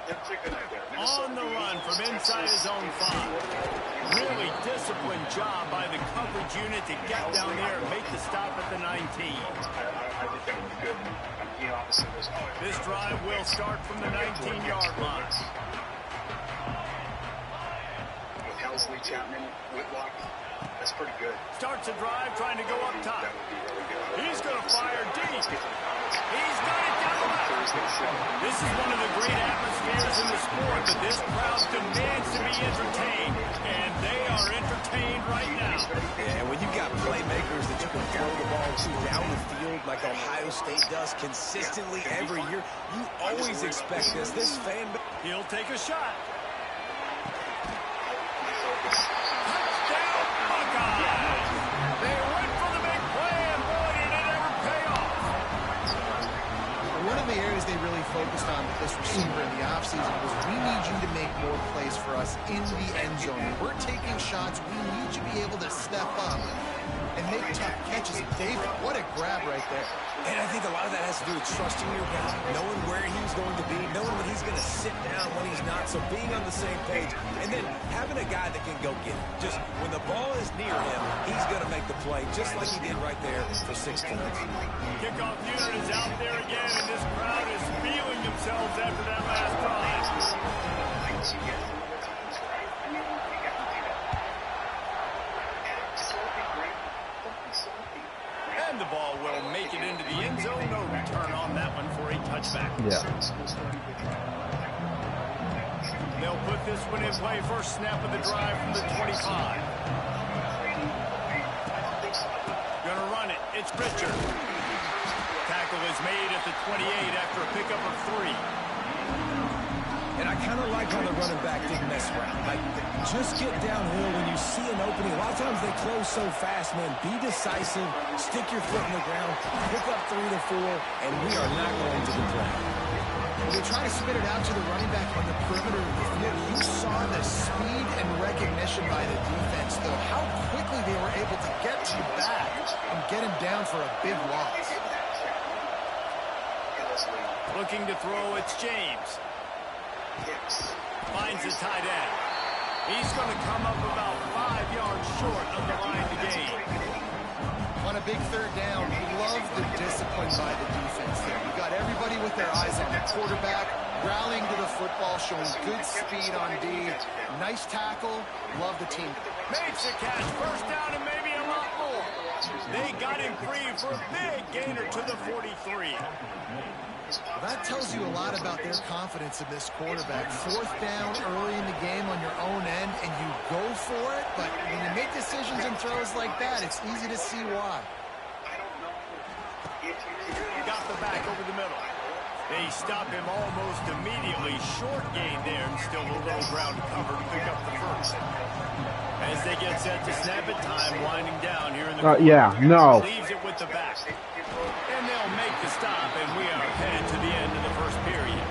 They're kicking out there. On the run from inside his own 5. Really disciplined job by the coverage unit to get down there and make the stop at the 19. I think that would be good. This drive will start from the 19-yard line. With Helsley, Chapman, Whitlock, that's pretty good. Starts a drive trying to go up top. He's going to fire deep. He's got it down the left. This is one of the great atmospheres in the sport, but this crowd demands to be entertained, and they are entertained right now. Yeah, when you got playmakers that you can throw the ball to down the field like Ohio State does consistently every year, you always expect this. This fan base. He'll take a shot. They really focused on with this receiver in the offseason was we need you to make more plays for us in the end zone. We're taking shots. We need you to be able to step up and make tough catches. David, what a grab right there. And I think a lot of that has to do with trusting your guy, knowing where he's going to be, knowing when he's going to sit down, when he's not, so being on the same page, and then having a guy that can go get it. Just when the ball is near him, he's going to make the play, just like he did right there for 6 points. Kickoff unit is out there again, and this crowd is feeling themselves after that last drive. And the ball will make it into the end zone. No return on that one for a touchback. Yeah. They'll put this one in play. First snap of the drive from the 25. Gonna run it. It's Richard. Tackle is made at the 28 after a pickup of 3. And I kind of like how the running back didn't mess around. Like, just get downhill when you see an opening. A lot of times they close so fast, man. Be decisive, stick your foot in the ground, pick up 3 to 4, and we are not going to complain. They try to spit it out to the running back on the perimeter of the field. You saw the speed and recognition by the defense, though, how quickly they were able to get you back and get him down for a big loss. Looking to throw, it's James. Finds the tight end. He's going to come up about 5 yards short of the line to gain. On a a big third down. Love the discipline by the defense there. You've got everybody with their eyes on the quarterback, rallying to the football, showing good speed on D. Nice tackle. Love the team. Makes the catch. First down and maybe a lot more. They got him free for a big gainer to the 43. Well, that tells you a lot about their confidence in this quarterback. Fourth down early in the game on your own end, and you go for it. But when you make decisions and throws like that, it's easy to see why. Got the back over the middle. They stop him almost immediately. Short gain there, and still a little ground to cover to pick up the first. As they get set to snap it, time winding down here in the leaves it with the back. And they'll make the stop, and we are headed to the end of the first period.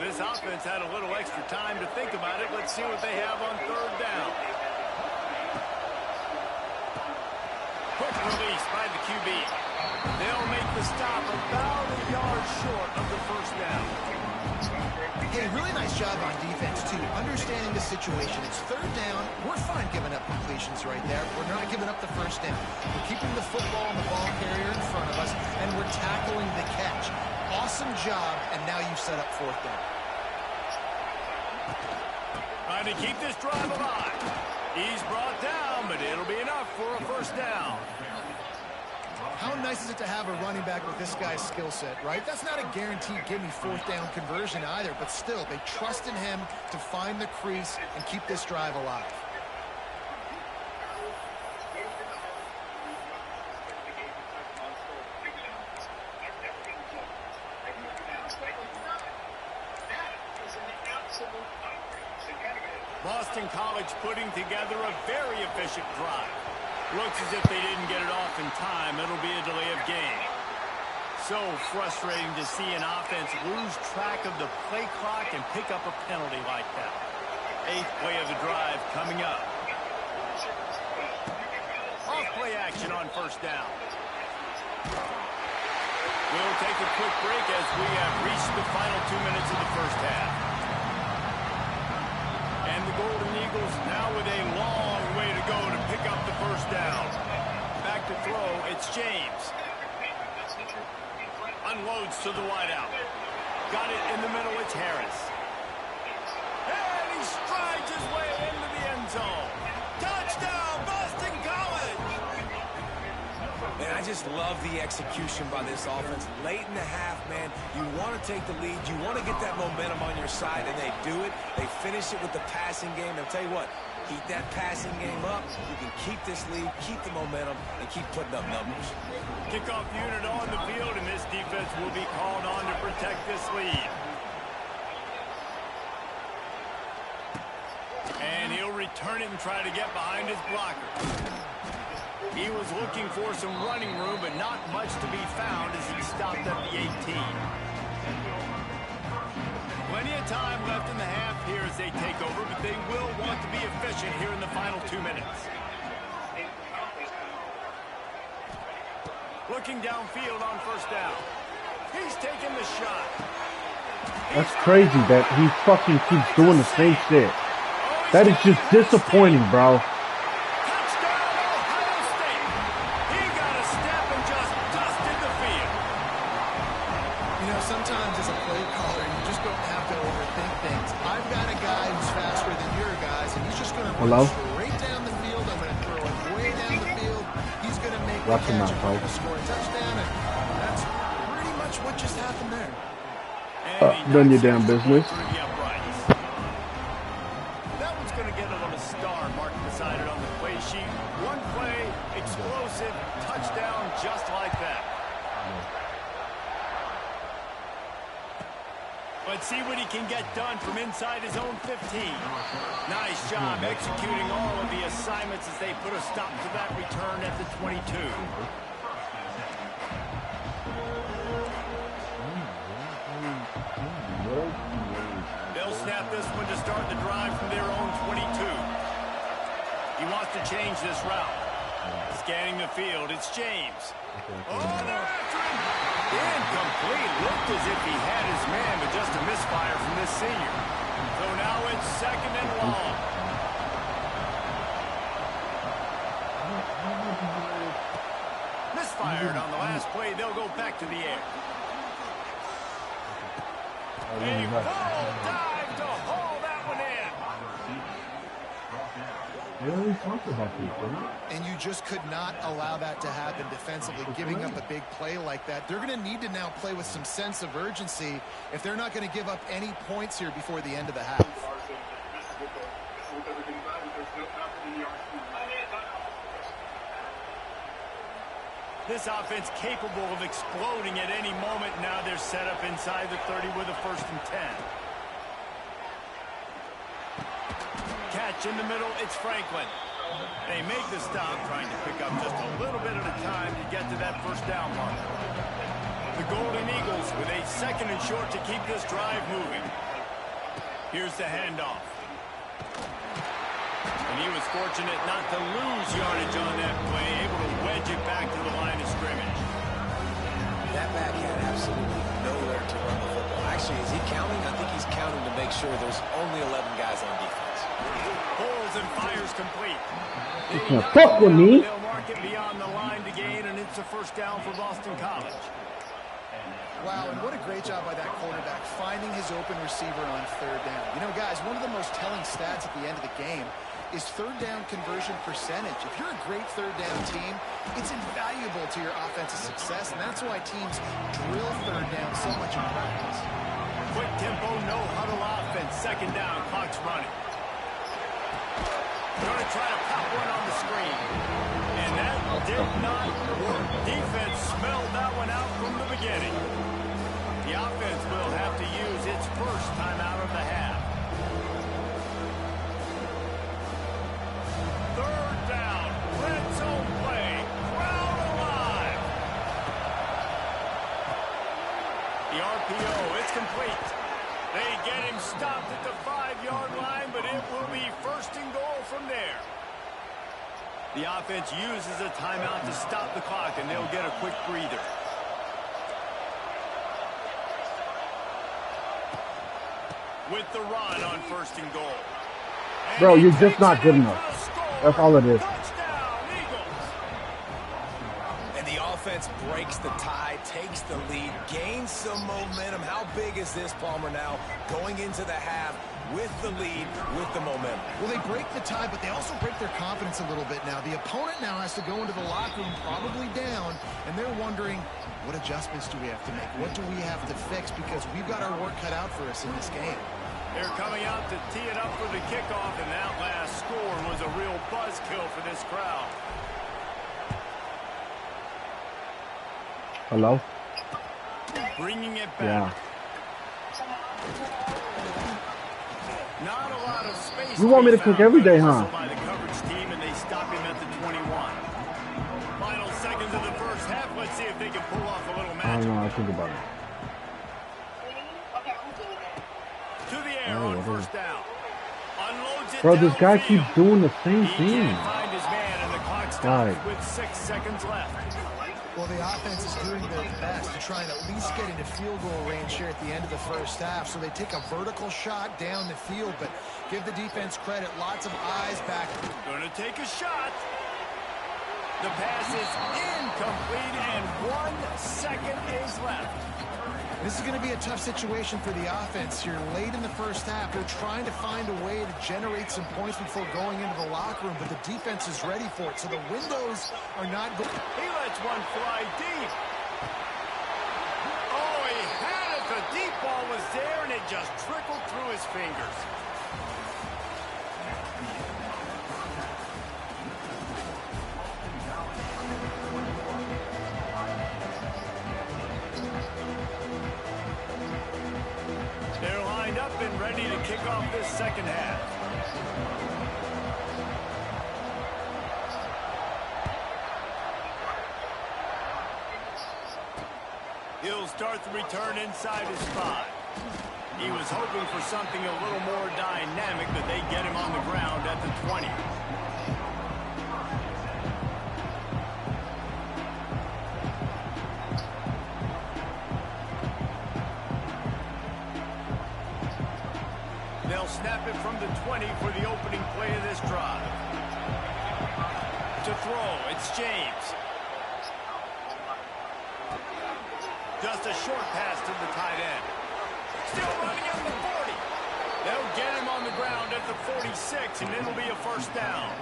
This offense had a little extra time to think about it. Let's see what they have on third down. Quick release by the QB. They'll make the stop about a yard short of the first down. Hey, really nice job on defense, too. Understanding the situation. It's third down. We're fine giving up completions right there. We're not giving up the first down. We're keeping the football and the ball carrier in front of us, and we're tackling the catch. Awesome job, and now you've set up fourth down. Trying to keep this drive alive. He's brought down, but it'll be enough for a first down. How nice is it to have a running back with this guy's skill set, right? That's not a guaranteed give-me fourth down conversion either, but still, they trust in him to find the crease and keep this drive alive. Boston College putting together a very efficient drive. Looks as if they didn't get it off in time. It'll be a delay of game. So frustrating to see an offense lose track of the play clock and pick up a penalty like that. Eighth play of the drive coming up. Off play action on first down. We'll take a quick break as we have reached the final 2 minutes of the first half. And the Golden Eagles now with a long way to go to pick up the first down. Back to throw, it's James. Unloads to the wideout. Got it in the middle, it's Harris. And he strides his way into the end zone. Touchdown, Boston College! Man, I just love the execution by this offense. Late in the half, man, you want to take the lead. You want to get that momentum on your side, and they do it. They finish it with the passing game. And I'll tell you what, keep that passing game up. You can keep this lead, keep the momentum, and keep putting up numbers. Kickoff unit on the field, and this defense will be called on to protect this lead. And he'll return it and try to get behind his blocker. He was looking for some running room, but not much to be found as he stopped at the 18. Plenty of time left in the half here as they take over, but they will want to be efficient here in the final 2 minutes. Looking downfield on first down. He's taking the shot. That's crazy that he fucking keeps doing the same shit. That is just disappointing, bro. Sometimes as a play caller, you just don't have to overthink things. I've got a guy who's faster than your guys, and he's just going to run straight down the field. I'm going to throw it way down the field. He's going to make the catch and going to score a touchdown, and that's pretty much what just happened there. Done your damn business. That one's going to get a little star marked beside it on the play sheet. One play, explosive, touchdown, just like that. Let's see what he can get done from inside his own 15. Nice job executing all of the assignments as they put a stop to that return at the 22. They'll snap this one to start the drive from their own 22. He wants to change this route. Scanning the field, it's James. Oh, they're after him. Incomplete. Looked as if he had his man, but just a misfire from this senior. So now it's 2nd and long. Misfired on the last play. They'll go back to the air. A full dive to haul that one in. We always talked about this, right? And you just could not allow that to happen defensively, giving up a big play like that. They're going to need to now play with some sense of urgency if they're not going to give up any points here before the end of the half. This offense capable of exploding at any moment. Now they're set up inside the 30 with a 1st and 10. Catch in the middle, it's Franklin. They make the stop, trying to pick up just a little bit at a time to get to that 1st down mark. The Golden Eagles with a 2nd and short to keep this drive moving. Here's the handoff. And he was fortunate not to lose yardage on that play, able to wedge it back to the line of scrimmage. That back had absolutely nowhere to run the football. Actually, is he counting? I think he's counting to make sure there's only 11 guys on defense. Pulls and fires complete. Now fuck with me. They'll mark it beyond the line to gain, and it's a 1st down for Boston College. Wow, and what a great job by that quarterback finding his open receiver on 3rd down. You know, guys, one of the most telling stats at the end of the game is 3rd down conversion percentage. If you're a great 3rd down team, it's invaluable to your offensive success, and that's why teams drill 3rd down so much in practice. Quick tempo, no huddle offense. 2nd down, clock's running. Going to try to pop one on the screen. And that did not work. Defense smelled that one out from the beginning. The offense will have to use its 1st timeout of the half. 3rd down, red zone play, crowd alive. The RPO, it's complete. They get him stopped at the 5-yard line, but it will be 1st and goal from there. The offense uses a timeout to stop the clock, and they'll get a quick breather. With the run on 1st and goal. And bro, you're just not good enough. That's all it is. Touchdown, Eagles. And the offense breaks the tie, takes the lead, gains some momentum. How big is this, Palmer, now going into the half with the lead, with the momentum? Well, they break the tie, but they also break their confidence a little bit now. The opponent now has to go into the locker room probably down, and they're wondering, what adjustments do we have to make? What do we have to fix? Because we've got our work cut out for us in this game. They're coming out to tee it up for the kickoff, and that last score was a real buzzkill for this crowd. Hello? Bringing it Yeah. back. Not a lot of space. You want me to cook every day, huh? By the coverage team, and they stop him at the 21. Final seconds of the 1st half. Let's see if they can pull off a little I magic. don't know. I think about it. To the air on 1st down. Unloads it Bro, this guy downfield. keeps doing the same He thing. can't find his man, and the clock stops Right. with 6 seconds left. Well, the offense is doing their best to try and at least get into field goal range here at the end of the 1st half. So they take a vertical shot down the field, but give the defense credit. Lots of eyes back. Going to take a shot. The pass is incomplete, and 1 second is left. This is going to be a tough situation for the offense here. Late in the 1st half, they're trying to find a way to generate some points before going into the locker room, but the defense is ready for it, so the windows are not good. He lets one fly deep. Oh, he had it. The deep ball was there, and it just trickled through his fingers. They're lined up and ready to kick off this 2nd half. He'll start the return inside his spot. He was hoping for something a little more dynamic, but they get him on the ground at the 20. the 20 for the opening play of this drive. To throw, it's James. Just a short pass to the tight end. Still running at the 40. They'll get him on the ground at the 46, and it'll be a first down.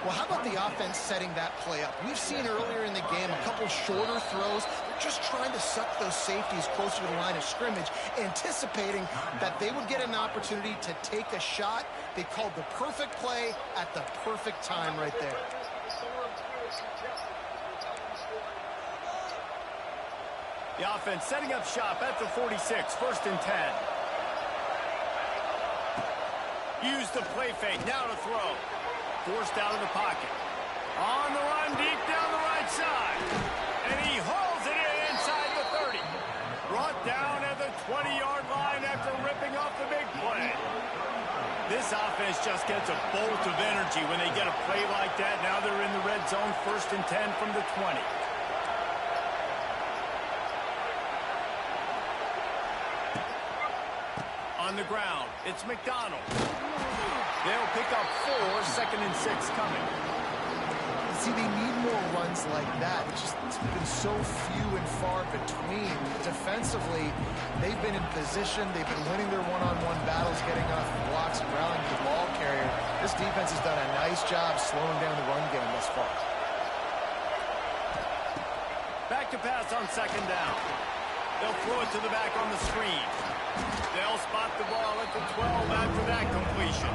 Well, how about the offense setting that play up? We've seen earlier in the game a couple shorter throws. They're just trying to suck those safeties closer to the line of scrimmage, anticipating that they would get an opportunity to take a shot. They called the perfect play at the perfect time right there. The offense setting up shop at the 46, 1st and 10. Use the play fake, now to throw. Forced out of the pocket. On the run, deep down the right side. And he hauls it in inside the 30. Brought down at the 20-yard line after ripping off the big play. This offense just gets a bolt of energy when they get a play like that. Now they're in the red zone, 1st and 10 from the 20. On the ground, it's McDonald. They'll pick up 4, 2nd and 6 coming. See, they need more runs like that. It's been so few and far between. Defensively, they've been in position. They've been winning their one-on-one battles, getting off blocks and rallying the ball carrier. This defense has done a nice job slowing down the run game thus far. Back to pass on 2nd down. They'll throw it to the back on the screen. They'll spot the ball at the 12 after that completion.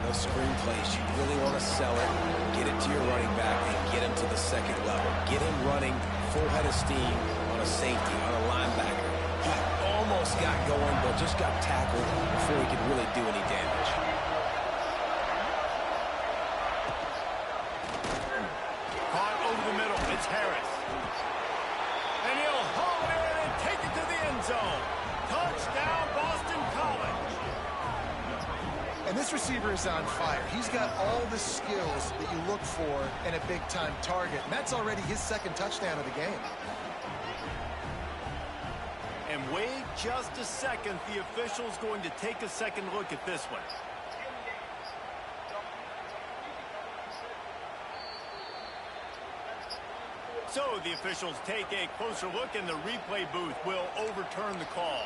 Those screen plays, you really want to sell it, get it to your running back, and get him to the 2nd level. Get him running full head of steam on a safety, on a linebacker. He almost got going, but just got tackled before he could really do any damage. Caught over the middle, it's Harris. And he'll haul it in and take it to the end zone. Touchdown, Boston College. And this receiver is on fire. He's got all the skills that you look for in a big-time target. And that's already his 2nd touchdown of the game. And wait just a second. The official's going to take a second look at this one. So the officials take a closer look, and the replay booth will overturn the call.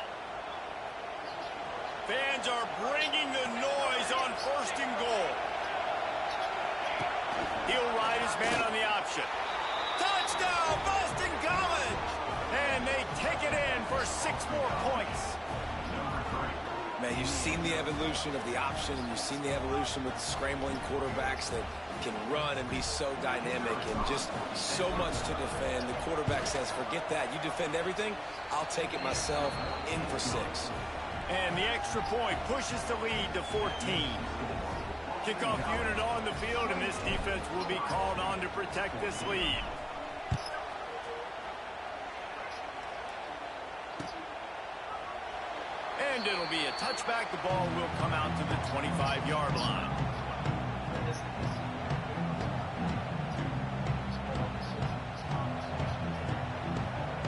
Fans are bringing the noise on 1st and goal. He'll ride his man on the option. Touchdown, Boston College! And they take it in for 6 more points. Man, you've seen the evolution of the option, and you've seen the evolution with scrambling quarterbacks that can run and be so dynamic and just so much to defend. The quarterback says, forget that. You defend everything, I'll take it myself. In for 6. And the extra point pushes the lead to 14. Kickoff unit on the field, and this defense will be called on to protect this lead. And it'll be a touchback. The ball will come out to the 25-yard line.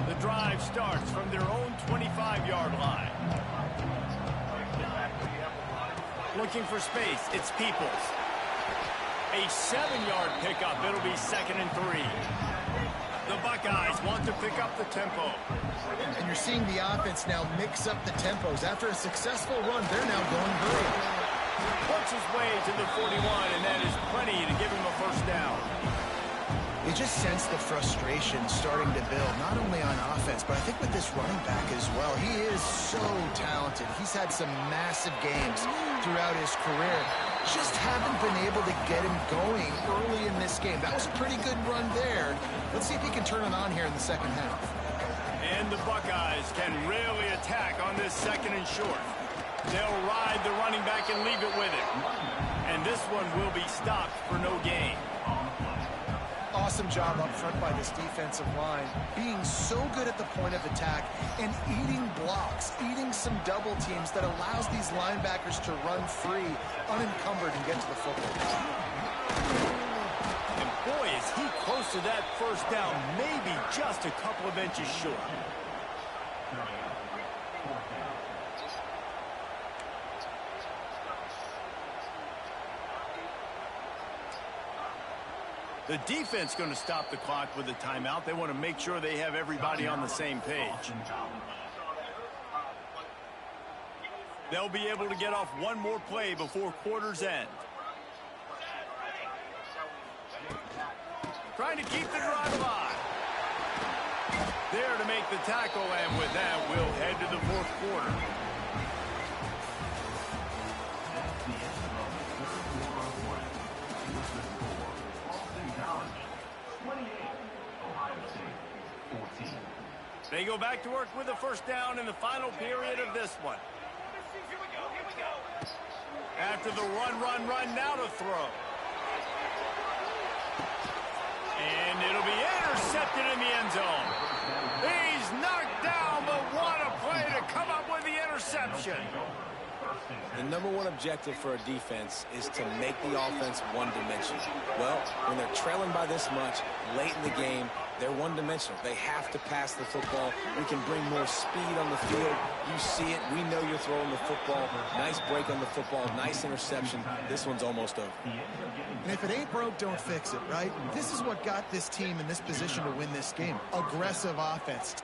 The drive starts from their own 25-yard line. Looking for space, it's Peoples. A 7-yard pickup. It'll be 2nd and 3. The Buckeyes want to pick up the tempo. And you're seeing the offense now mix up the tempos. After a successful run, they're now going hurry. Puts his way to the 41, and that is plenty to give him a first down. You just sense the frustration starting to build, not only on offense, but I think with this running back as well. He is so talented. He's had some massive games throughout his career. Just haven't been able to get him going early in this game. That was a pretty good run there. Let's see if he can turn it on here in the 2nd half. And the Buckeyes can really attack on this 2nd and short. They'll ride the running back and leave it with him. And this one will be stopped for no gain. Awesome job up front by this defensive line, being so good at the point of attack and eating blocks, eating some double teams that allows these linebackers to run free, unencumbered, and get to the football. And boy, is he close to that first down, maybe just a couple of inches short. The defense going to stop the clock with a timeout. They want to make sure they have everybody on the same page. They'll be able to get off one more play before quarter's end. Trying to keep the drive alive. There to make the tackle, and with that, we'll head to the fourth quarter. They go back to work with a first down in the final period of this one. After the run, now to throw. And it'll be intercepted in the end zone. He's knocked down, but what a play to come up with the interception. The number one objective for a defense is to make the offense one-dimensional. Well, when they're trailing by this much late in the game, they're one-dimensional. They have to pass the football. We can bring more speed on the field. You see it. We know you're throwing the football. Nice break on the football. Nice interception. This one's almost over. And if it ain't broke, don't fix it, right? This is what got this team in this position to win this game. Aggressive offense.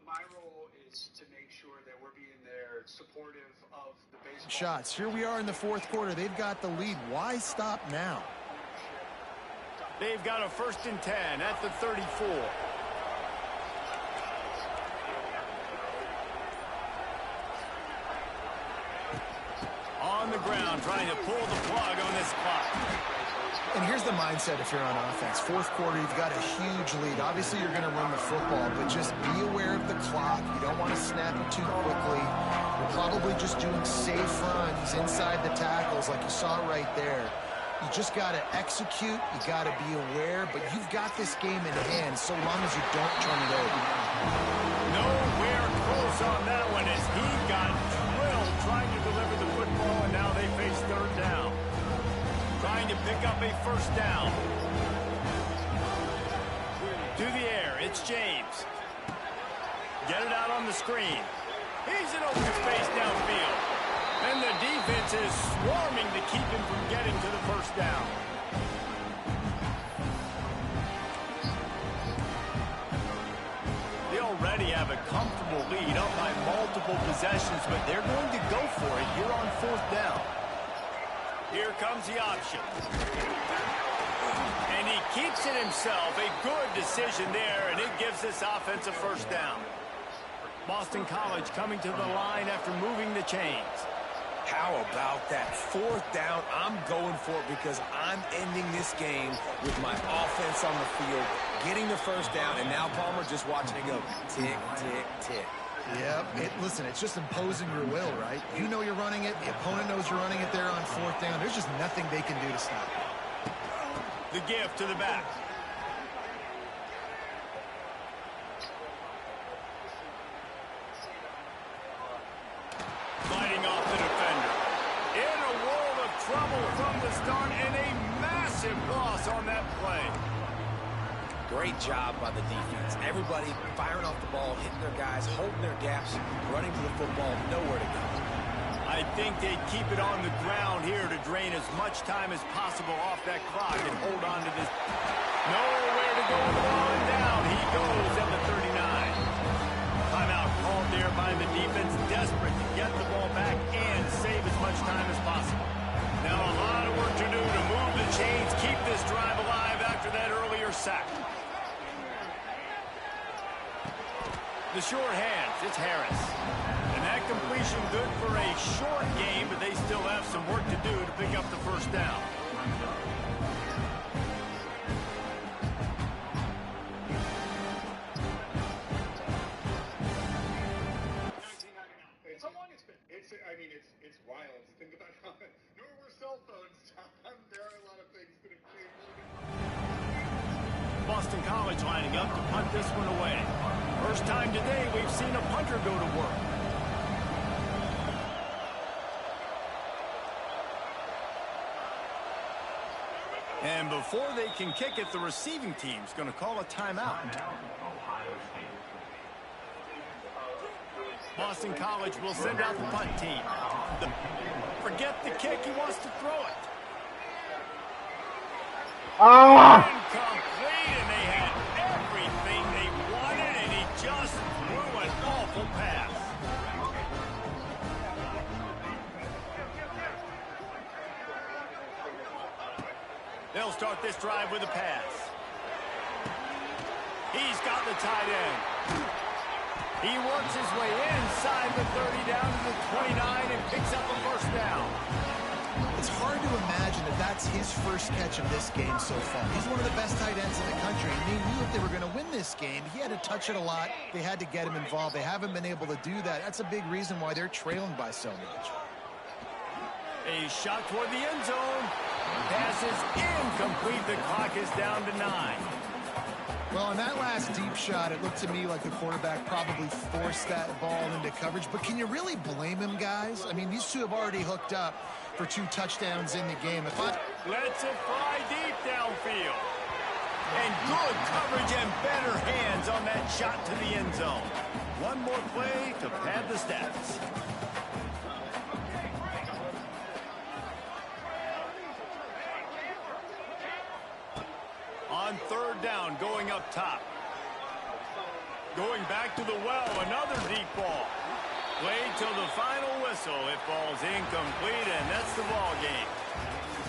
My role is to make sure that we're being there supportive of the baseball. Shots. Here we are in the fourth quarter. They've got the lead. Why stop now? They've got a 1st and 10 at the 34. On the ground, trying to pull the plug on this clock. And here's the mindset if you're on offense. Fourth quarter, you've got a huge lead. Obviously, you're going to run the football, but just be aware of the clock. You don't want to snap it too quickly. You're probably just doing safe runs inside the tackles like you saw right there. You just got to execute. You got to be aware, but you've got this game in hand so long as you don't turn it over. Nowhere close on that one as he got drilled trying to deliver the football, and now they face 3rd down. Trying to pick up a 1st down. To the air, it's James. Get it out on the screen. He's in open space downfield. And the defense is swarming to keep him from getting to the 1st down. They already have a comfortable lead up by multiple possessions, but they're going to go for it here on 4th down. Here comes the option. And he keeps it himself. A good decision there, and it gives this offense a 1st down. Boston College coming to the line after moving the chains. How about that 4th down? I'm going for it because I'm ending this game with my offense on the field, getting the 1st down, and now Palmer just watching it go tick, tick, tick. Yep. Listen, it's just imposing your will, right? You know you're running it. The opponent knows you're running it there on 4th down. There's just nothing they can do to stop it. The give to the back. Fighting off the defender. In a world of trouble from the start, and a massive loss on that play. Great job by the defense. Everybody firing off the ball, hitting their guys, holding their gaps, running to the football, nowhere to go. I think they'd keep it on the ground here to drain as much time as possible off that clock and hold on to this. Nowhere to go with the ball, and down he goes at the 39. Timeout called there by the defense, desperate to get the ball back and save as much time as possible. Now a lot of work to do to move the chains, keep this drive alive after that earlier sack. The short hands, it's Harris. And that completion good for a short game, but they still have some work to do to pick up the 1st down. It's wild. Think about how there were cell phones. There are a lot of things that have changed. Boston College lining up to punt this one away. First time today we've seen a punter go to work. And before they can kick it, the receiving team's going to call a timeout. Boston College will send out the punt team. Forget the kick, he wants to throw it. Ah! Incomplete, and they had everything they wanted, and he just threw an awful pass. They'll start this drive with a pass. He's got the tight end. He works his way inside the 30 down to the 29 and picks up a first down. It's hard to imagine that that's his first catch of this game so far. He's one of the best tight ends in the country, and they knew if they were going to win this game, he had to touch it a lot. They had to get him involved. They haven't been able to do that. That's a big reason why they're trailing by so much. A shot toward the end zone. Pass is incomplete. The clock is down to 9. Well, on that last deep shot, it looked to me like the quarterback probably forced that ball into coverage. But can you really blame him, guys? I mean, these two have already hooked up for 2 touchdowns in the game. Lets it fly deep downfield. And good coverage and better hands on that shot to the end zone. One more play to pad the stats. On third down, going up top. Going back to the well, another deep ball. Played till the final whistle. It falls incomplete, and that's the ball game.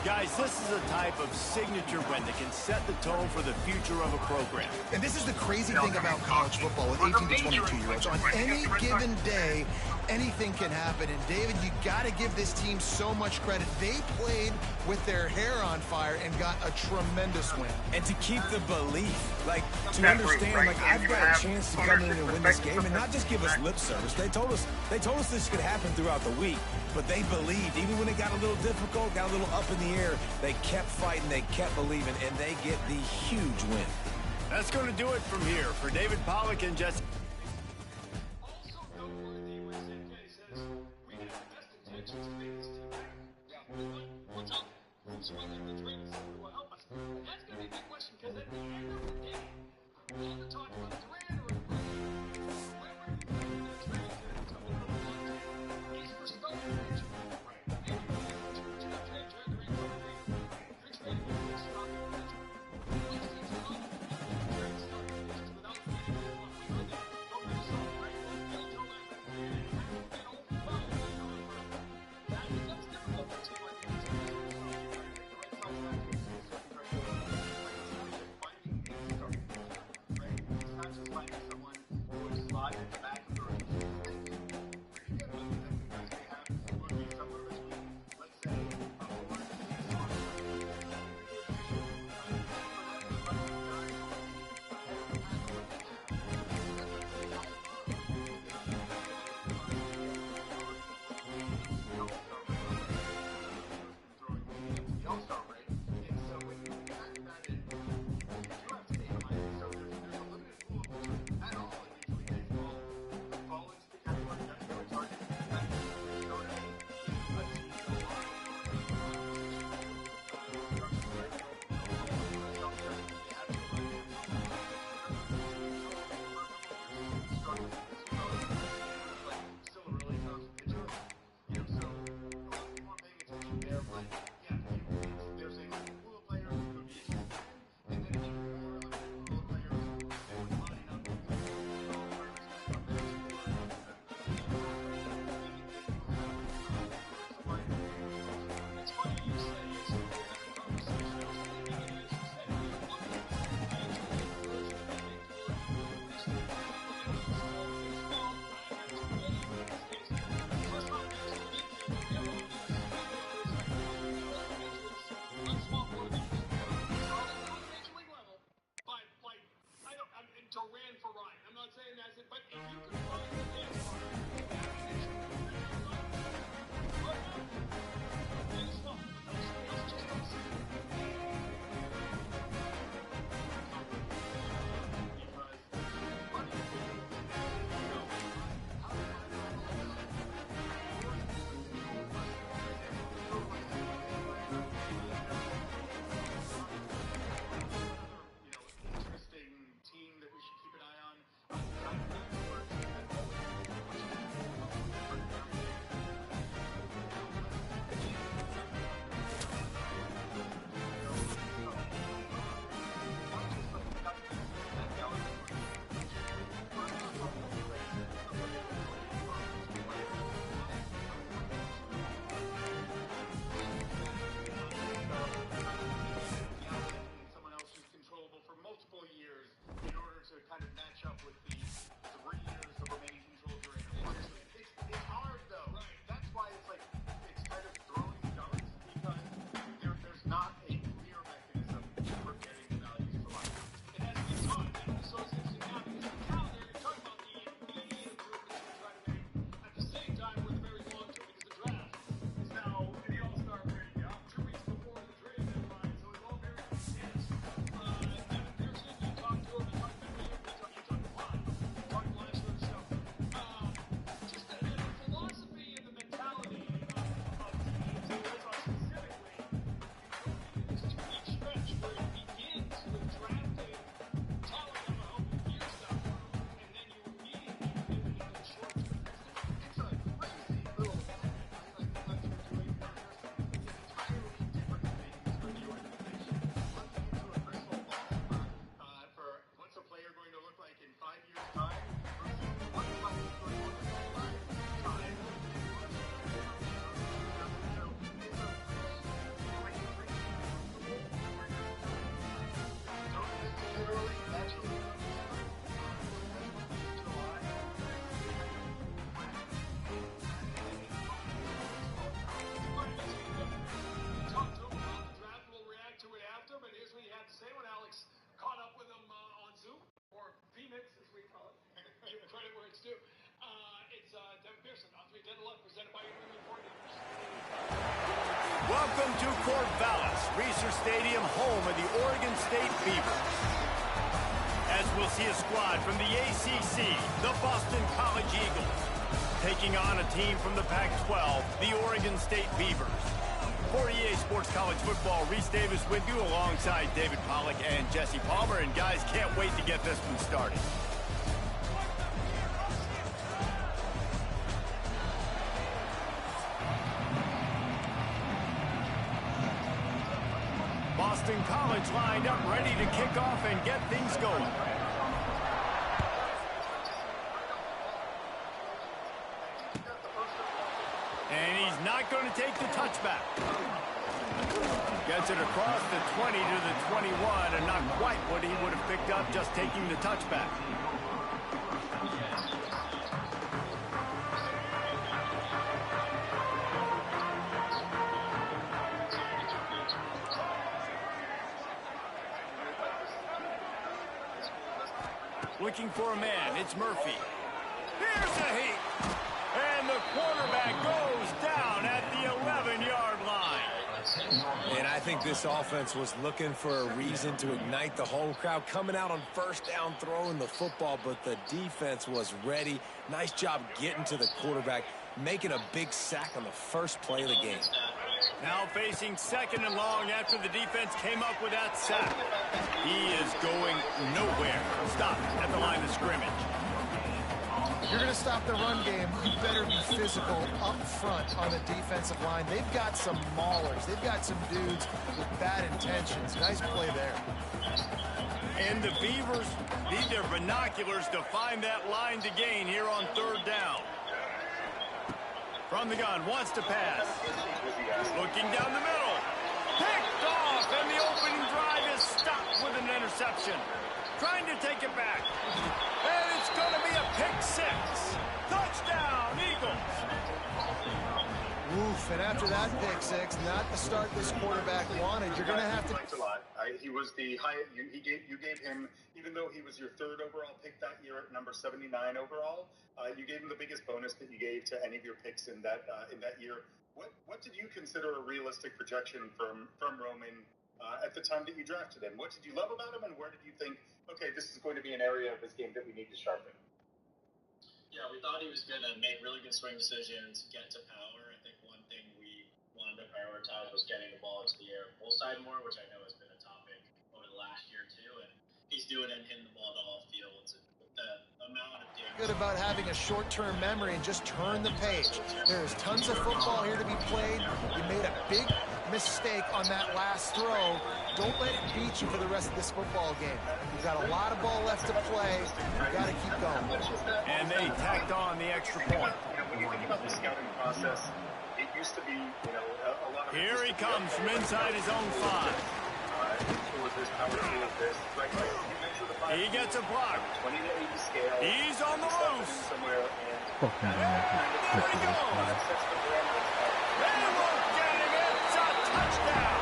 Guys, this is a type of signature win that can set the tone for the future of a program. And this is the crazy thing about college football with 18 to 22-year-olds. On any given day, anything can happen. And, David, you got to give this team so much credit. They played with their hair on fire and got a tremendous win. And to keep the belief, like, to understand, like, I've got a chance to come in and win this game and not just give us lip service. They told us this could happen throughout the week, but they believed. Even when it got a little difficult, got a little up in the air, they kept fighting, they kept believing, and they get the huge win. That's going to do it from here. For David Pollack and Jesse. Welcome to Corvallis, Research Stadium, home of the Oregon State Beavers. As we'll see a squad from the ACC, the Boston College Eagles, taking on a team from the Pac-12, the Oregon State Beavers. For EA Sports College Football, Reese Davis with you alongside David Pollack and Jesse Palmer. And guys, can't wait to get this one started. Boston College lined up, ready to kick off and get things going. And he's not going to take the touchback. Gets it across the 20 to the 21, and not quite what he would have picked up just taking the touchback. Looking for a man, it's Murphy. Here's a heat. And the quarterback goes down at the 11-yard line. And I think this offense was looking for a reason to ignite the home crowd, coming out on first down, throwing the football, but the defense was ready. Nice job getting to the quarterback, making a big sack on the first play of the game. Now facing second and long after the defense came up with that sack. He is going nowhere. Stop at the line of scrimmage. If you're going to stop the run game, you better be physical up front on the defensive line. They've got some maulers. They've got some dudes with bad intentions. Nice play there. And the Beavers need their binoculars to find that line to gain here on third down. From the gun, wants to pass. Looking down the middle. Picked off, and the opening drive is stopped with an interception. Trying to take it back. And it's going to be a pick six. Touchdown, Eagles. Oof, and after that pick six, not the start this quarterback wanted. You're going to have to... A lot. He was the highest. You gave him, even though he was your third overall pick that year at number 79 overall, you gave him the biggest bonus that you gave to any of your picks in that year. What did you consider a realistic projection from Roman at the time that you drafted him? What did you love about him, and where did you think, okay, this is going to be an area of his game that we need to sharpen? Yeah, we thought he was going to make really good swing decisions, get to power. I think one thing we wanted to prioritize was getting the ball into the air full side more, which I know has been a topic over the last year too, and he's doing it and hitting the ball to all fields. The amount of damage. Good about having a short-term memory and just turn the page. There's tons of football here to be played. You made a big mistake on that last throw. Don't let it beat you for the rest of this football game. You've got a lot of ball left to play. You've got to keep going. And they tacked on the extra point. When you think about the scouting process, it used to be, a lot of... Here he comes from inside his own 5. He gets a block. 20 to 80 scale. He's on the loose. Somewhere and there he goes. They won't get him. It's a touchdown.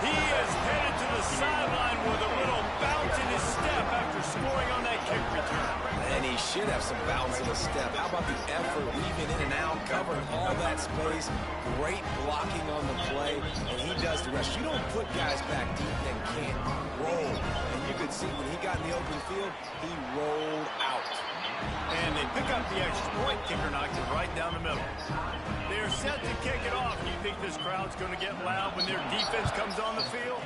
He is headed to the sideline with a little bounce in his step after scoring on that kick return. And he should have some bounce in his step. How about the effort, weaving in and out, covering all that space. Great blocking on the play, and he does the rest. You don't put guys back deep that can't roll. And you could see when he got in the open field, he rolled out. And they pick up the extra point. Kicker knocks it right down the middle. They're set to kick it off. Do you think this crowd's going to get loud when their defense comes on the field?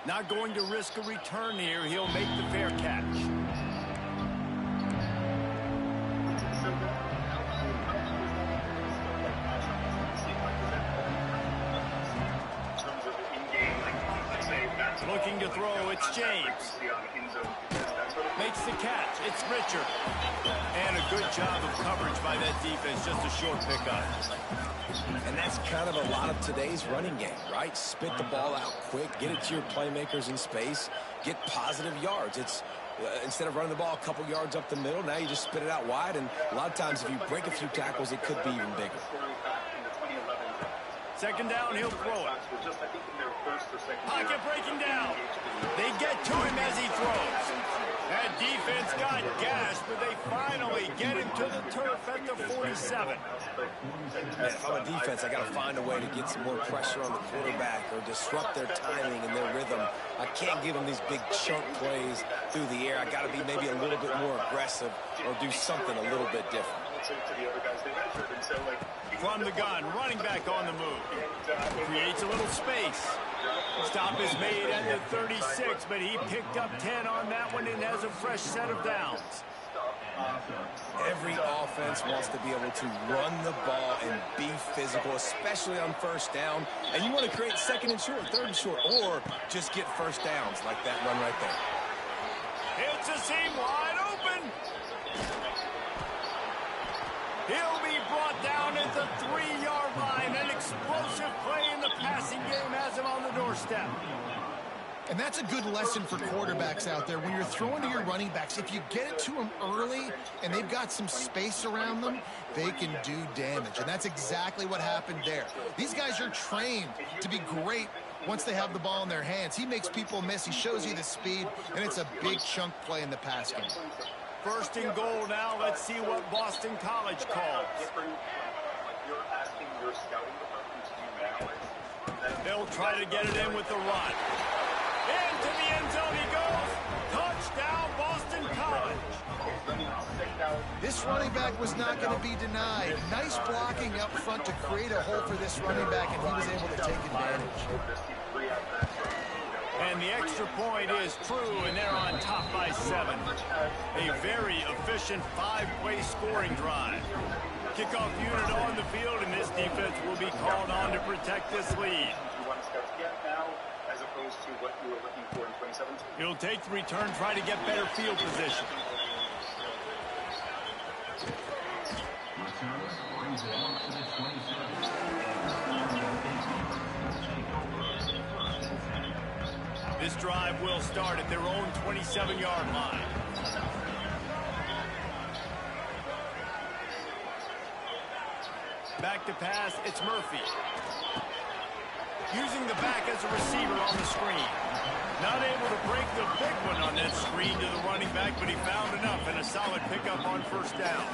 Not going to risk a return here. He'll make the fair catch. Looking to throw, it's James. Makes the catch, it's Richard. And a good job of coverage by that defense, just a short pickup. And that's kind of a lot of today's running game, right? Spit the ball out quick, get it to your playmakers in space, get positive yards. It's instead of running the ball a couple yards up the middle, now you just spit it out wide, and a lot of times if you break a few tackles, it could be even bigger. Second down, he'll throw it. Pocket breaking down. They get to him as he throws. That defense got gashed, but they finally get him to the turf at the 47. Man, if I'm a defense, I got to find a way to get some more pressure on the quarterback or disrupt their timing and their rhythm. I can't give them these big chunk plays through the air. I got to be maybe a little bit more aggressive or do something a little bit different. From the gun, running back on the move. Creates a little space. Stop is made at the 36, but he picked up 10 on that one and has a fresh set of downs. Every offense wants to be able to run the ball and be physical, especially on first down. And you want to create second and short, third and short, or just get first downs like that run right there. It's a seam wide open. He'll be brought down at the 3-yard line. An explosive play in the passing game has him on the doorstep. And that's a good lesson for quarterbacks out there. When you're throwing to your running backs, if you get it to them early and they've got some space around them, they can do damage. And that's exactly what happened there. These guys are trained to be great once they have the ball in their hands. He makes people miss. He shows you the speed, and it's a big chunk play in the pass game. First and goal now. Let's see what Boston College calls. They'll try to get it in with the run. Into the end zone he goes. Touchdown, Boston College. This running back was not going to be denied. Nice blocking up front to create a hole for this running back, and he was able to take advantage. And the extra point is true, and they're on top by 7. A very efficient 5-play scoring drive. Kickoff unit on the field, and this defense will be called on to protect this lead. He'll take the return, try to get better field position. This drive will start at their own 27-yard line. Back to pass, it's Murphy. Using the back as a receiver on the screen. Not able to break the big one on that screen to the running back, but he found enough and a solid pickup on first down.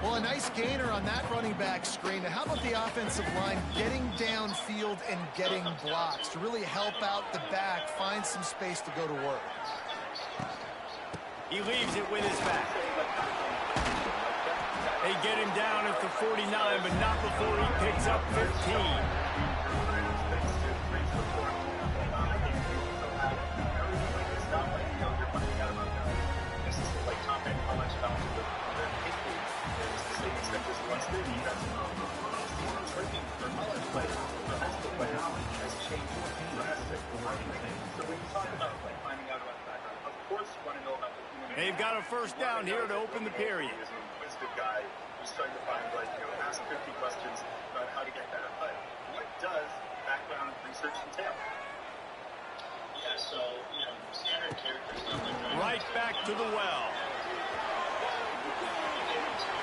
Well, a nice gainer on that running back screen. Now, how about the offensive line getting downfield and getting blocks to really help out the back, find some space to go to work? He leaves it with his back. They get him down at the 49, but not before he picks up 15. They've got a first down here to open the period. He's trying to find, ask 50 questions about how to get better. But what does background research entail? Yeah, so, standard character stuff like that. Right back to the well.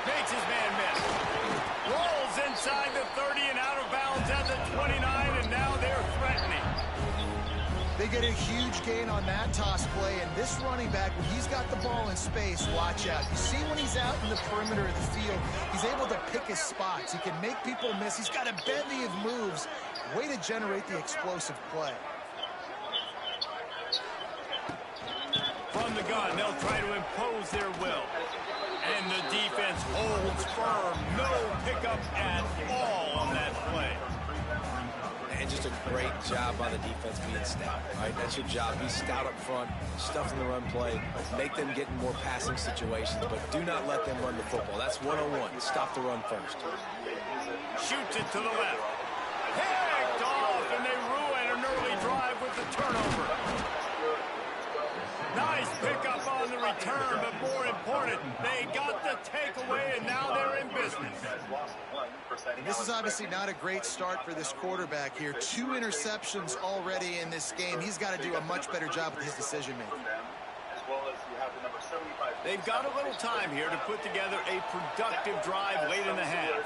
Makes his man miss. Rolls inside the 30 and out of bounds at the 29, and now they're threatening. They get a huge gain on that toss play, and this running back, when he's got the ball in space, watch out. You see when he's out in the perimeter of the field, he's able to pick his spots. He can make people miss. He's got a bevy of moves. Way to generate the explosive play. From the gun, they'll try to impose their will. And the defense holds firm. No pickup at all on that play. And just a great job by the defense being stout, right? That's your job. Be stout up front, stuff in the run play, make them get in more passing situations, but do not let them run the football. That's 101. Stop the run first. Shoots it to the left. Picked off, and they ruin an early drive with the turnover. Nice pickup on the return, but more important, they got the takeaway, and now they're in business. And this is obviously not a great start for this quarterback here. 2 interceptions already in this game. He's got to do a much better job with his decision-making. They've got a little time here to put together a productive drive late in the half.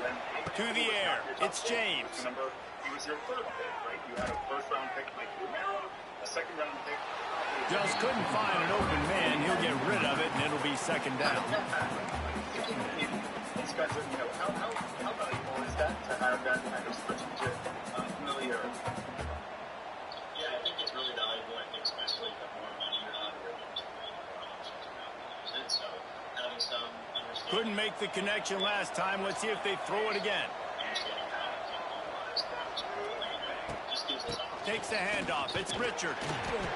To the air. It's James. He was your third pick, right? You had a first-round pick, Mike Romero, a second-round pick. Just couldn't find an open man. He'll get rid of it, and it'll be second down. These guys are, how valuable is that to have that kind of strategic familiarity? Yeah, I think it's really valuable. I think especially the more money you're on, you're going to make more options around to use it. So having some understanding. Couldn't make the connection last time. Let's see if they throw it again. Understanding how to utilize that just gives us options. Takes the handoff. It's Richard.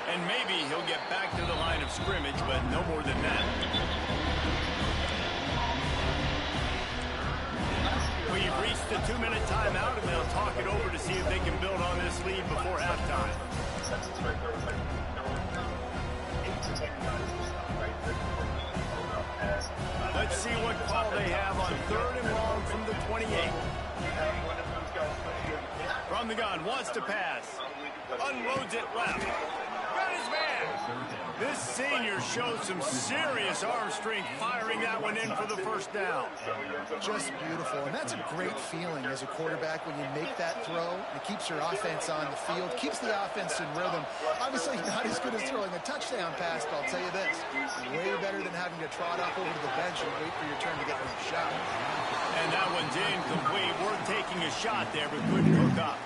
And maybe he'll get back to the line of scrimmage, but no more than that. We've reached the 2-minute timeout, and they'll talk it over to see if they can build on this lead before halftime. Let's see what call they have on 3rd and long from the 28. From the gun, wants to pass. Unloads it left. Got his man. This senior shows some serious arm strength firing that one in for the first down. Just beautiful, and that's a great feeling as a quarterback when you make that throw. It keeps your offense on the field, keeps the offense in rhythm. Obviously not as good as throwing a touchdown pass, but I'll tell you this, way better than having to trot up over to the bench and wait for your turn to get a shot. And that one's incomplete. Worth taking a shot there, but couldn't hook up.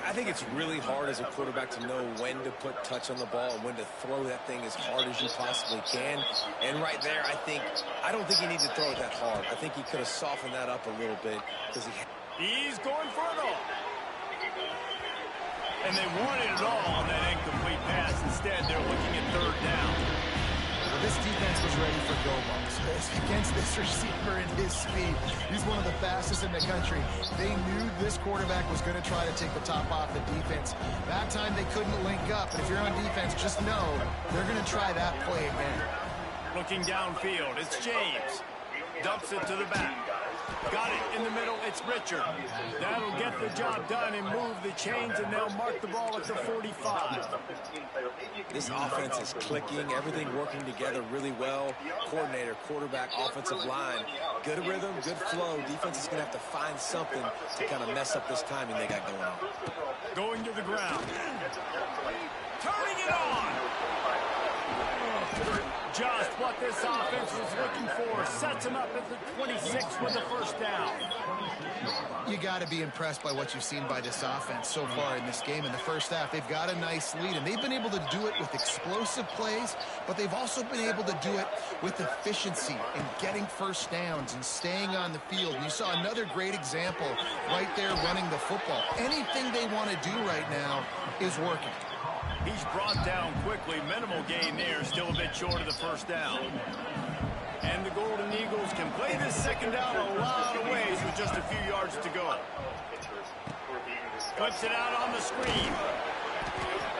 I think it's really hard as a quarterback to know when to put touch on the ball and when to throw that thing as hard as you possibly can. And right there, I don't think he needed to throw it that hard. I think he could have softened that up a little bit because he's going for it all. And they wanted it all on that incomplete pass. Instead, they're looking at 3rd down. Well, this defense was ready for go balls. Against this receiver and his speed, he's one of the fastest in the country. They knew this quarterback was going to try to take the top off the defense. That time they couldn't link up, but if you're on defense, just know they're going to try that play again. Looking downfield, it's James. Dumps it to the back. Got it in the middle, it's Richard. That'll get the job done and move the chains, and they'll mark the ball at the 45. This offense is clicking, everything working together really well. Coordinator, quarterback, offensive line. Good rhythm, good flow. Defense is going to have to find something to kind of mess up this timing they got going on. Going to the ground. Turning it on. Just what this offense was looking for. Sets him up at the 26 with the first down. You got to be impressed by what you've seen by this offense so far in this game. In the first half, they've got a nice lead, and they've been able to do it with explosive plays, but they've also been able to do it with efficiency and getting first downs and staying on the field. You saw another great example right there running the football. Anything they want to do right now is working. He's brought down quickly. Minimal gain there. Still a bit short of the first down. And the Golden Eagles can play this second down a lot of ways with just a few yards to go. Puts it out on the screen.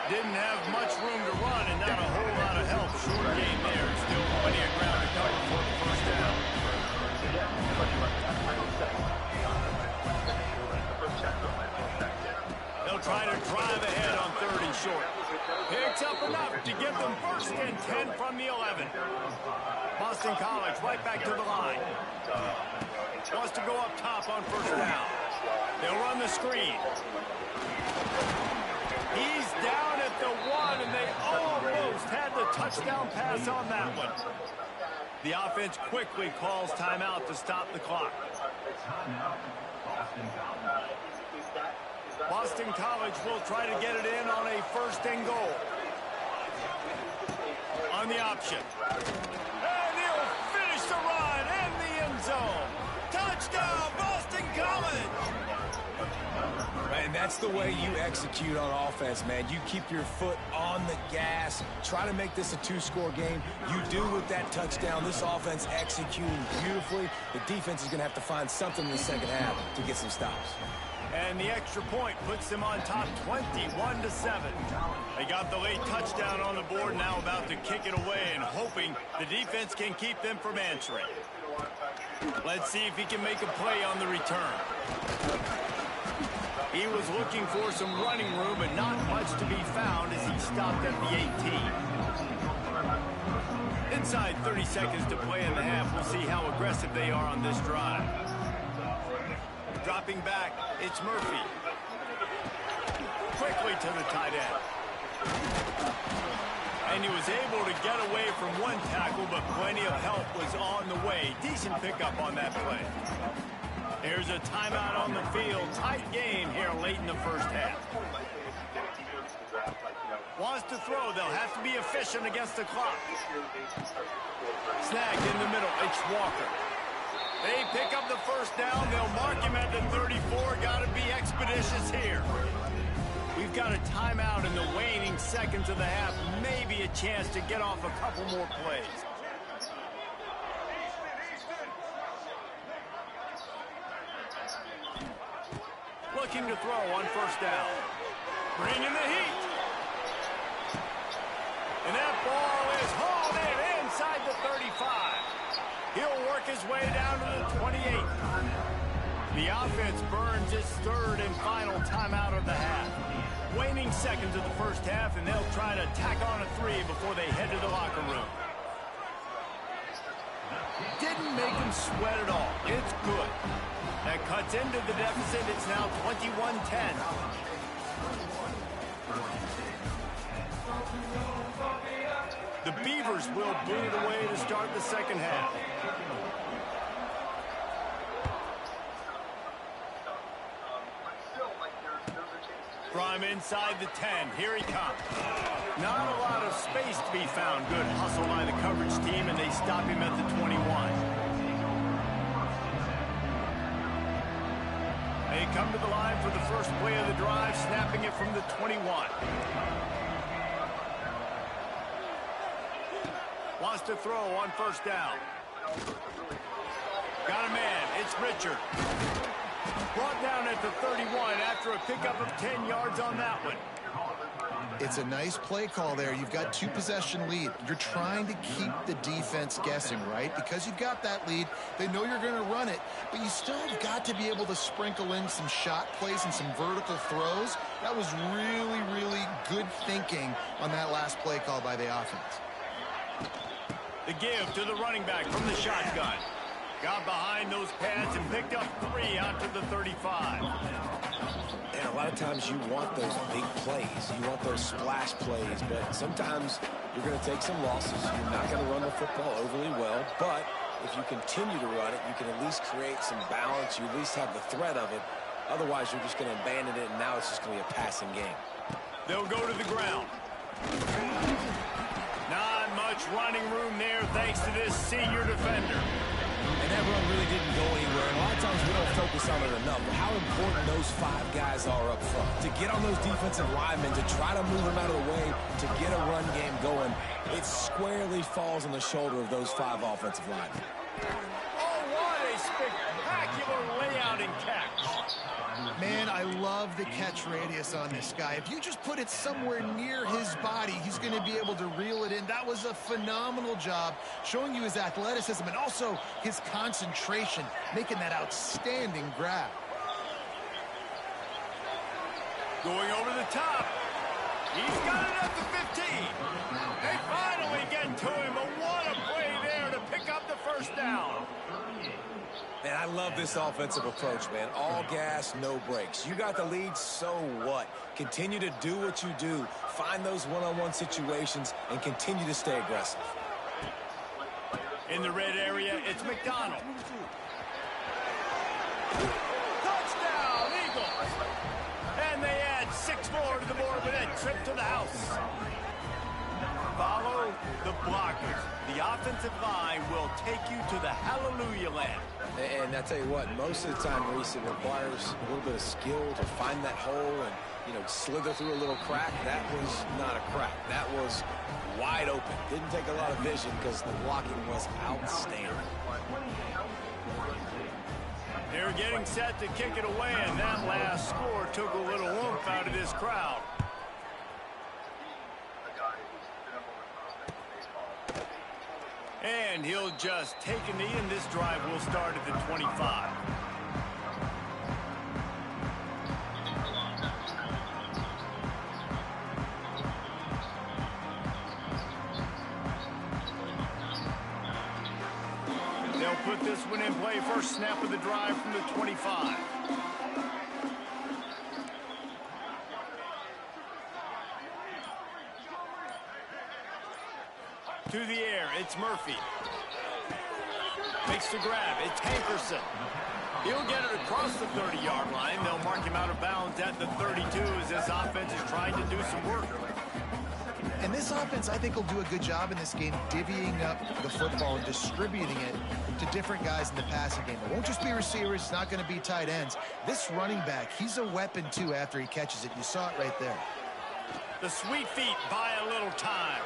Didn't have much room to run and not a whole lot of help. Short gain there. Still plenty of ground to cover for the first down. They'll try to drive ahead on 3rd and short. Picks up enough to give them 1st and 10 from the 11. Boston College right back to the line. Wants to go up top on 1st down. They'll run the screen. He's down at the 1, and they almost had the touchdown pass on that one. The offense quickly calls timeout to stop the clock. Boston College will try to get it in on a 1st and goal. On the option. And he'll finish the run in the end zone. Touchdown, Boston College! And that's the way you execute on offense, man. You keep your foot on the gas. Try to make this a 2-score game. You do with that touchdown. This offense executing beautifully. The defense is going to have to find something in the second half to get some stops. And the extra point puts them on top 21-7. They got the late touchdown on the board, now about to kick it away and hoping the defense can keep them from answering. Let's see if he can make a play on the return. He was looking for some running room, but not much to be found as he stopped at the 18. Inside 30 seconds to play in the half. We'll see how aggressive they are on this drive. dropping back. It's Murphy. Quickly to the tight end. And he was able to get away from one tackle, but plenty of help was on the way. Decent pickup on that play. Here's a timeout on the field. Tight game here late in the first half. Wants to throw. They'll have to be efficient against the clock. Snagged in the middle. It's Walker. They pick up the first down. They'll mark him at the 34. Got to be expeditious here. We've got a timeout in the waning seconds of the half. Maybe a chance to get off a couple more plays. Looking to throw on first down. Bringing the heat. And that ball is hauled in inside the 35. He'll work his way down to the 28. The offense burns its third and final timeout of the half. Waning seconds of the first half, and they'll try to tack on a 3 before they head to the locker room. Didn't make him sweat at all. It's good. That cuts into the deficit. It's now 21-10. The Beavers will boot it away to start the second half. From inside the 10, here he comes. Not a lot of space to be found. Good hustle by the coverage team, and they stop him at the 21. They come to the line for the first play of the drive, snapping it from the 21. Wants to throw on first down. Got a man. It's Richard. Brought down at the 31 after a pickup of 10 yards on that one. It's a nice play call there. You've got 2-possession lead. You're trying to keep the defense guessing, right? Because you've got that lead. They know you're going to run it, but you still have got to be able to sprinkle in some shot plays and some vertical throws. That was really, really good thinking on that last play call by the offense. The give to the running back from the shotgun. Got behind those pads and picked up 3 out to the 35. And a lot of times you want those big plays. You want those splash plays, but sometimes you're going to take some losses. You're not going to run the football overly well, but if you continue to run it, you can at least create some balance. You at least have the threat of it. Otherwise, you're just going to abandon it, and now it's just going to be a passing game. They'll go to the ground. Not much running room there thanks to this senior defender. And that run really didn't go anywhere. And a lot of times we don't focus on it enough. But how important those 5 guys are up front. To get on those defensive linemen, to try to move them out of the way, to get a run game going, it squarely falls on the shoulder of those 5 offensive linemen. Oh, what a spectacular layout and catch. Man, I love the catch radius on this guy. If you just put it somewhere near his body, he's going to be able to reel it in. That was a phenomenal job, showing you his athleticism and also his concentration, making that outstanding grab. Going over the top. He's got it up to 15. They finally get to him, but what a play there to pick up the first down. Man, I love this offensive approach, man. All gas, no brakes. You got the lead, so what? Continue to do what you do. Find those one-on-one situations and continue to stay aggressive. In the red area, it's McDonald. Touchdown, Eagles! And they add 6 more to the board with that trip to the house. Follow the blockers. The offensive line will take you to the hallelujah land. And I tell you what, most of the time, Reese, it requires a little bit of skill to find that hole and, you know, slither through a little crack. That was not a crack. That was wide open. Didn't take a lot of vision because the blocking was outstanding. They're getting set to kick it away, and that last score took a little oomph out of this crowd. And he'll just take a knee, and this drive will start at the 25. They'll put this one in play. First snap of the drive from the 25. To the air, it's Murphy. Makes the grab, it's Hankerson. He'll get it across the 30-yard line. They'll mark him out of bounds at the 32 as this offense is trying to do some work. And this offense, I think, will do a good job in this game divvying up the football and distributing it to different guys in the passing game. It won't just be receivers. It's not going to be tight ends. This running back, he's a weapon, too, after he catches it. You saw it right there. The sweet feet buy a little time.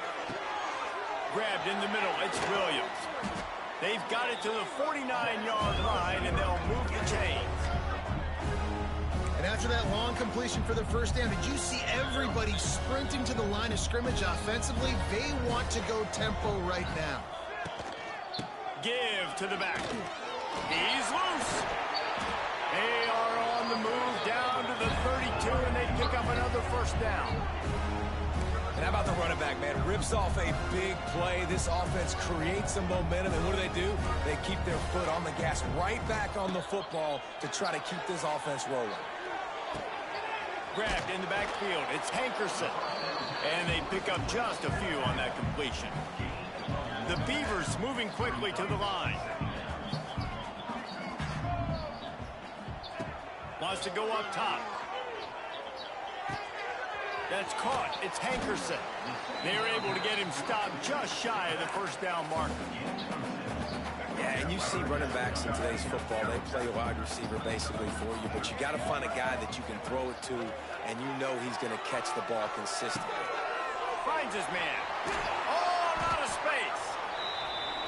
Grabbed in the middle, it's Williams. They've got it to the 49-yard line, and they'll move the chains. And after that long completion for the first down, did you see everybody sprinting to the line of scrimmage offensively? They want to go tempo right now. Give to the back. He's loose. They are on the move down to the 32, and they pick up another first down. And how about the running back, man? Rips off a big play. This offense creates some momentum, and what do? They keep their foot on the gas right back on the football to try to keep this offense rolling. Grabbed in the backfield, it's Hankerson. And they pick up just a few on that completion. The Beavers moving quickly to the line. Wants to go up top. That's caught. It's Hankerson. They're able to get him stopped just shy of the first down marker. Yeah, and you see running backs in today's football, they play wide receiver basically for you, but you got to find a guy that you can throw it to, and you know he's going to catch the ball consistently. Finds his man. All out of space.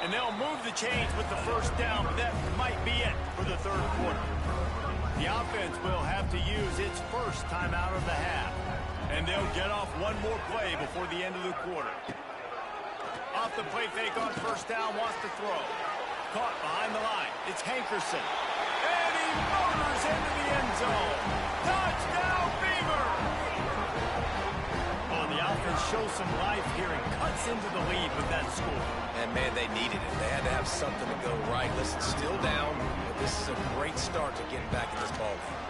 And they'll move the chains with the first down, but that might be it for the third quarter. The offense will have to use its first timeout of the half. And they'll get off one more play before the end of the quarter. Off the play fake on first down, wants to throw. Caught behind the line. It's Hankerson. And he motors into the end zone. Touchdown, Beaver! Oh, the offense shows some life here and cuts into the lead with that score. And, man, they needed it. They had to have something to go right. Listen, still down, but this is a great start to getting back in this ballgame.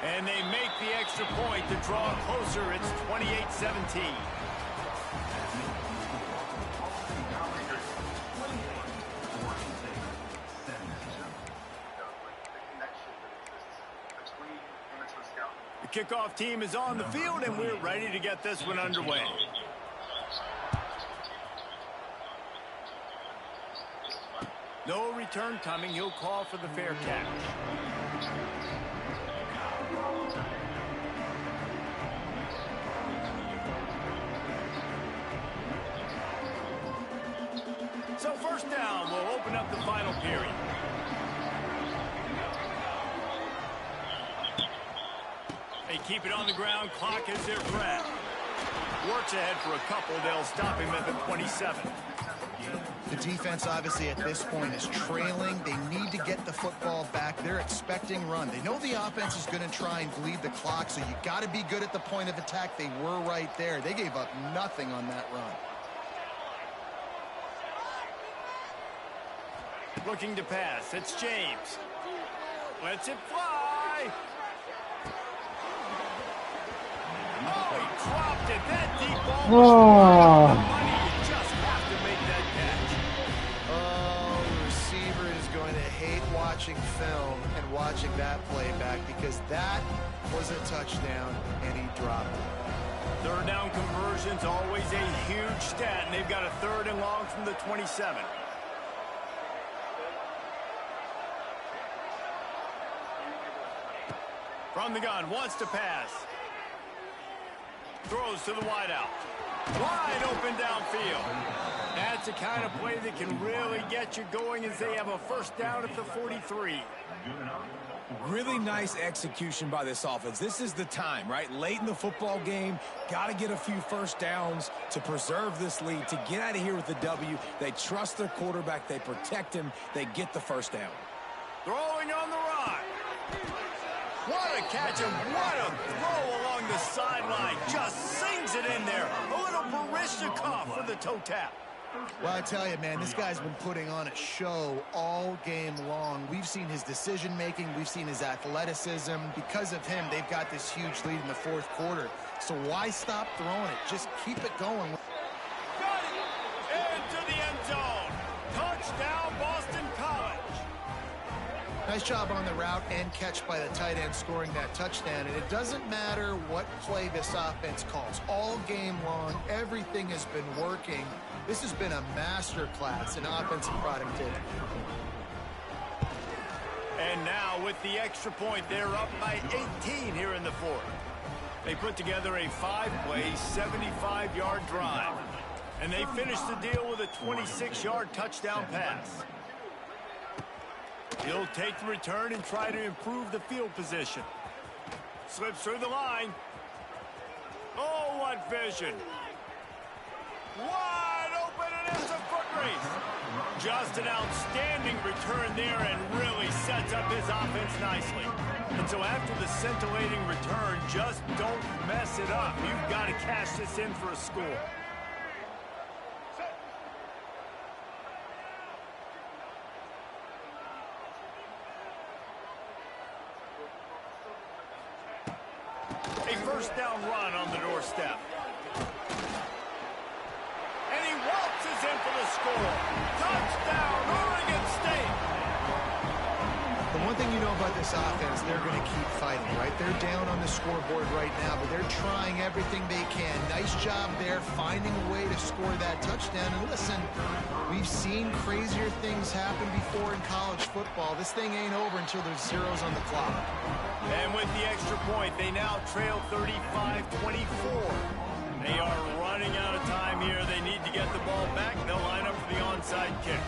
And they make the extra point to draw closer. It's 28-17. The kickoff team is on the field, and we're ready to get this one underway. No return coming. He'll call for the fair catch. So first down will open up the final period. They keep it on the ground. Clock is their grab. Works ahead for a couple. They'll stop him at the 27. The defense, obviously, at this point is trailing. They need to get the football back. They're expecting run. They know the offense is going to try and bleed the clock, so you got to be good at the point of attack. They were right there. They gave up nothing on that run. Looking to pass. It's James. Lets it fly. Oh, he dropped it. That deep ball was the money. You just have to make that catch. Oh, the receiver is going to hate watching film and watching that playback because that was a touchdown, and he dropped it. Third down conversion's always a huge stat, and they've got a third and long from the 27. From the gun, wants to pass. Throws to the wideout. Wide open downfield. That's the kind of play that can really get you going as they have a first down at the 43. Really nice execution by this offense. This is the time, right? Late in the football game, got to get a few first downs to preserve this lead, to get out of here with the W. They trust their quarterback. They protect him. They get the first down. Throwing on the run. What a catch and what a throw along the sideline. Just sings it in there. A little Barishnikov for the toe tap. Well, I tell you, man, this guy's been putting on a show all game long. We've seen his decision-making. We've seen his athleticism. Because of him, they've got this huge lead in the fourth quarter. So why stop throwing it? Just keep it going. Got it. And to the Nice job on the route and catch by the tight end scoring that touchdown. And it doesn't matter what play this offense calls. All game long, everything has been working. This has been a master class in offensive productivity. And now with the extra point, they're up by 18 here in the fourth. They put together a 5-play, 75-yard drive. And they finish the deal with a 26-yard touchdown pass. He'll take the return and try to improve the field position. Slips through the line. Oh, what vision. Wide open, and it's a foot race. Just an outstanding return there and really sets up his offense nicely. And so after the scintillating return, just don't mess it up. You've got to cash this in for a score. A first down run on the doorstep. And he waltzes in for the score. Touchdown, Oregon State. The one thing you know about this offense, they're going to keep fighting, right? They're down on the scoreboard right now, but they're trying everything they can. Nice job there, finding a way to score that touchdown. And listen, we've seen crazier things happen before in college football. This thing ain't over until there's zeros on the clock. And with the extra point, they now trail 35-24. They are running out of time here. They need to get the ball back. They'll line up for the onside kick.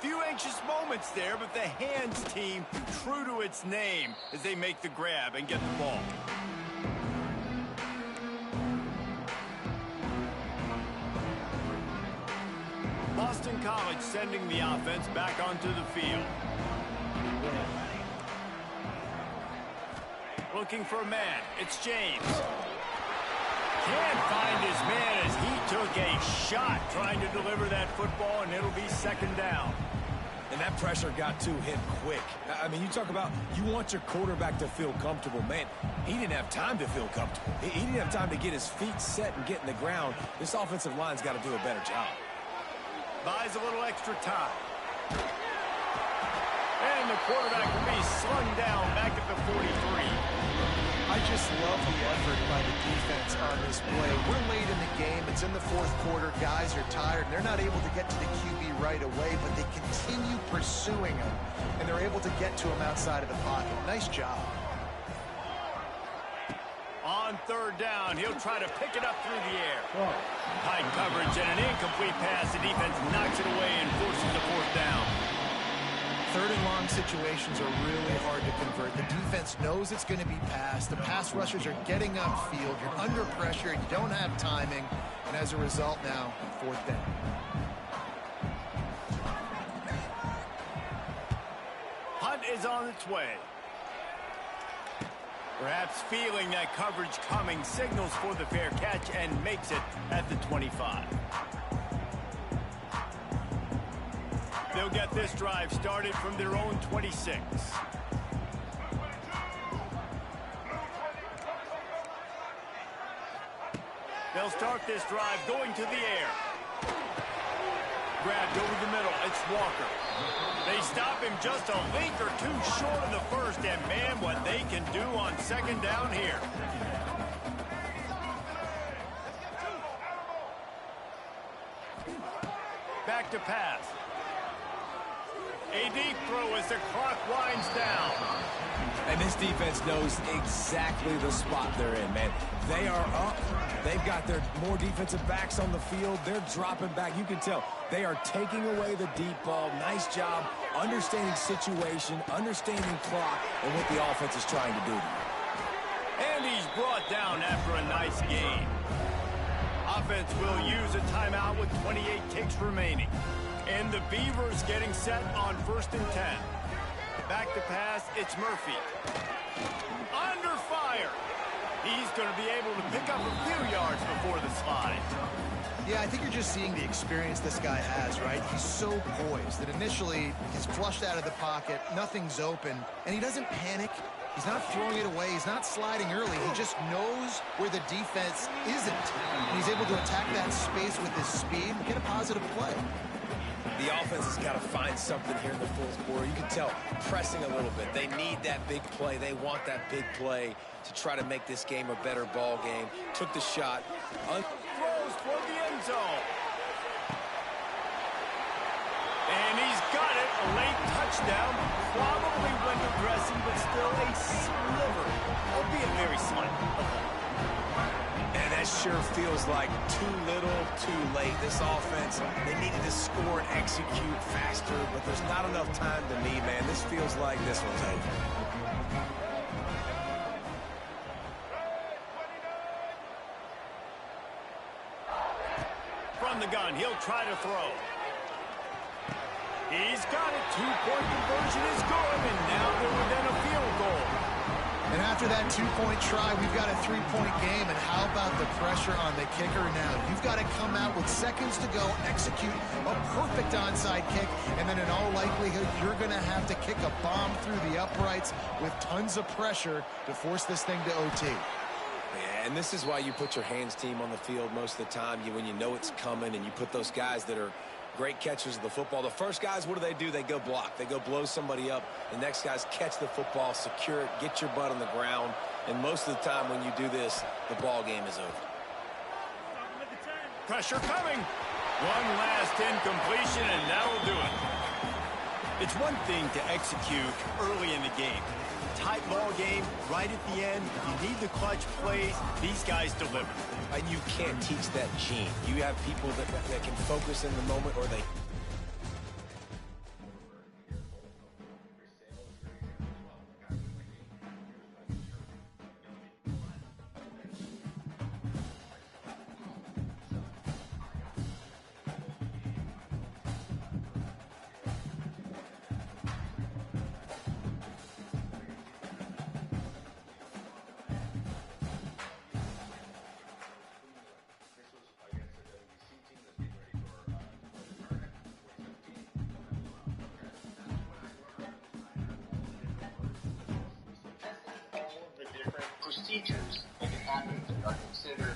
Few anxious moments there, but the hands team true to its name as they make the grab and get the ball. Boston College sending the offense back onto the field. Looking for a man. It's James. Can't find his man as he took a shot trying to deliver that football, and it'll be second down. And that pressure got to him quick. I mean, you talk about you want your quarterback to feel comfortable. Man, he didn't have time to feel comfortable. He didn't have time to get his feet set and get in the ground. This offensive line's got to do a better job. Buys a little extra time. And the quarterback will be slung down back at the 43. I just love the effort by the defense on this play. We're late in the game. It's in the fourth quarter. Guys are tired. They're not able to get to the QB right away, but they continue pursuing him, and they're able to get to him outside of the pocket. Nice job. On third down, he'll try to pick it up through the air. Tight coverage and an incomplete pass. The defense knocks it away and forces the fourth down. Third and long situations are really hard to convert. The defense knows it's going to be passed. The pass rushers are getting upfield. You're under pressure. You don't have timing. And as a result now, fourth down. Hunt is on its way. Perhaps feeling that coverage coming, signals for the fair catch and makes it at the 25. They'll get this drive started from their own 26. They'll start this drive going to the air. Grabbed over the middle. It's Walker. They stop him just a link or two short of the first, and man, what they can do on second down here. Back to pass. A deep throw as the clock winds down. And this defense knows exactly the spot they're in, man. They are up. They've got their more defensive backs on the field. They're dropping back. You can tell they are taking away the deep ball. Nice job understanding situation, understanding clock, and what the offense is trying to do. And he's brought down after a nice gain. Offense will use a timeout with 28 ticks remaining. And the Beavers getting set on 1st and 10. Back to pass, it's Murphy. Under fire. He's going to be able to pick up a few yards before the slide. Yeah, I think you're just seeing the experience this guy has, right? He's so poised that initially he's flushed out of the pocket, nothing's open, and he doesn't panic. He's not throwing it away. He's not sliding early. He just knows where the defense isn't. And he's able to attack that space with his speed and get a positive play. The offense has got to find something here in the fourth quarter. You can tell pressing a little bit. They need that big play. They want that big play to try to make this game a better ball game. Took the shot. Throws for the end zone. And he's got it. A late touchdown. Probably window dressing, but still a sliver, albeit very slight. And that sure feels like too little, too late. This offense, they needed to score and execute faster, but there's not enough time to me, man. This feels like this one's over. From the gun, he'll try to throw. He's got it. Two-point conversion is good, and now they're within a field goal. And after that two-point try, we've got a three-point game. And how about the pressure on the kicker now? You've got to come out with seconds to go, execute a perfect onside kick, and then in all likelihood, you're going to have to kick a bomb through the uprights with tons of pressure to force this thing to OT. Yeah, and this is why you put your hands team on the field most of the time. When you know it's coming, and you put those guys that are great catchers of the football. The first guys, what do? They go block. They go blow somebody up. The next guys catch the football, secure it, get your butt on the ground. And most of the time when you do this, the ball game is over. Pressure coming. One last incompletion, and that'll do it. It's one thing to execute early in the game. Tight ball game, right at the end. You need the clutch plays. These guys deliver. And you can't teach that gene. You have people that can focus in the moment, or they... Procedures that can happen are considered